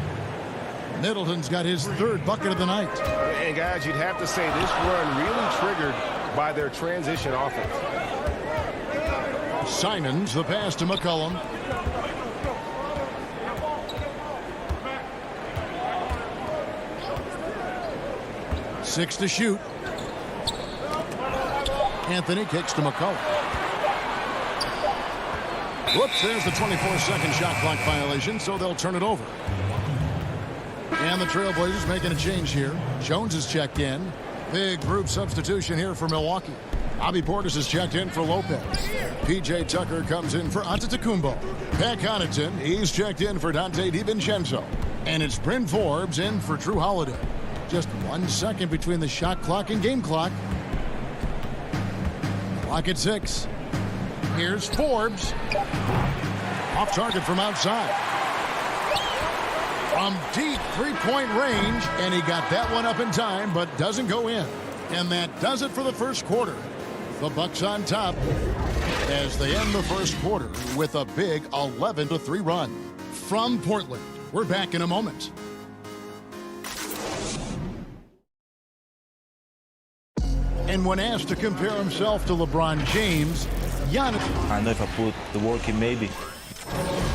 Middleton's got his 3rd bucket of the night. And guys, you'd have to say this run really triggered by their transition offense. Simons, the pass to McCollum. Six to shoot. Anthony kicks to McCollum. Whoops, there's the 24-second shot clock violation, so they'll turn it over. And the Trailblazers making a change here. Jones is checked in. Big group substitution here for Milwaukee. Bobby Portis is checked in for Lopez. P.J. Tucker comes in for Antetokounmpo. Pat Connaughton, he's checked in for Dante DiVincenzo. And it's Bryn Forbes in for Drew Holiday. Just 1 second between the shot clock and game clock. Clock at 6. Here's Forbes. Off target from outside. From deep three-point range, and he got that one up in time, but doesn't go in. And that does it for the first quarter. The Bucks on top as they end the first quarter with a big 11-3 run. From Portland, we're back in a moment. And when asked to compare himself to LeBron James, Giannis... I know if I put the work in, maybe.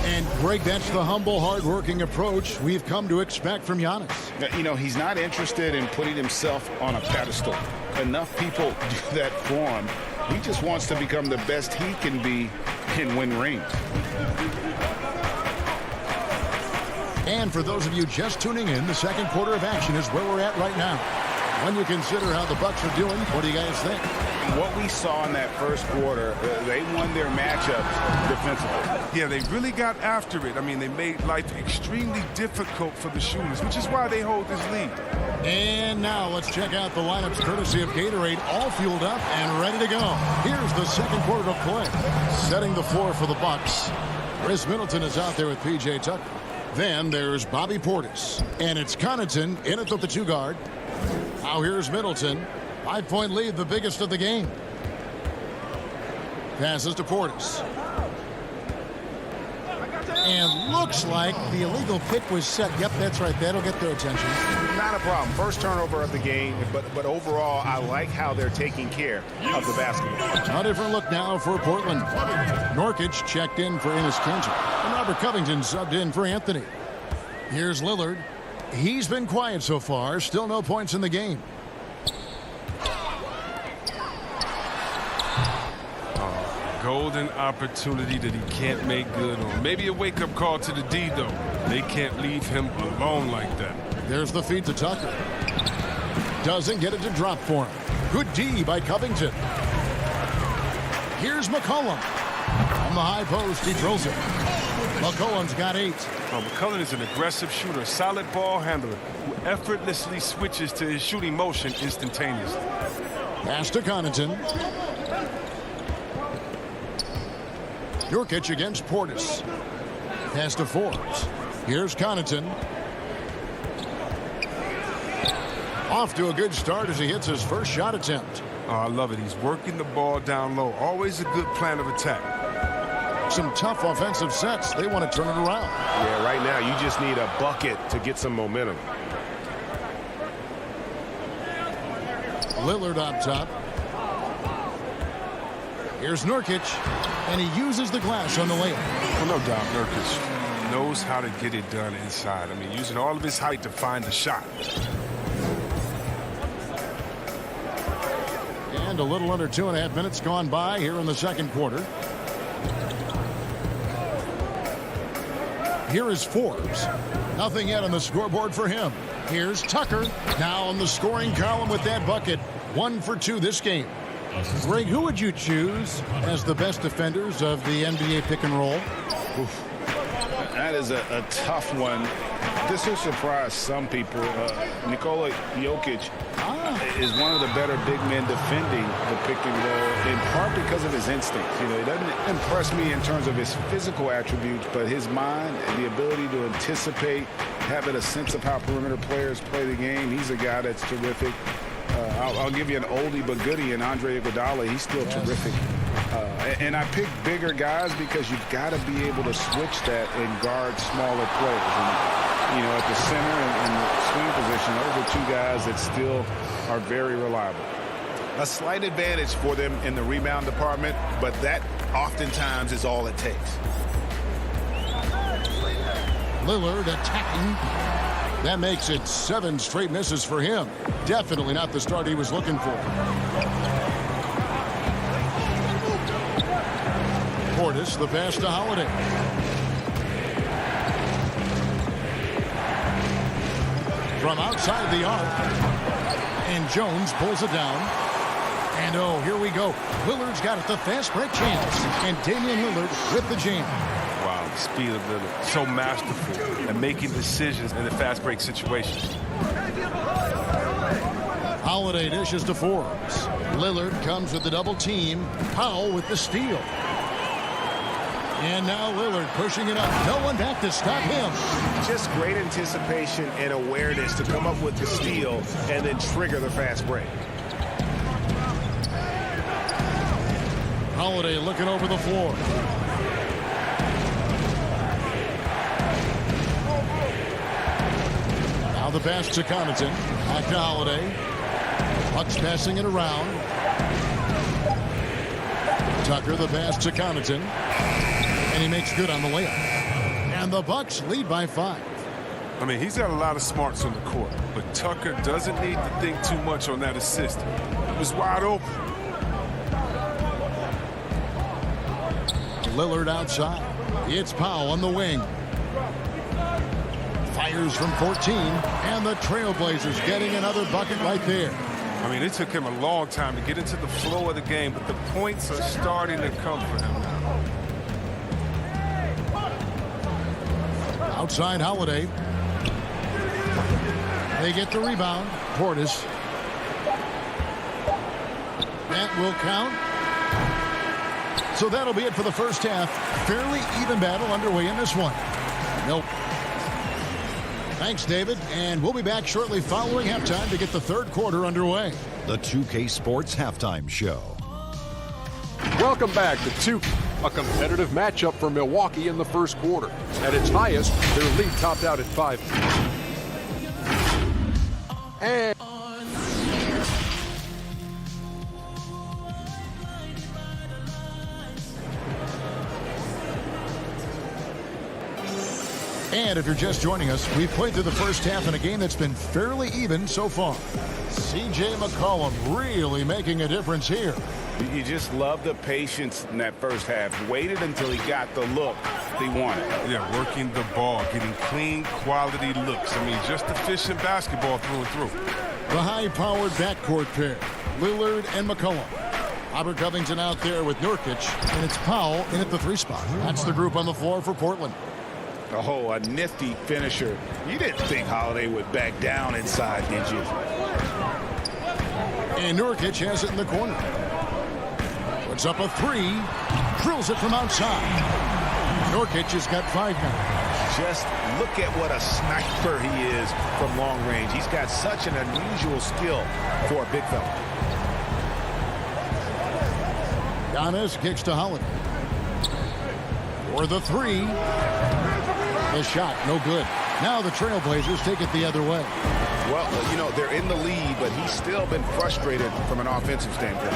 And, Greg, that's the humble, hard-working approach we've come to expect from Giannis. You know, he's not interested in putting himself on a pedestal. Enough people do that for him. He just wants to become the best he can be and win rings. And for those of you just tuning in, the second quarter of action is where we're at right now. When you consider how the Bucks are doing, what do you guys think? What we saw in that first quarter, they won their matchups defensively. Yeah, they really got after it. I mean, they made life extremely difficult for the shooters, which is why they hold this lead. And now let's check out the lineups courtesy of Gatorade, all fueled up and ready to go. Here's the second quarter of play. Setting the floor for the Bucks. Chris Middleton is out there with P.J. Tucker. Then there's Bobby Portis. And it's Connaughton in at the 2 guard. Now here's Middleton. 5-point lead, the biggest of the game. Passes to Portis. And looks like the illegal pick was set. Yep, that's right. That'll get their attention. Not a problem. First turnover of the game, but overall, I like how they're taking care of the basketball. A different look now for Portland. Nurkic checked in for Enes Kanter. And Robert Covington subbed in for Anthony. Here's Lillard. He's been quiet so far. Still no points in the game. Golden opportunity that he can't make good on. Maybe a wake-up call to the D, though. They can't leave him alone like that. There's the feed to Tucker. Doesn't get it to drop for him. Good D by Covington. Here's McCollum. On the high post, he drills it. McCollum's got 8. McCollum is an aggressive shooter, solid ball handler, who effortlessly switches to his shooting motion instantaneously. Pass to Connaughton. Nurkic against Portis. Pass to Forbes. Here's Connaughton. Off to a good start as he hits his first shot attempt. Oh, I love it. He's working the ball down low. Always a good plan of attack. Some tough offensive sets. They want to turn it around. Yeah, right now you just need a bucket to get some momentum. Lillard on top. Here's Nurkic, and he uses the glass on the layup. Well, no doubt Nurkic knows how to get it done inside. I mean, using all of his height to find the shot. And a little under 2.5 minutes gone by here in the second quarter. Here is Forbes. Nothing yet on the scoreboard for him. Here's Tucker, now on the scoring column with that bucket. 1 for 2 this game. Greg, who would you choose as the best defenders of the NBA pick and roll? Oof. That is a tough one. This will surprise some people. Nikola Jokic is one of the better big men defending the pick and roll, in part because of his instincts. You know, he doesn't impress me in terms of his physical attributes, but his mind and the ability to anticipate, having a sense of how perimeter players play the game. He's a guy that's terrific. I'll give you an oldie but goodie in Andre Iguodala. He's still terrific. And I pick bigger guys because you've got to be able to switch that and guard smaller players. And, you know, at the center and the swing position, those are 2 guys that still are very reliable. A slight advantage for them in the rebound department, but that oftentimes is all it takes. Lillard attacking. That makes it 7 straight misses for him. Definitely not the start he was looking for. Portis, the pass to Holiday. From outside the arc. And Jones pulls it down. And oh, here we go. Lillard's got it, the fast break chance. And Damian Lillard with the jam. Wow, the speed of Lillard. So masterful at making decisions in the fast break situations. Holiday dishes to Forbes. Lillard comes with the double team. Powell with the steal. And now Lillard pushing it up. No one back to stop him. Just great anticipation and awareness to come up with the steal and then trigger the fast break. Holiday looking over the floor. Now the pass to Connaughton. Back to Holiday. Bucks passing it around. Tucker the pass to Connaughton. And he makes good on the layup. And the Bucks lead by 5. I mean, he's got a lot of smarts on the court, but Tucker doesn't need to think too much on that assist. It was wide open. Lillard outside. It's Powell on the wing. Fires from 14. And the Trailblazers getting another bucket right there. I mean, it took him a long time to get into the flow of the game, but the points are starting to come for him now. Outside Holiday. They get the rebound. Portis. That will count. So that'll be it for the first half. Fairly even battle underway in this one. Nope. Thanks, David. And we'll be back shortly following halftime to get the third quarter underway. The 2K Sports Halftime Show. Welcome back to 2K. A competitive matchup for Milwaukee in the first quarter. At its highest, their lead topped out at 5. And if you're just joining us, we've played through the first half in a game that's been fairly even so far. C.J. McCollum really making a difference here. You just love the patience in that first half. Waited until he got the look he wanted. Yeah, working the ball, getting clean, quality looks. I mean, just efficient basketball through and through. The high-powered backcourt pair, Lillard and McCollum. Robert Covington out there with Nurkic, and it's Powell in at the 3 spot. That's the group on the floor for Portland. Oh, a nifty finisher. You didn't think Holiday would back down inside, did you? And Nurkic has it in the corner. Puts up a 3. Drills it from outside. Nurkic has got 5 now. Just look at what a sniper he is from long range. He's got such an unusual skill for a big fella. Giannis kicks to Holiday. For the 3. The shot, no good. Now the Trailblazers take it the other way. Well, you know, they're in the lead, but he's still been frustrated from an offensive standpoint.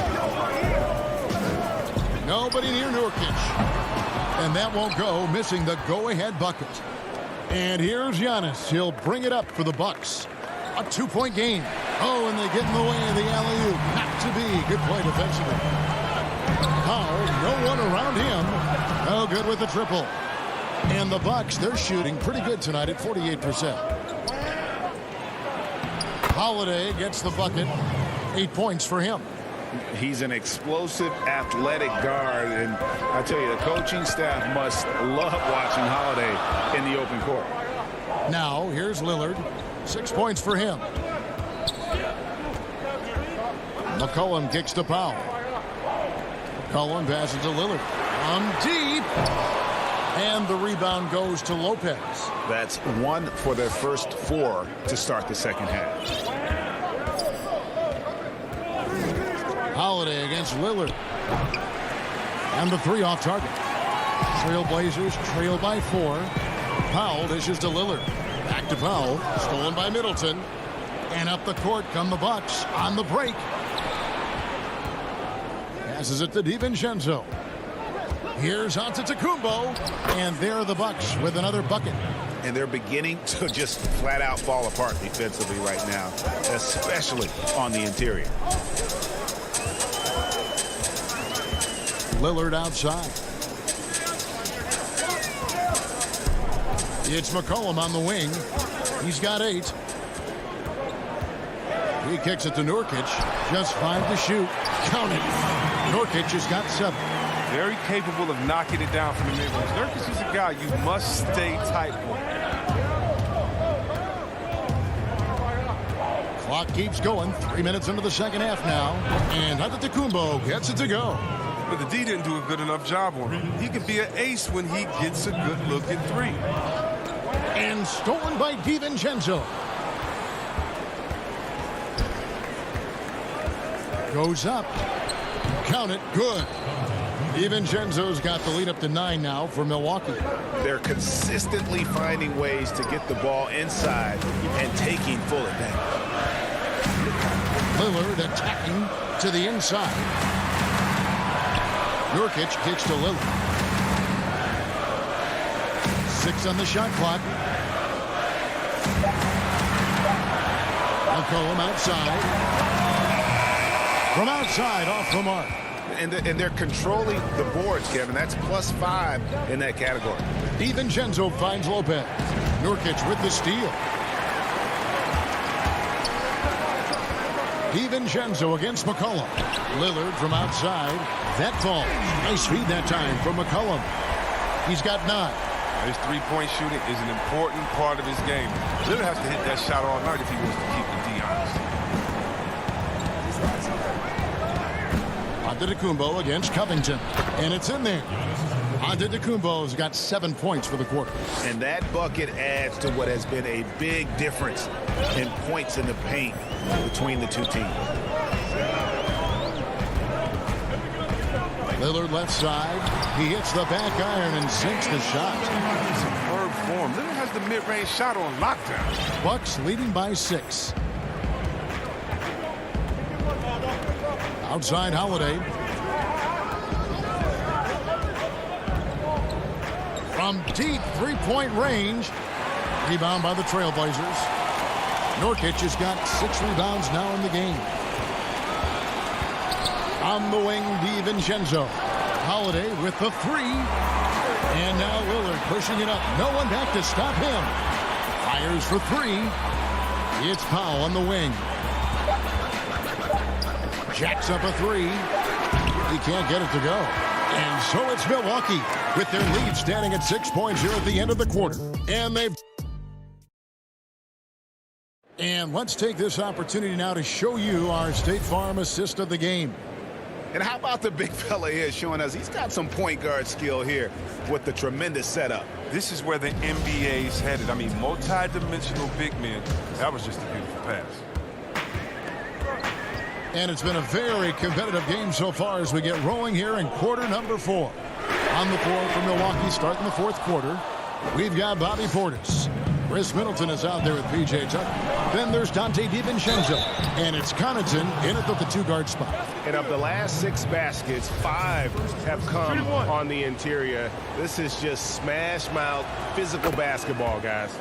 Nobody near Nurkic. And that won't go, missing the go-ahead bucket. And here's Giannis. He'll bring it up for the Bucks. A 2-point game. Oh, and they get in the way of the alley-oop. Not to be. Good play defensively. Powell, no one around him. No good with the triple. And the Bucks, they're shooting pretty good tonight at 48%. Holiday gets the bucket. 8 points for him. He's an explosive, athletic guard, and I tell you, the coaching staff must love watching Holiday in the open court. Now, here's Lillard. 6 points for him. McCollum kicks to Powell. McCollum passes to Lillard. Deep. And the rebound goes to Lopez. That's 1 for their first 4 to start the second half. Holiday against Lillard. And the 3 off target. Trailblazers trail by 4. Powell dishes to Lillard. Back to Powell. Stolen by Middleton. And up the court come the Bucks on the break. Passes it to DiVincenzo. Here's Antetokounmpo, and there are the Bucks with another bucket. And they're beginning to just flat out fall apart defensively right now, especially on the interior. Lillard outside. It's McCollum on the wing. He's got 8. He kicks it to Nurkic. Just 5 to shoot. Count it. Nurkic has got 7. Very capable of knocking it down from the mid-range. Nurkic is a guy you must stay tight with. Clock keeps going. 3 minutes into the second half now. And Antetokounmpo gets it to go. But the D didn't do a good enough job on him. He can be an ace when he gets a good look at 3. And stolen by DiVincenzo. Goes up. Count it. Good. DiVincenzo's got the lead up to 9 now for Milwaukee. They're consistently finding ways to get the ball inside and taking full advantage. Lillard attacking to the inside. Nurkic kicks to Lillard. 6 on the shot clock. McCollum outside. From outside, off the mark. And they're controlling the boards, Kevin. That's +5 in that category. DiVincenzo finds Lopez. Nurkic with the steal. DiVincenzo against McCollum. Lillard from outside. That falls. Nice feed that time from McCollum. He's got 9. His three-point shooting is an important part of his game. Lillard has to hit that shot all night if he wants to keep the D honest. Antetokounmpo against Covington. And it's in there. Antetokounmpo's got 7 points for the quarter. And that bucket adds to what has been a big difference in points in the paint between the two teams. Lillard left side. He hits the back iron and sinks the shot. Superb form. Lillard has the mid-range shot on lockdown. Bucks leading by 6. Outside Holiday. From deep three-point range. Rebound by the Trailblazers. Nurkic has got 6 rebounds now in the game. On the wing, DiVincenzo. Holiday with the 3. And now Lillard pushing it up. No one back to stop him. Fires for 3. It's Powell on the wing. Jacks up a 3. He can't get it to go. And so it's Milwaukee with their lead standing at 6 points here at the end of the quarter. And let's take this opportunity now to show you our State Farm assist of the game. And how about the big fella here showing us he's got some point guard skill here with the tremendous setup. This is where the NBA is headed. I mean, multi-dimensional big men. That was just a beautiful pass. And it's been a very competitive game so far as we get rolling here in quarter number 4. On the floor for Milwaukee starting the 4th quarter, we've got Bobby Portis. Chris Middleton is out there with P.J. Tucker. Then there's Dante DiVincenzo. And it's Connaughton in at the 2-guard spot. And of the last 6 baskets, 5 have come on the interior. This is just smash mouth physical basketball, guys.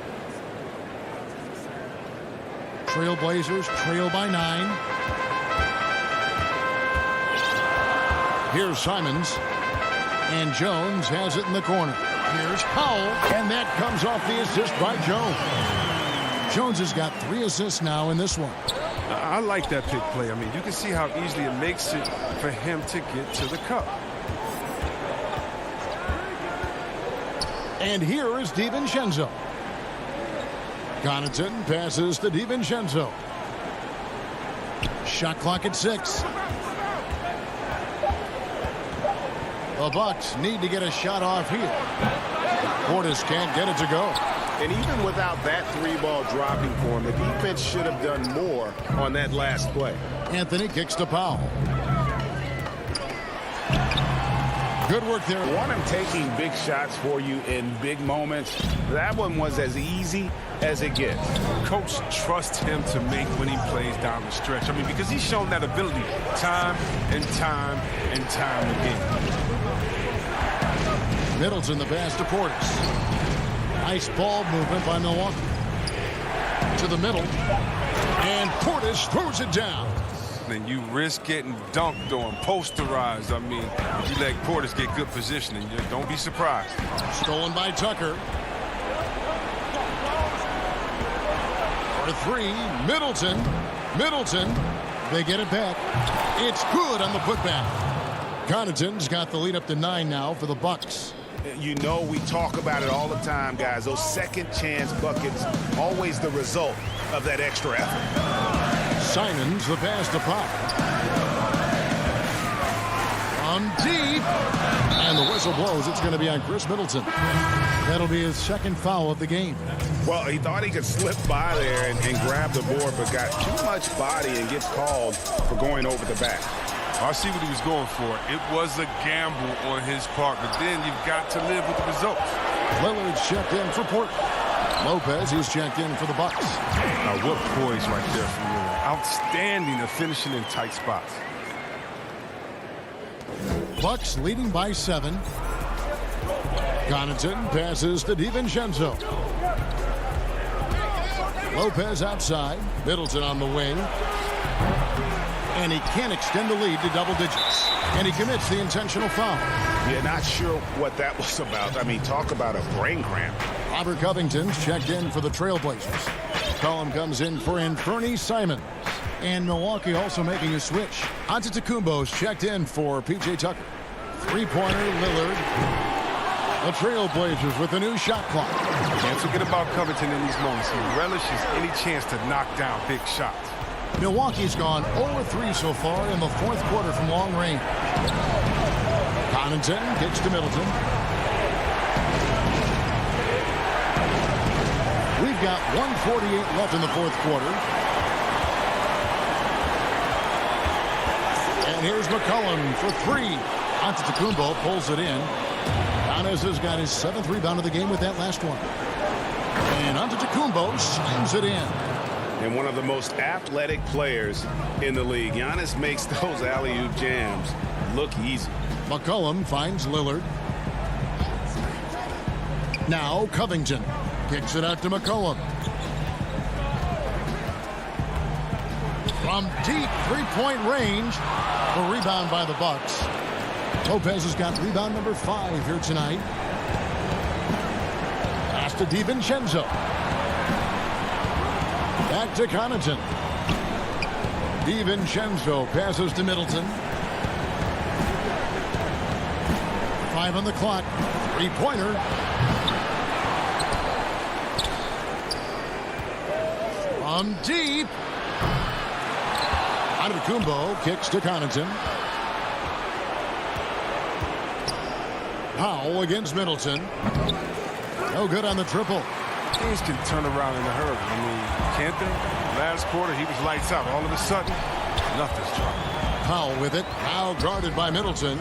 Trailblazers trail by 9. Here's Simons. And Jones has it in the corner. Here's Powell. And that comes off the assist by Jones. Jones has got 3 assists now in this one. I like that pick play. I mean, you can see how easily it makes it for him to get to the cup. And here is DiVincenzo. Connaughton passes to DiVincenzo. Shot clock at 6. The Bucks need to get a shot off here. Portis can't get it to go. And even without that 3-ball dropping for him, the defense should have done more on that last play. Anthony kicks to Powell. Good work there. Want him taking big shots for you in big moments. That one was as easy as it gets. Coach trusts him to make winning plays down the stretch. I mean, because he's shown that ability time and time and time again. Middleton the pass to Portis. Nice ball movement by Milwaukee. To the middle. And Portis throws it down. And you risk getting dunked on, posterized. I mean, if you let Portis get good positioning, don't be surprised. Stolen by Tucker. For three, Middleton. Middleton. They get it back. It's good on the putback. Connaughton's got the lead up to 9 now for the Bucks. You know, we talk about it all the time, guys. Those second chance buckets, always the result of that extra effort. Simons the pass to Pop. On deep. And the whistle blows. It's going to be on Chris Middleton. That'll be his second foul of the game. Well, he thought he could slip by there and grab the board, but got too much body and gets called for going over the back. I see what he was going for. It was a gamble on his part, but then you've got to live with the results. Lillard's checked in for Portland. Lopez, he's checked in for the Bucks. Now, what poise right there from Lillard. Outstanding at finishing in tight spots. Bucks leading by 7. Connaughton passes to DiVincenzo. Lopez outside. Middleton on the wing. And he can't extend the lead to double digits. And he commits the intentional foul. Yeah, not sure what that was about. I mean, talk about a brain cramp. Robert Covington's checked in for the Trailblazers. Collum comes in for Anthony Simons. And Milwaukee also making a switch. Antetokounmpo's checked in for P.J. Tucker. Three-pointer, Lillard. The Trailblazers with a new shot clock. Can't forget about Covington in these moments. He relishes any chance to knock down big shots. Milwaukee's gone 0-3 so far in the fourth quarter from long range. Connaughton kicks to Middleton. We've got 1:48 left in the fourth quarter. And here's McCollum for 3. Antetokounmpo pulls it in. Giannis has got his 7th rebound of the game with that last one. And Antetokounmpo slams it in. And one of the most athletic players in the league. Giannis makes those alley-oop jams look easy. McCollum finds Lillard. Now Covington kicks it out to McCollum. From deep three-point range. A rebound by the Bucks. Lopez has got rebound number 5 here tonight. Pass to DiVincenzo. Back to Connaughton. DiVincenzo passes to Middleton. 5 on the clock. Three-pointer. From deep. Antetokounmpo kicks to Connaughton. Powell against Middleton. No good on the triple. Things can turn around in a hurry. I mean, can't they? Last quarter, he was lights out. All of a sudden, nothing's dropped. Powell with it. Now guarded by Middleton.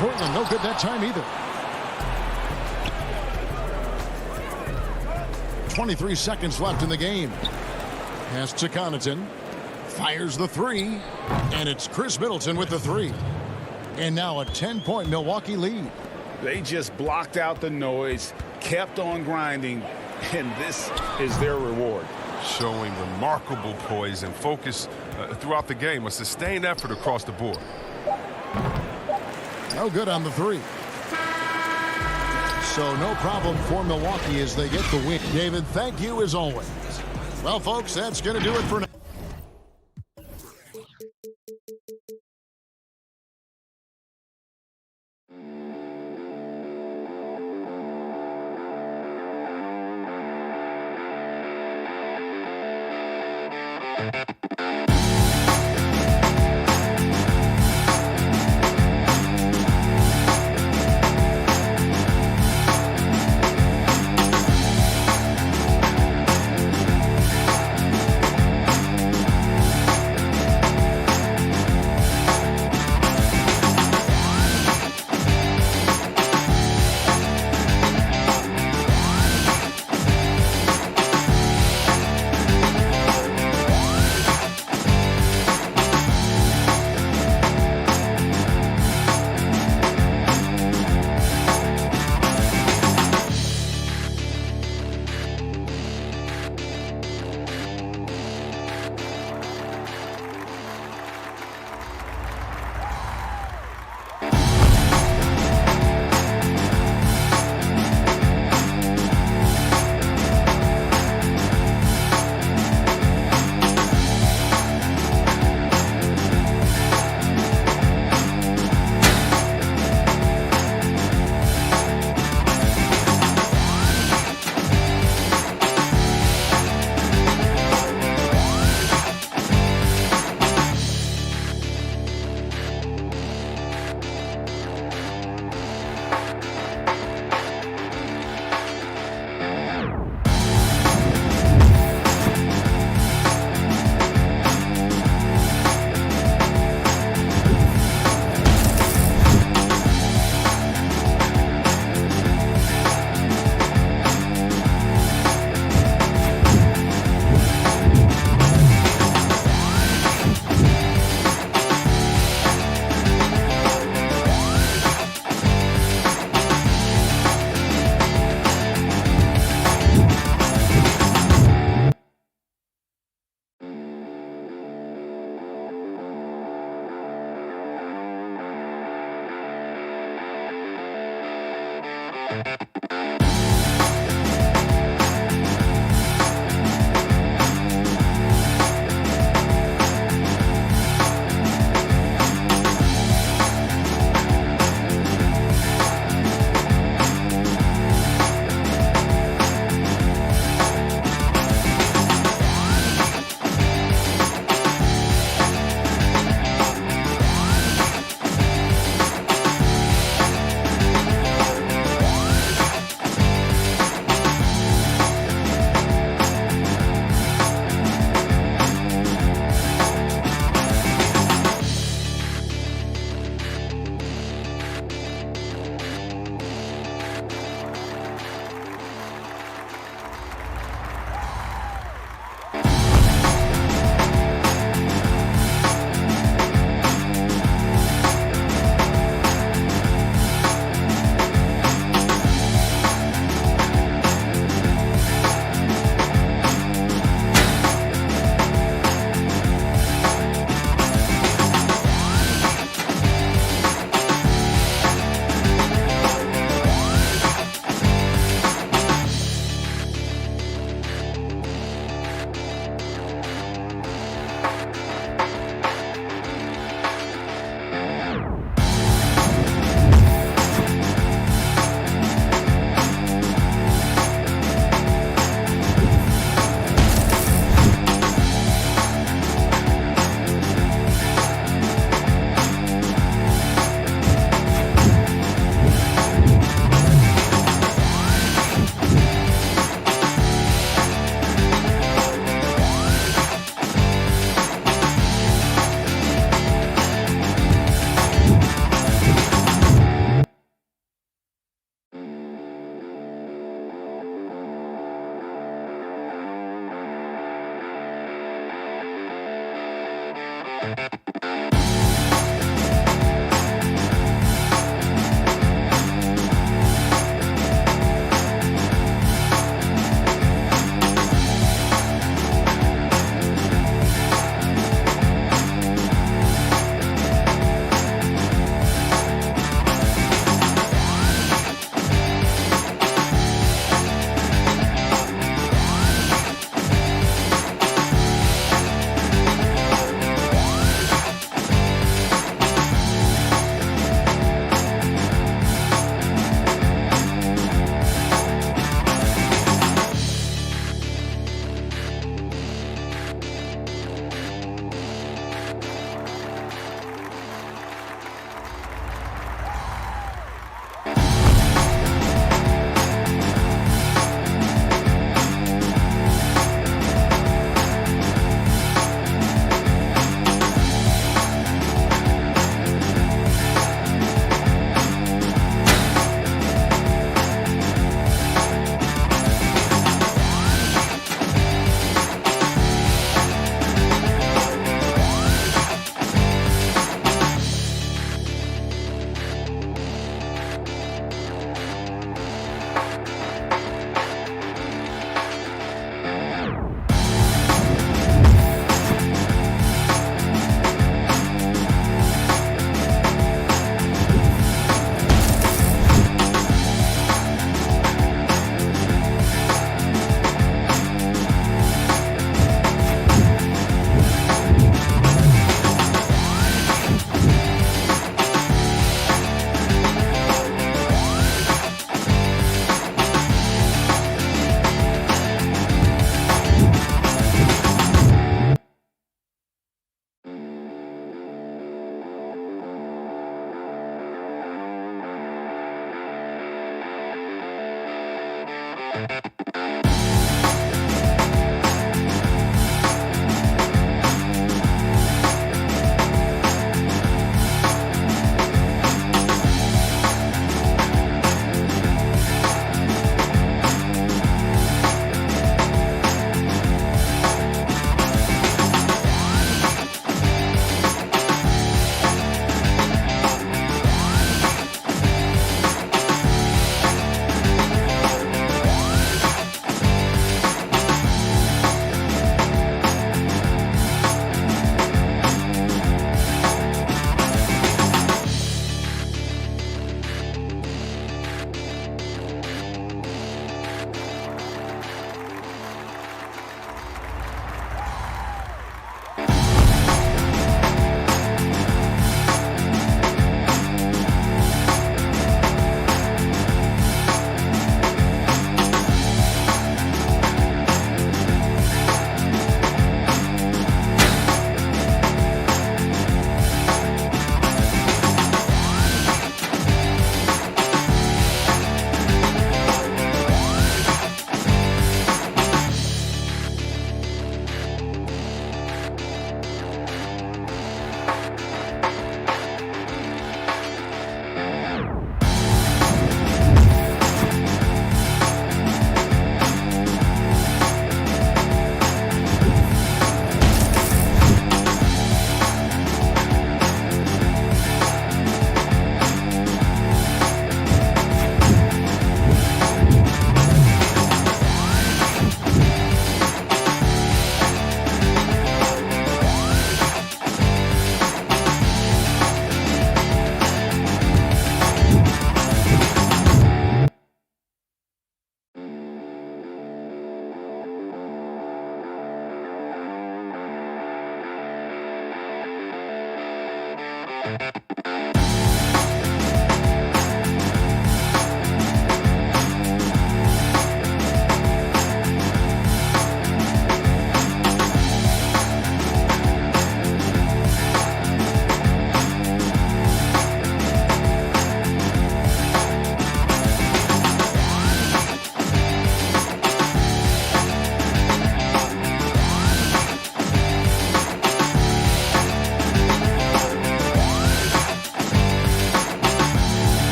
Portland no good that time either. 23 seconds left in the game. Pass to Connaughton. Fires the 3. And it's Chris Middleton with the 3. And now a 10-point Milwaukee lead. They just blocked out the noise, kept on grinding, and this is their reward. Showing remarkable poise and focus throughout the game. A sustained effort across the board. No good on the 3. So no problem for Milwaukee as they get the win. David, thank you as always. Well, folks, that's going to do it for now.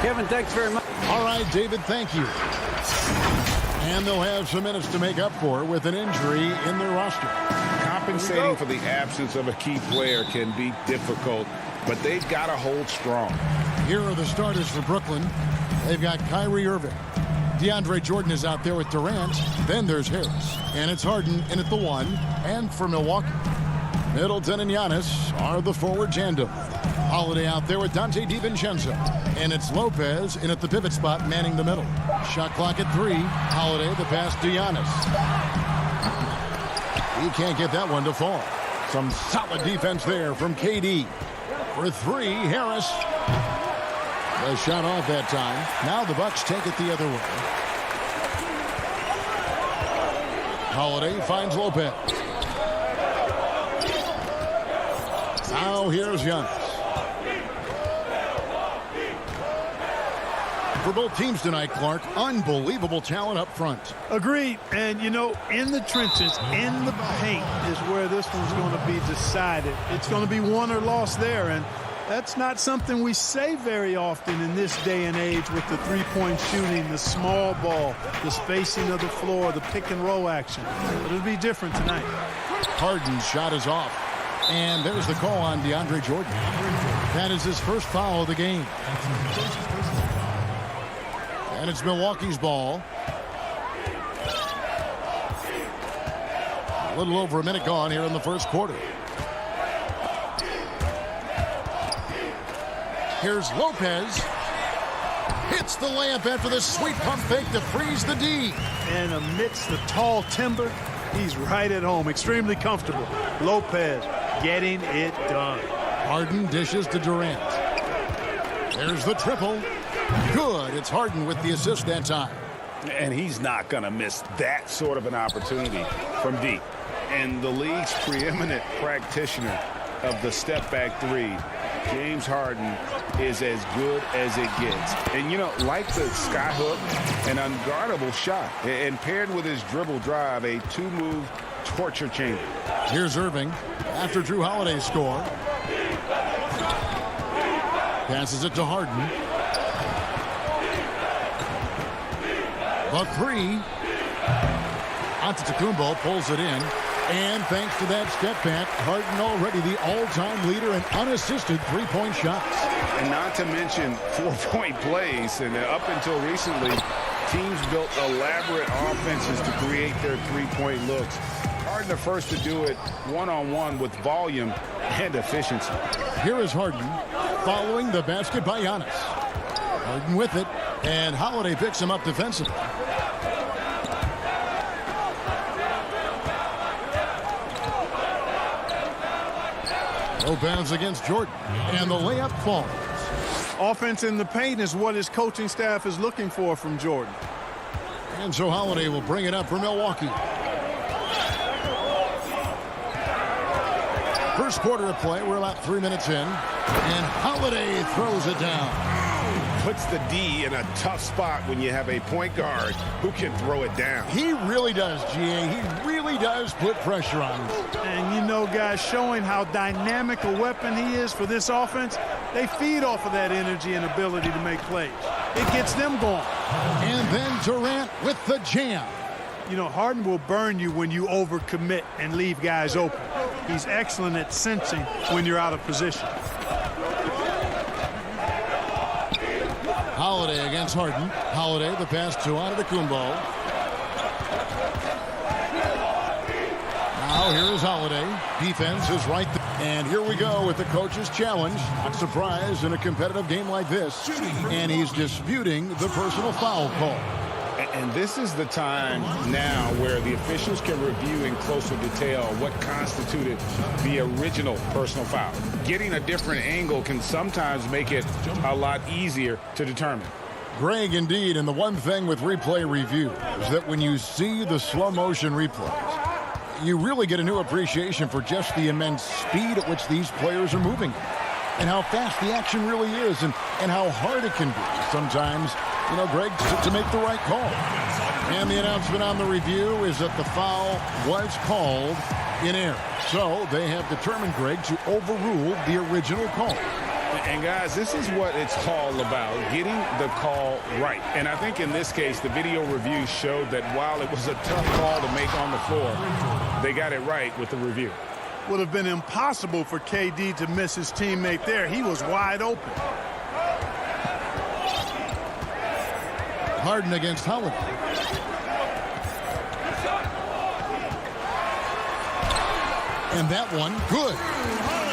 Kevin, thanks very much. All right, David, thank you. And they'll have some minutes to make up for with an injury in their roster. Compensating for the absence of a key player can be difficult, but they've got to hold strong. Here are the starters for Brooklyn. They've got Kyrie Irving. DeAndre Jordan is out there with Durant. Then there's Harris. And it's Harden in at the 1. And for Milwaukee, Middleton and Giannis are the forward tandem. Holiday out there with Dante DiVincenzo. And it's Lopez in at the pivot spot, manning the middle. Shot clock at 3. Holiday, the pass to Giannis. He can't get that one to fall. Some solid defense there from KD. For 3, Harris. The shot off that time. Now the Bucks take it the other way. Holiday finds Lopez. Now here's Giannis. For both teams tonight, Clark, unbelievable talent up front. Agreed. And, you know, in the trenches, in the paint is where this one's going to be decided. It's going to be won or lost there. And that's not something we say very often in this day and age with the three-point shooting, the small ball, the spacing of the floor, the pick-and-roll action. But it'll be different tonight. Harden's shot is off. And there's the call on DeAndre Jordan. That is his first foul of the game. And it's Milwaukee's ball. A little over a minute gone here in the first quarter. Here's Lopez. Hits the layup after the sweet pump fake to freeze the D. And amidst the tall timber, he's right at home. Extremely comfortable. Lopez getting it done. Harden dishes to Durant. There's the triple. Good. It's Harden with the assist that time. And he's not going to miss that sort of an opportunity from deep. And the league's preeminent practitioner of the step-back 3, James Harden, is as good as it gets. And, you know, like the skyhook, an unguardable shot. And paired with his dribble drive, a 2-move torture chamber. Here's Irving after Drew Holiday's score. Passes it to Harden. The 3. Antetokounmpo pulls it in. And thanks to that step back, Harden already the all-time leader in unassisted three-point shots. And not to mention 4-point plays. And up until recently, teams built elaborate offenses to create their three-point looks. Harden the first to do it one-on-one with volume and efficiency. Here is Harden following the basket by Giannis. Harden with it, and Holiday picks him up defensively. Lopez against Jordan, and the layup falls. Offense in the paint is what his coaching staff is looking for from Jordan. And so Holiday will bring it up for Milwaukee. First quarter of play, we're about 3 minutes in, and Holiday throws it down. Puts the D in a tough spot when you have a point guard who can throw it down. He really does, GA. He really does put pressure on him. And you know, guys, showing how dynamic a weapon he is for this offense, they feed off of that energy and ability to make plays. It gets them going. And then Durant with the jam. You know, Harden will burn you when you overcommit and leave guys open. He's excellent at sensing when you're out of position. Holiday against Harden. Holiday, the pass to Antetokounmpo. Now here is Holiday. Defense is right there. And here we go with the coach's challenge. Not surprised in a competitive game like this. And he's disputing the personal foul call. And this is the time now where the officials can review in closer detail what constituted the original personal foul. Getting a different angle can sometimes make it a lot easier to determine. Greg, indeed, and the one thing with replay review is that when you see the slow motion replays, you really get a new appreciation for just the immense speed at which these players are moving and how fast the action really is and how hard it can be sometimes, you know, Greg, to make the right call. And the announcement on the review is that the foul was called in error. So they have determined, Greg, to overrule the original call. And guys, this is what it's all about, getting the call right. And I think in this case, the video review showed that while it was a tough call to make on the floor, they got it right with the review. Would have been impossible for KD to miss his teammate there. He was wide open. Harden against Holiday. And that one, good.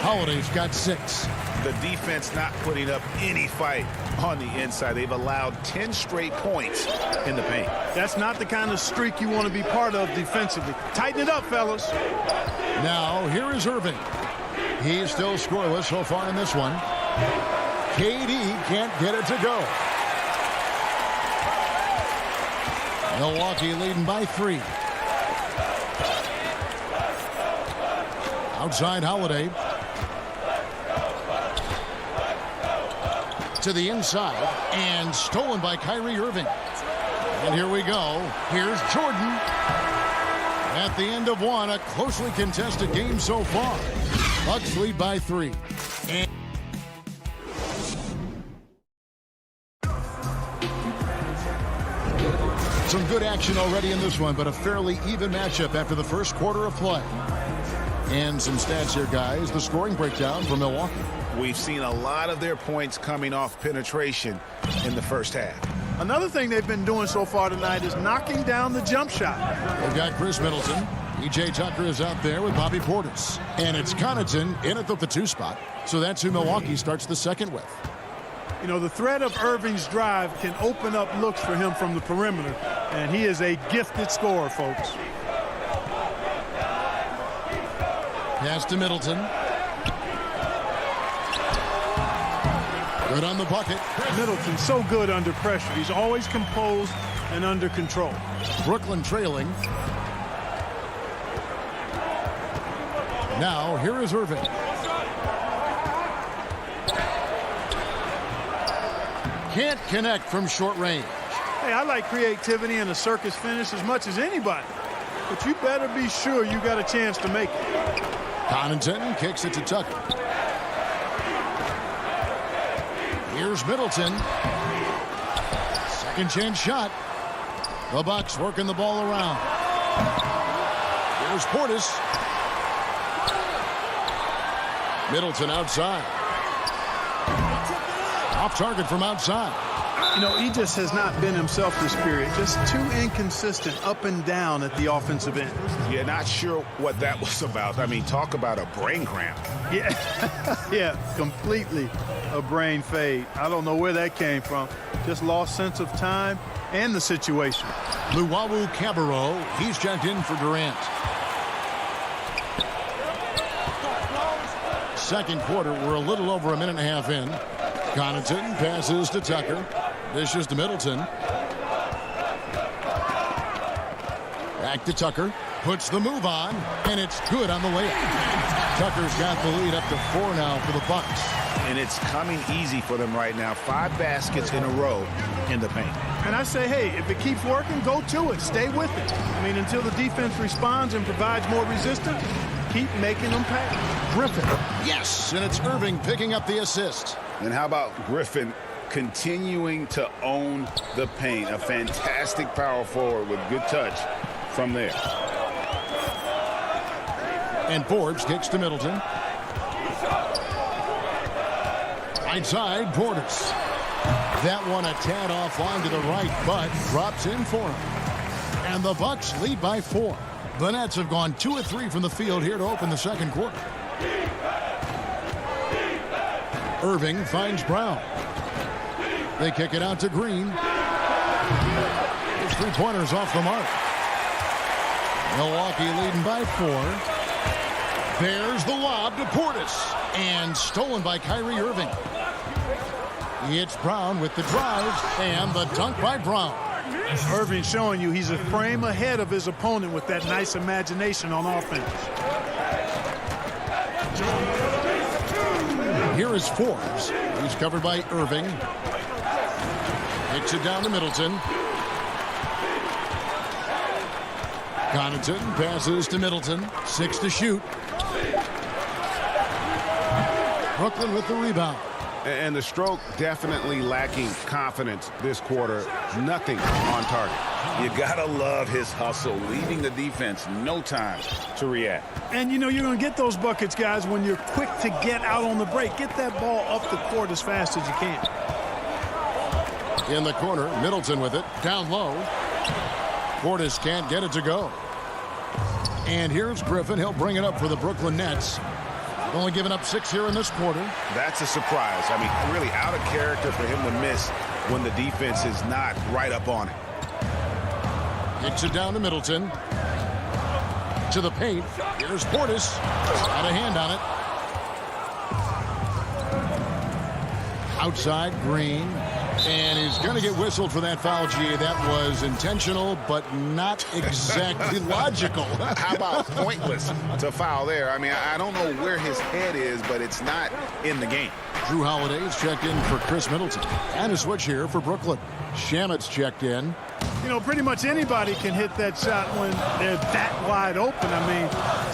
Holiday's got 6. The defense not putting up any fight on the inside. They've allowed 10 straight points in the paint. That's not the kind of streak you want to be part of defensively. Tighten it up, fellas. Now, here is Irving. He's still scoreless so far in this one. KD can't get it to go. Milwaukee leading by 3. Outside Holiday. To the inside and stolen by Kyrie Irving. And here we go. Here's Jordan. At the end of one, a closely contested game so far. Bucks lead by 3. And some good action already in this one, but a fairly even matchup after the first quarter of play. And some stats here, guys. The scoring breakdown for Milwaukee. We've seen a lot of their points coming off penetration in the first half. Another thing they've been doing so far tonight is knocking down the jump shot. They've got Chris Middleton. E.J. Tucker is out there with Bobby Portis. And it's Connaughton in at the 2 spot. So that's who Milwaukee starts the second with. You know, the threat of Irving's drive can open up looks for him from the perimeter. And he is a gifted scorer, folks. Pass to Middleton. Good on the bucket. Middleton so good under pressure. He's always composed and under control. Brooklyn trailing. Now here is Irving. Can't connect from short range. Hey, I like creativity and a circus finish as much as anybody. But you better be sure you got a chance to make it. Connaughton kicks it to Tucker. Here's Middleton. Second chance shot. The Bucks working the ball around. Here's Portis. Middleton outside. Off target from outside. You know, he just has not been himself this period. Just too inconsistent up and down at the offensive end. Yeah, not sure what that was about. I mean, talk about a brain cramp. Yeah, yeah, completely a brain fade. I don't know where that came from. Just lost sense of time and the situation. Luwawu Cabarro, he's checked in for Durant. Second quarter, we're a little over a minute and a half in. Connaughton passes to Tucker. Dishes to Middleton. Back to Tucker. Puts the move on, and it's good on the layup. Tucker's got the lead up to 4 now for the Bucks. And it's coming easy for them right now. 5 baskets in a row in the paint. And I say, hey, if it keeps working, go to it. Stay with it. I mean, until the defense responds and provides more resistance, keep making them pay. Griffin. Yes, and it's Irving picking up the assist. And how about Griffin continuing to own the paint? A fantastic power forward with good touch from there. And Forbes kicks to Middleton. Right side, Portis. That one a tad offline to the right, but drops in for him. And the Bucks lead by 4. The Nets have gone 2 of 3 from the field here to open the second quarter. Irving finds Brown. They kick it out to Green. His three-pointers off the mark. Milwaukee leading by 4. There's the lob to Portis. And stolen by Kyrie Irving. It's Brown with the drive and the dunk by Brown. Irving showing you he's a frame ahead of his opponent with that nice imagination on offense. Here is Forbes. He's covered by Irving. Kicks it down to Middleton. Connaughton passes to Middleton. 6 to shoot. Brooklyn with the rebound. And the stroke definitely lacking confidence this quarter. Nothing on target. You gotta love his hustle, leaving the defense no time to react. And you know you're going to get those buckets, guys, when you're quick to get out on the break. Get that ball up the court as fast as you can. In the corner, Middleton with it. Down low. Portis can't get it to go. And here's Griffin. He'll bring it up for the Brooklyn Nets. Only given up 6 here in this quarter. That's a surprise. I mean, really out of character for him to miss when the defense is not right up on it. Kicks it down to Middleton. To the paint. Here's Portis. Got a hand on it. Outside, Green. And he's going to get whistled for that foul, G. That was intentional, but not exactly logical. How about pointless to foul there? I mean, I don't know where his head is, but it's not in the game. Drew Holiday is checked in for Chris Middleton. And a switch here for Brooklyn. Shamet's checked in. You know, pretty much anybody can hit that shot when they're that wide open. I mean,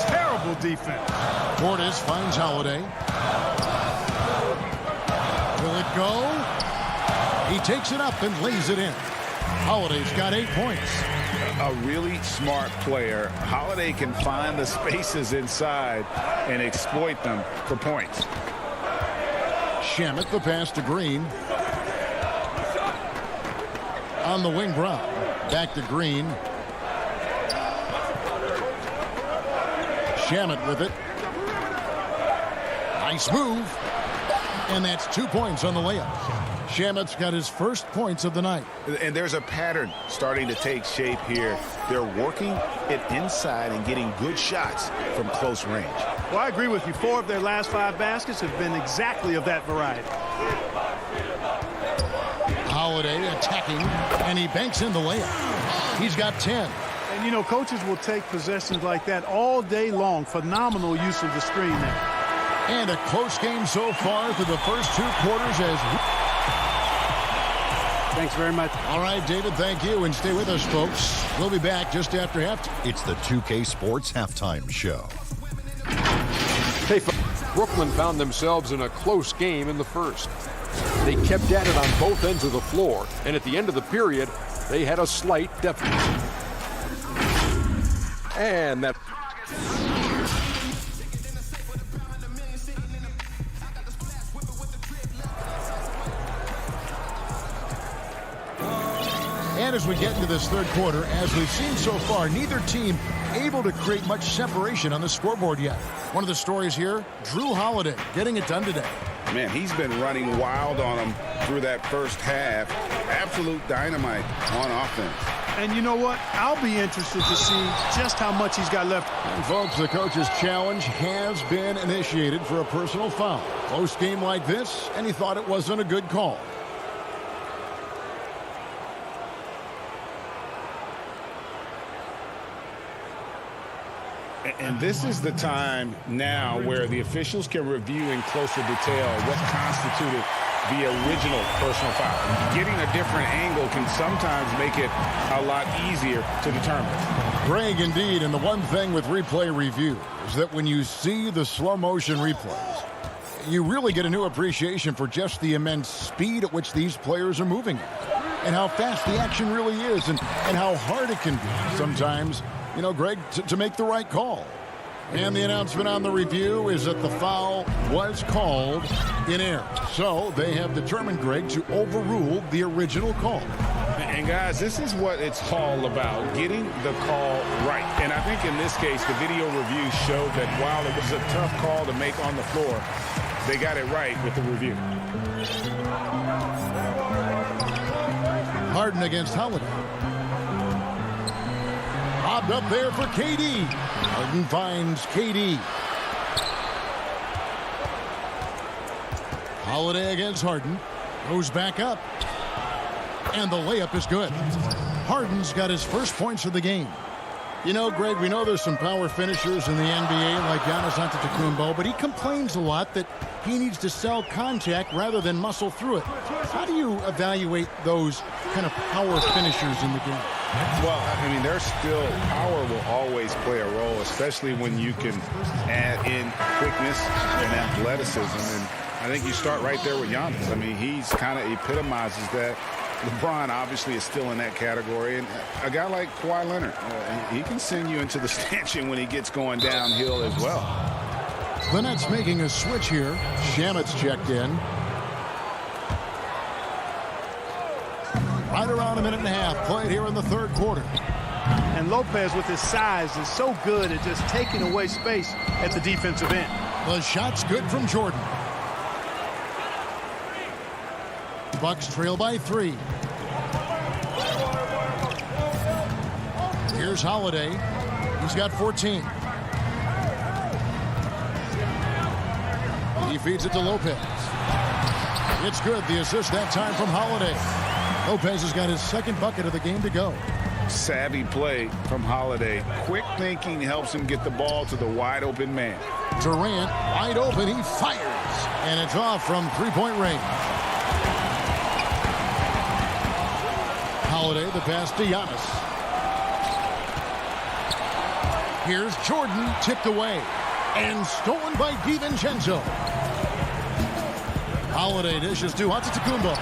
terrible defense. Portis finds Holiday. Will it go? He takes it up and lays it in. Holiday's got 8 points. A really smart player. Holiday can find the spaces inside and exploit them for points. Shamet, the pass to Green. On the wing, Brown. Back to Green. Shamet with it. Nice move. And that's 2 points on the layup. Shamet's got his first points of the night. And there's a pattern starting to take shape here. They're working it inside and getting good shots from close range. Well, I agree with you. 4 of their last 5 baskets have been exactly of that variety. Holiday attacking, and he banks in the layup. He's got 10. And, you know, coaches will take possessions like that all day long. Phenomenal use of the screen there. And a close game so far through the first 2 quarters as... Thanks very much. All right, David, thank you, and stay with us, folks. We'll be back just after halftime. It's the 2K Sports Halftime Show. Hey, Brooklyn found themselves in a close game in the first. They kept at it on both ends of the floor, and at the end of the period, they had a slight deficit. And that... And as we get into this third quarter, as we've seen so far, neither team able to create much separation on the scoreboard yet. One of the stories here, Drew Holiday getting it done today. Man, he's been running wild on them through that first half. Absolute dynamite on offense. And you know what? I'll be interested to see just how much he's got left. And folks, the coach's challenge has been initiated for a personal foul. Close game like this, and he thought it wasn't a good call. And this is the time now where the officials can review in closer detail what constituted the original personal foul. Getting a different angle can sometimes make it a lot easier to determine. Greg, indeed, and the one thing with replay review is that when you see the slow motion replays, you really get a new appreciation for just the immense speed at which these players are moving. and how fast the action really is and how hard it can be sometimes, you know, Greg, to make the right call. And the announcement on the review is that the foul was called in error. So they have determined, Greg, to overrule the original call. And guys, this is what it's all about, getting the call right. And I think in this case, the video review showed that while it was a tough call to make on the floor, they got it right with the review. Harden against Holiday. Lobbed up there for KD. Harden finds KD. Holiday against Harden. Goes back up. And the layup is good. Harden's got his first points of the game. You know, Greg, we know there's some power finishers in the NBA like Giannis Antetokounmpo, but he complains a lot that he needs to sell contact rather than muscle through it. How do you evaluate those kind of power finishers in the game? Well, I mean, there's still power will always play a role, especially when you can add in quickness and athleticism. And I think you start right there with Giannis. I mean, he's kind of epitomizes that. LeBron obviously is still in that category, and a guy like Kawhi Leonard, he can send you into the stanchion when he gets going downhill as well. The Nets making a switch here. Shamet's checked in. Right around a minute and a half played here in the third quarter. And Lopez with his size is so good at just taking away space at the defensive end. The shot's good from Jordan. Bucks trail by 3. Here's Holiday. He's got 14. He feeds it to Lopez. It's good. The assist that time from Holiday. Lopez has got his second bucket of the game to go. Savvy play from Holiday. Quick thinking helps him get the ball to the wide open man. Durant wide open. He fires. And it's off from three-point range. Holiday, the pass to Giannis. Here's Jordan, tipped away. And stolen by DiVincenzo. Holiday dishes to Antetokounmpo.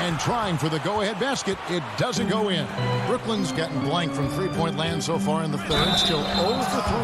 And trying for the go-ahead basket. It doesn't go in. Brooklyn's gotten blank from three-point land so far in the third. Still 0 for 3.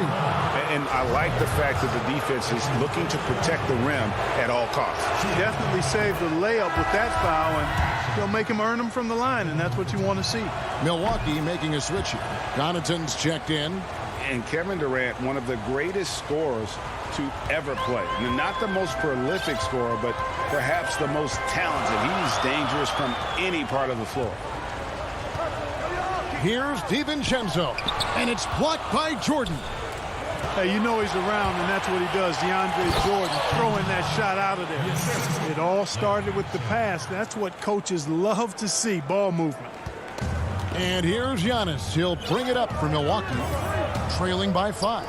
And I like the fact that the defense is looking to protect the rim at all costs. He definitely saved the layup with that foul, and he'll make him earn them from the line, and that's what you want to see. Milwaukee making a switch here. Connaughton's checked in. And Kevin Durant, one of the greatest scorers to ever play. Not the most prolific scorer, but perhaps the most talented. He's dangerous from any part of the floor. Here's DiVincenzo, and it's blocked by Jordan. Hey, you know he's around, and that's what he does. DeAndre Jordan throwing that shot out of there. It all started with the pass. That's what coaches love to see, ball movement. And here's Giannis. He'll bring it up for Milwaukee, trailing by 5.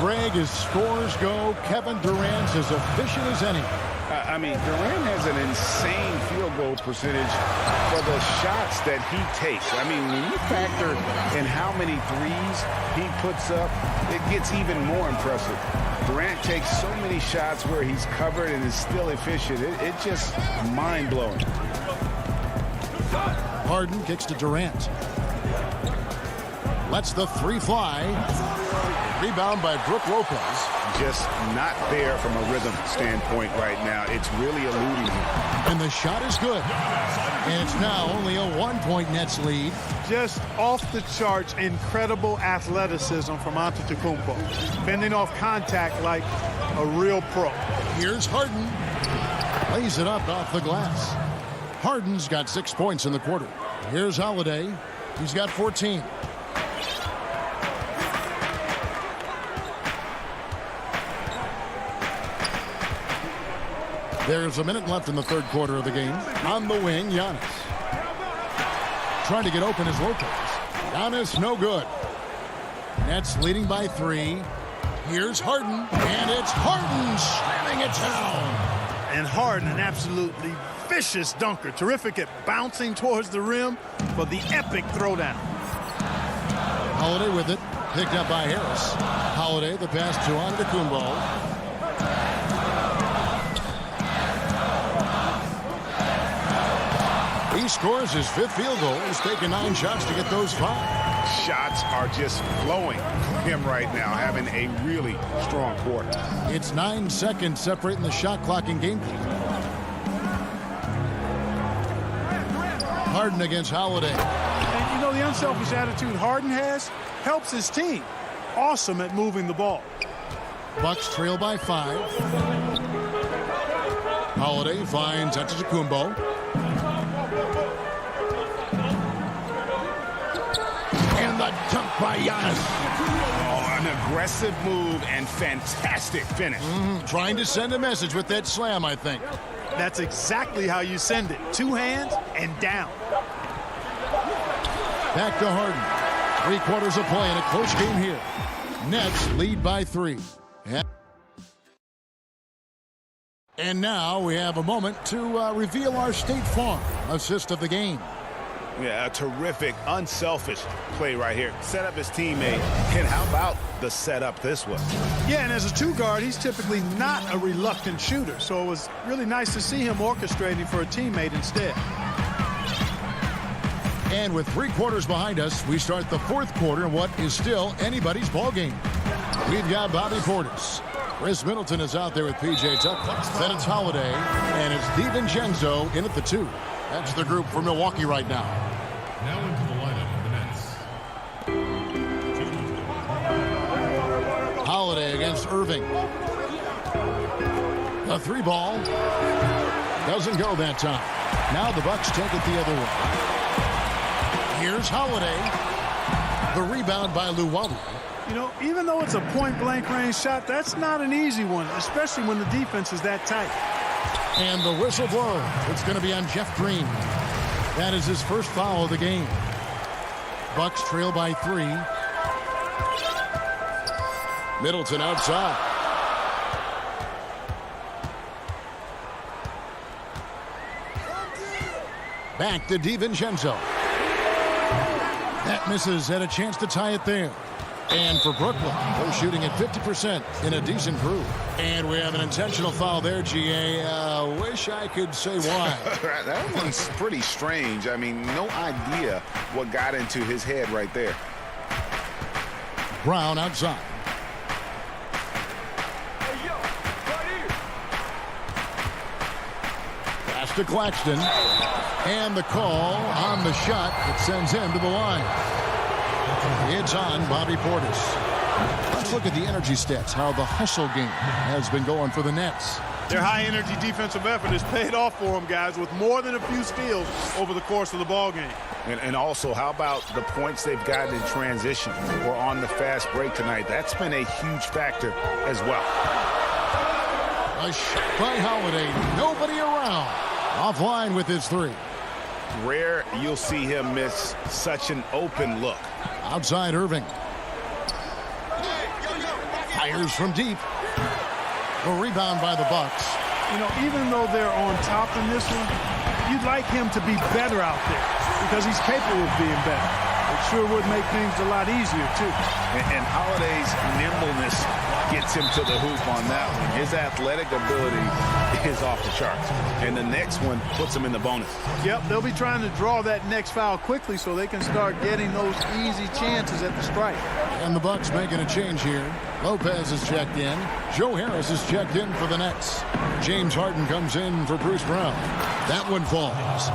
Greg, as scores go, Kevin Durant's as efficient as any. I mean, Durant has an insane field goal percentage for the shots that he takes. I mean, when you factor in how many threes he puts up, it gets even more impressive. Durant takes so many shots where he's covered and is still efficient. It's just mind-blowing. Harden kicks to Durant. Lets the 3 fly. Rebound by Brook Lopez. Just not there from a rhythm standpoint right now. It's really eluding him. And the shot is good. And it's now only a 1-point Nets lead. Just off the charts, incredible athleticism from Antetokounmpo. Fending off contact like a real pro. Here's Harden. Lays it up off the glass. Harden's got 6 points in the quarter. Here's Holiday. He's got 14. There's a minute left in the third quarter of the game. On the wing, Giannis. Trying to get open is Lopez. Giannis, no good. Nets leading by 3. Here's Harden, and it's Harden slamming it down. And Harden, an absolutely vicious dunker. Terrific at bouncing towards the rim for the epic throwdown. Holiday with it. Picked up by Harris. Holiday, the pass to Antetokounmpo. He scores his 5th field goal. He's taken 9 shots to get those 5. Shots are just flowing for him right now, having a really strong quarter. It's 9 seconds separating the shot clock and game clock. Harden against Holiday. And you know, the unselfish attitude Harden has helps his team. Awesome at moving the ball. Bucks trail by 5. Holiday finds Antetokounmpo. And the dunk by Giannis. Oh, an aggressive move and fantastic finish. Trying to send a message with that slam, I think. That's exactly how you send it. 2 hands and down. Back to Harden. 3 quarters of play in a close game here. Nets lead by 3. And now we have a moment to reveal our State Farm assist of the game. Yeah, a terrific, unselfish play right here. Set up his teammate. And how about the setup this was? Yeah, and as a 2 guard, he's typically not a reluctant shooter. So it was really nice to see him orchestrating for a teammate instead. And with 3 quarters behind us, we start the 4th quarter in what is still anybody's ball game. We've got Bobby Portis. Chris Middleton is out there with P.J. Tucker. Then it's Holiday, and it's DiVincenzo in at the 2. That's the group for Milwaukee right now. Now into the lineup of the Nets. Holiday against Irving. The 3 ball doesn't go that time. Now the Bucks take it the other way. Here's Holiday. The rebound by Luwawu. You know, even though it's a point-blank range shot, that's not an easy one, especially when the defense is that tight. And the whistle blows. It's going to be on Jeff Green. That is his first foul of the game. Bucks trail by 3. Middleton outside. Back to DiVincenzo. That misses. Had a chance to tie it there. And for Brooklyn, they're shooting at 50% in a decent groove. And we have an intentional foul there, G.A. Wish I could say why. That one's pretty strange. I mean, no idea what got into his head right there. Brown outside. Pass to Claxton. And the call on the shot that sends him to the line. It's on Bobby Portis. Let's look at the energy stats, how the hustle game has been going for the Nets. Their high-energy defensive effort has paid off for them, guys, with more than a few steals over the course of the ball game. And also, how about the points they've gotten in transition or on the fast break tonight? That's been a huge factor as well. A shot by Holiday. Nobody around. Offline with his 3. Rare you'll see him miss such an open look. Outside Irving. Fires from deep. A rebound by the Bucks. You know, even though they're on top in this one, you'd like him to be better out there because he's capable of being better. It sure would make things a lot easier, too. And Holiday's nimbleness gets him to the hoop on that one. His athletic ability is off the charts. And the next one puts him in the bonus. Yep, they'll be trying to draw that next foul quickly so they can start getting those easy chances at the strike. And the Bucks making a change here. Lopez is checked in. Joe Harris is checked in for the Nets. James Harden comes in for Bruce Brown. That one falls.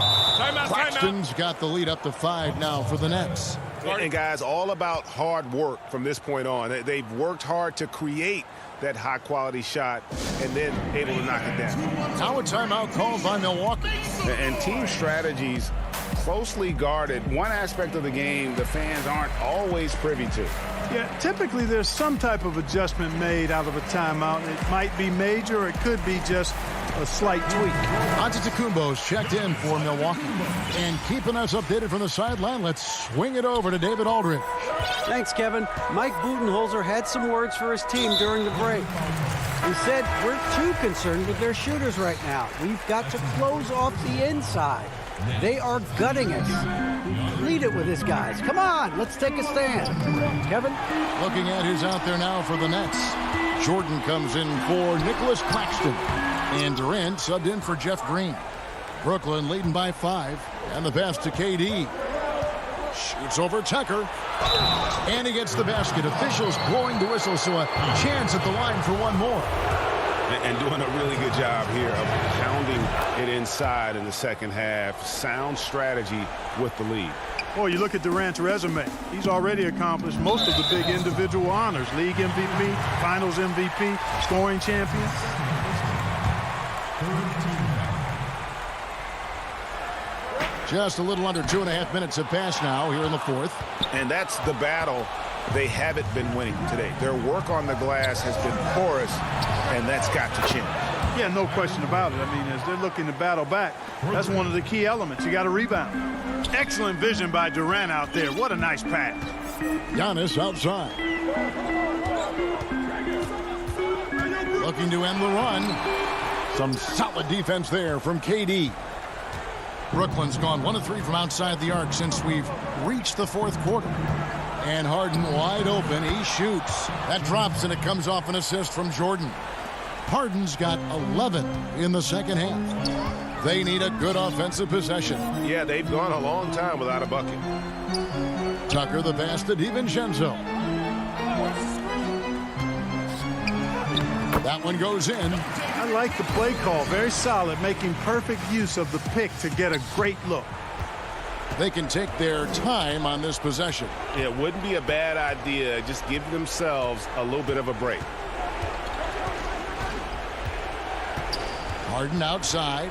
Claxton's got the lead up to 5 now for the Nets. And guys, all about hard work from this point on. They've worked hard to create that high-quality shot and then able to knock it down. Now a timeout called by Milwaukee. And team strategies closely guarded. One aspect of the game the fans aren't always privy to. Yeah, typically there's some type of adjustment made out of a timeout. It might be major, or it could be just a slight tweak. Antetokounmpo's checked in for Milwaukee. And keeping us updated from the sideline, let's swing it over to David Aldridge. Thanks, Kevin. Mike Budenholzer had some words for his team during the break. He said, we're too concerned with their shooters right now. We've got to close off the inside. They are gutting us. He pleaded with his guys. Come on, let's take a stand. Kevin? Looking at who's out there now for the Nets. Jordan comes in for Nicholas Claxton. And Durant subbed in for Jeff Green. Brooklyn leading by 5. And the pass to KD. Shoots over Tucker. And he gets the basket. Officials blowing the whistle, so a chance at the line for one more. And doing a really good job here of pounding it inside in the second half. Sound strategy with the lead. Boy, you look at Durant's resume. He's already accomplished most of the big individual honors. League MVP, Finals MVP, scoring champion. Just a little under 2.5 minutes have passed now here in the fourth. And that's the battle they haven't been winning today. Their work on the glass has been porous, and that's got to change. Yeah, no question about it. I mean, as they're looking to battle back, that's one of the key elements. You got to rebound. Excellent vision by Durant out there. What a nice pass. Giannis outside. Looking to end the run. Some solid defense there from KD. Brooklyn's gone 1 of 3 from outside the arc since we've reached the fourth quarter. And Harden wide open. He shoots. That drops, and it comes off an assist from Jordan. Harden's got 11 in the second half. They need a good offensive possession. Yeah, they've gone a long time without a bucket. Tucker the pass to DiVincenzo. That one goes in. I like the play call. Very solid, making perfect use of the pick to get a great look. They can take their time on this possession. It wouldn't be a bad idea. Just give themselves a little bit of a break. Harden outside.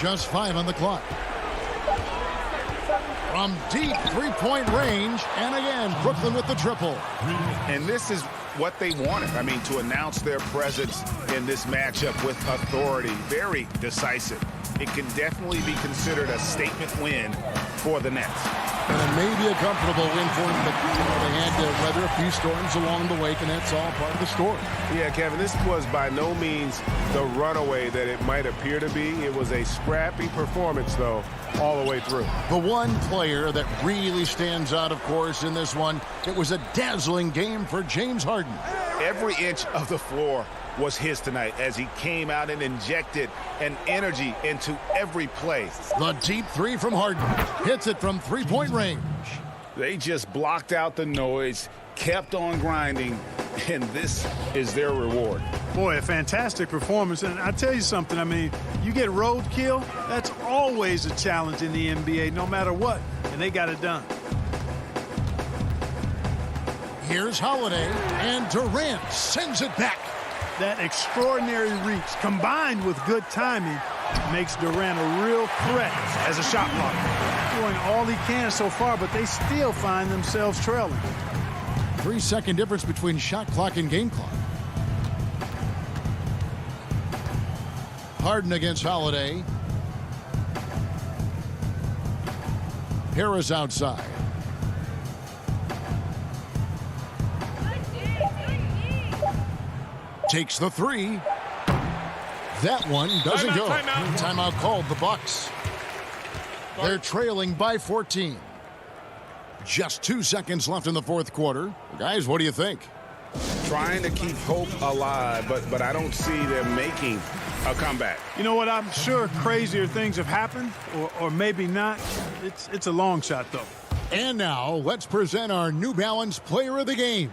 Just 5 on the clock. From deep three-point range, and again, Brooklyn with the triple. And this is what they wanted. I mean, to announce their presence in this matchup with authority. Very decisive. It can definitely be considered a statement win for the Nets. And it may be a comfortable win for them, but they had to weather a few storms along the way, and that's all part of the story. Yeah, Kevin, this was by no means the runaway that it might appear to be. It was a scrappy performance, though, all the way through. The one player that really stands out, of course, in this one, it was a dazzling game for James Harden. Every inch of the floor was his tonight as he came out and injected an energy into every play. The deep 3 from Harden. Hits it from three-point range. They just blocked out the noise, kept on grinding, and this is their reward. Boy, a fantastic performance. And I tell you something, I mean, you get roadkill, that's always a challenge in the NBA, no matter what, and they got it done. Here's Holiday, and Durant sends it back. That extraordinary reach, combined with good timing, makes Durant a real threat as a shot blocker. Doing all he can so far, but they still find themselves trailing. 3-second difference between shot clock and game clock. Harden against Holiday. Harris outside. Takes the 3. That one doesn't go. Timeout called, the Bucks. They're trailing by 14. Just 2 seconds left in the fourth quarter. Guys, what do you think? Trying to keep hope alive, but I don't see them making a comeback. You know what? I'm sure crazier things have happened, or maybe not. It's a long shot, though. And now, let's present our New Balance Player of the Game,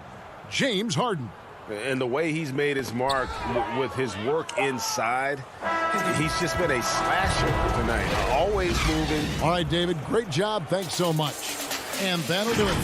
James Harden. And the way he's made his mark with his work inside, he's just been a slasher tonight. Always moving. All right, David, great job. Thanks so much. And that'll do it.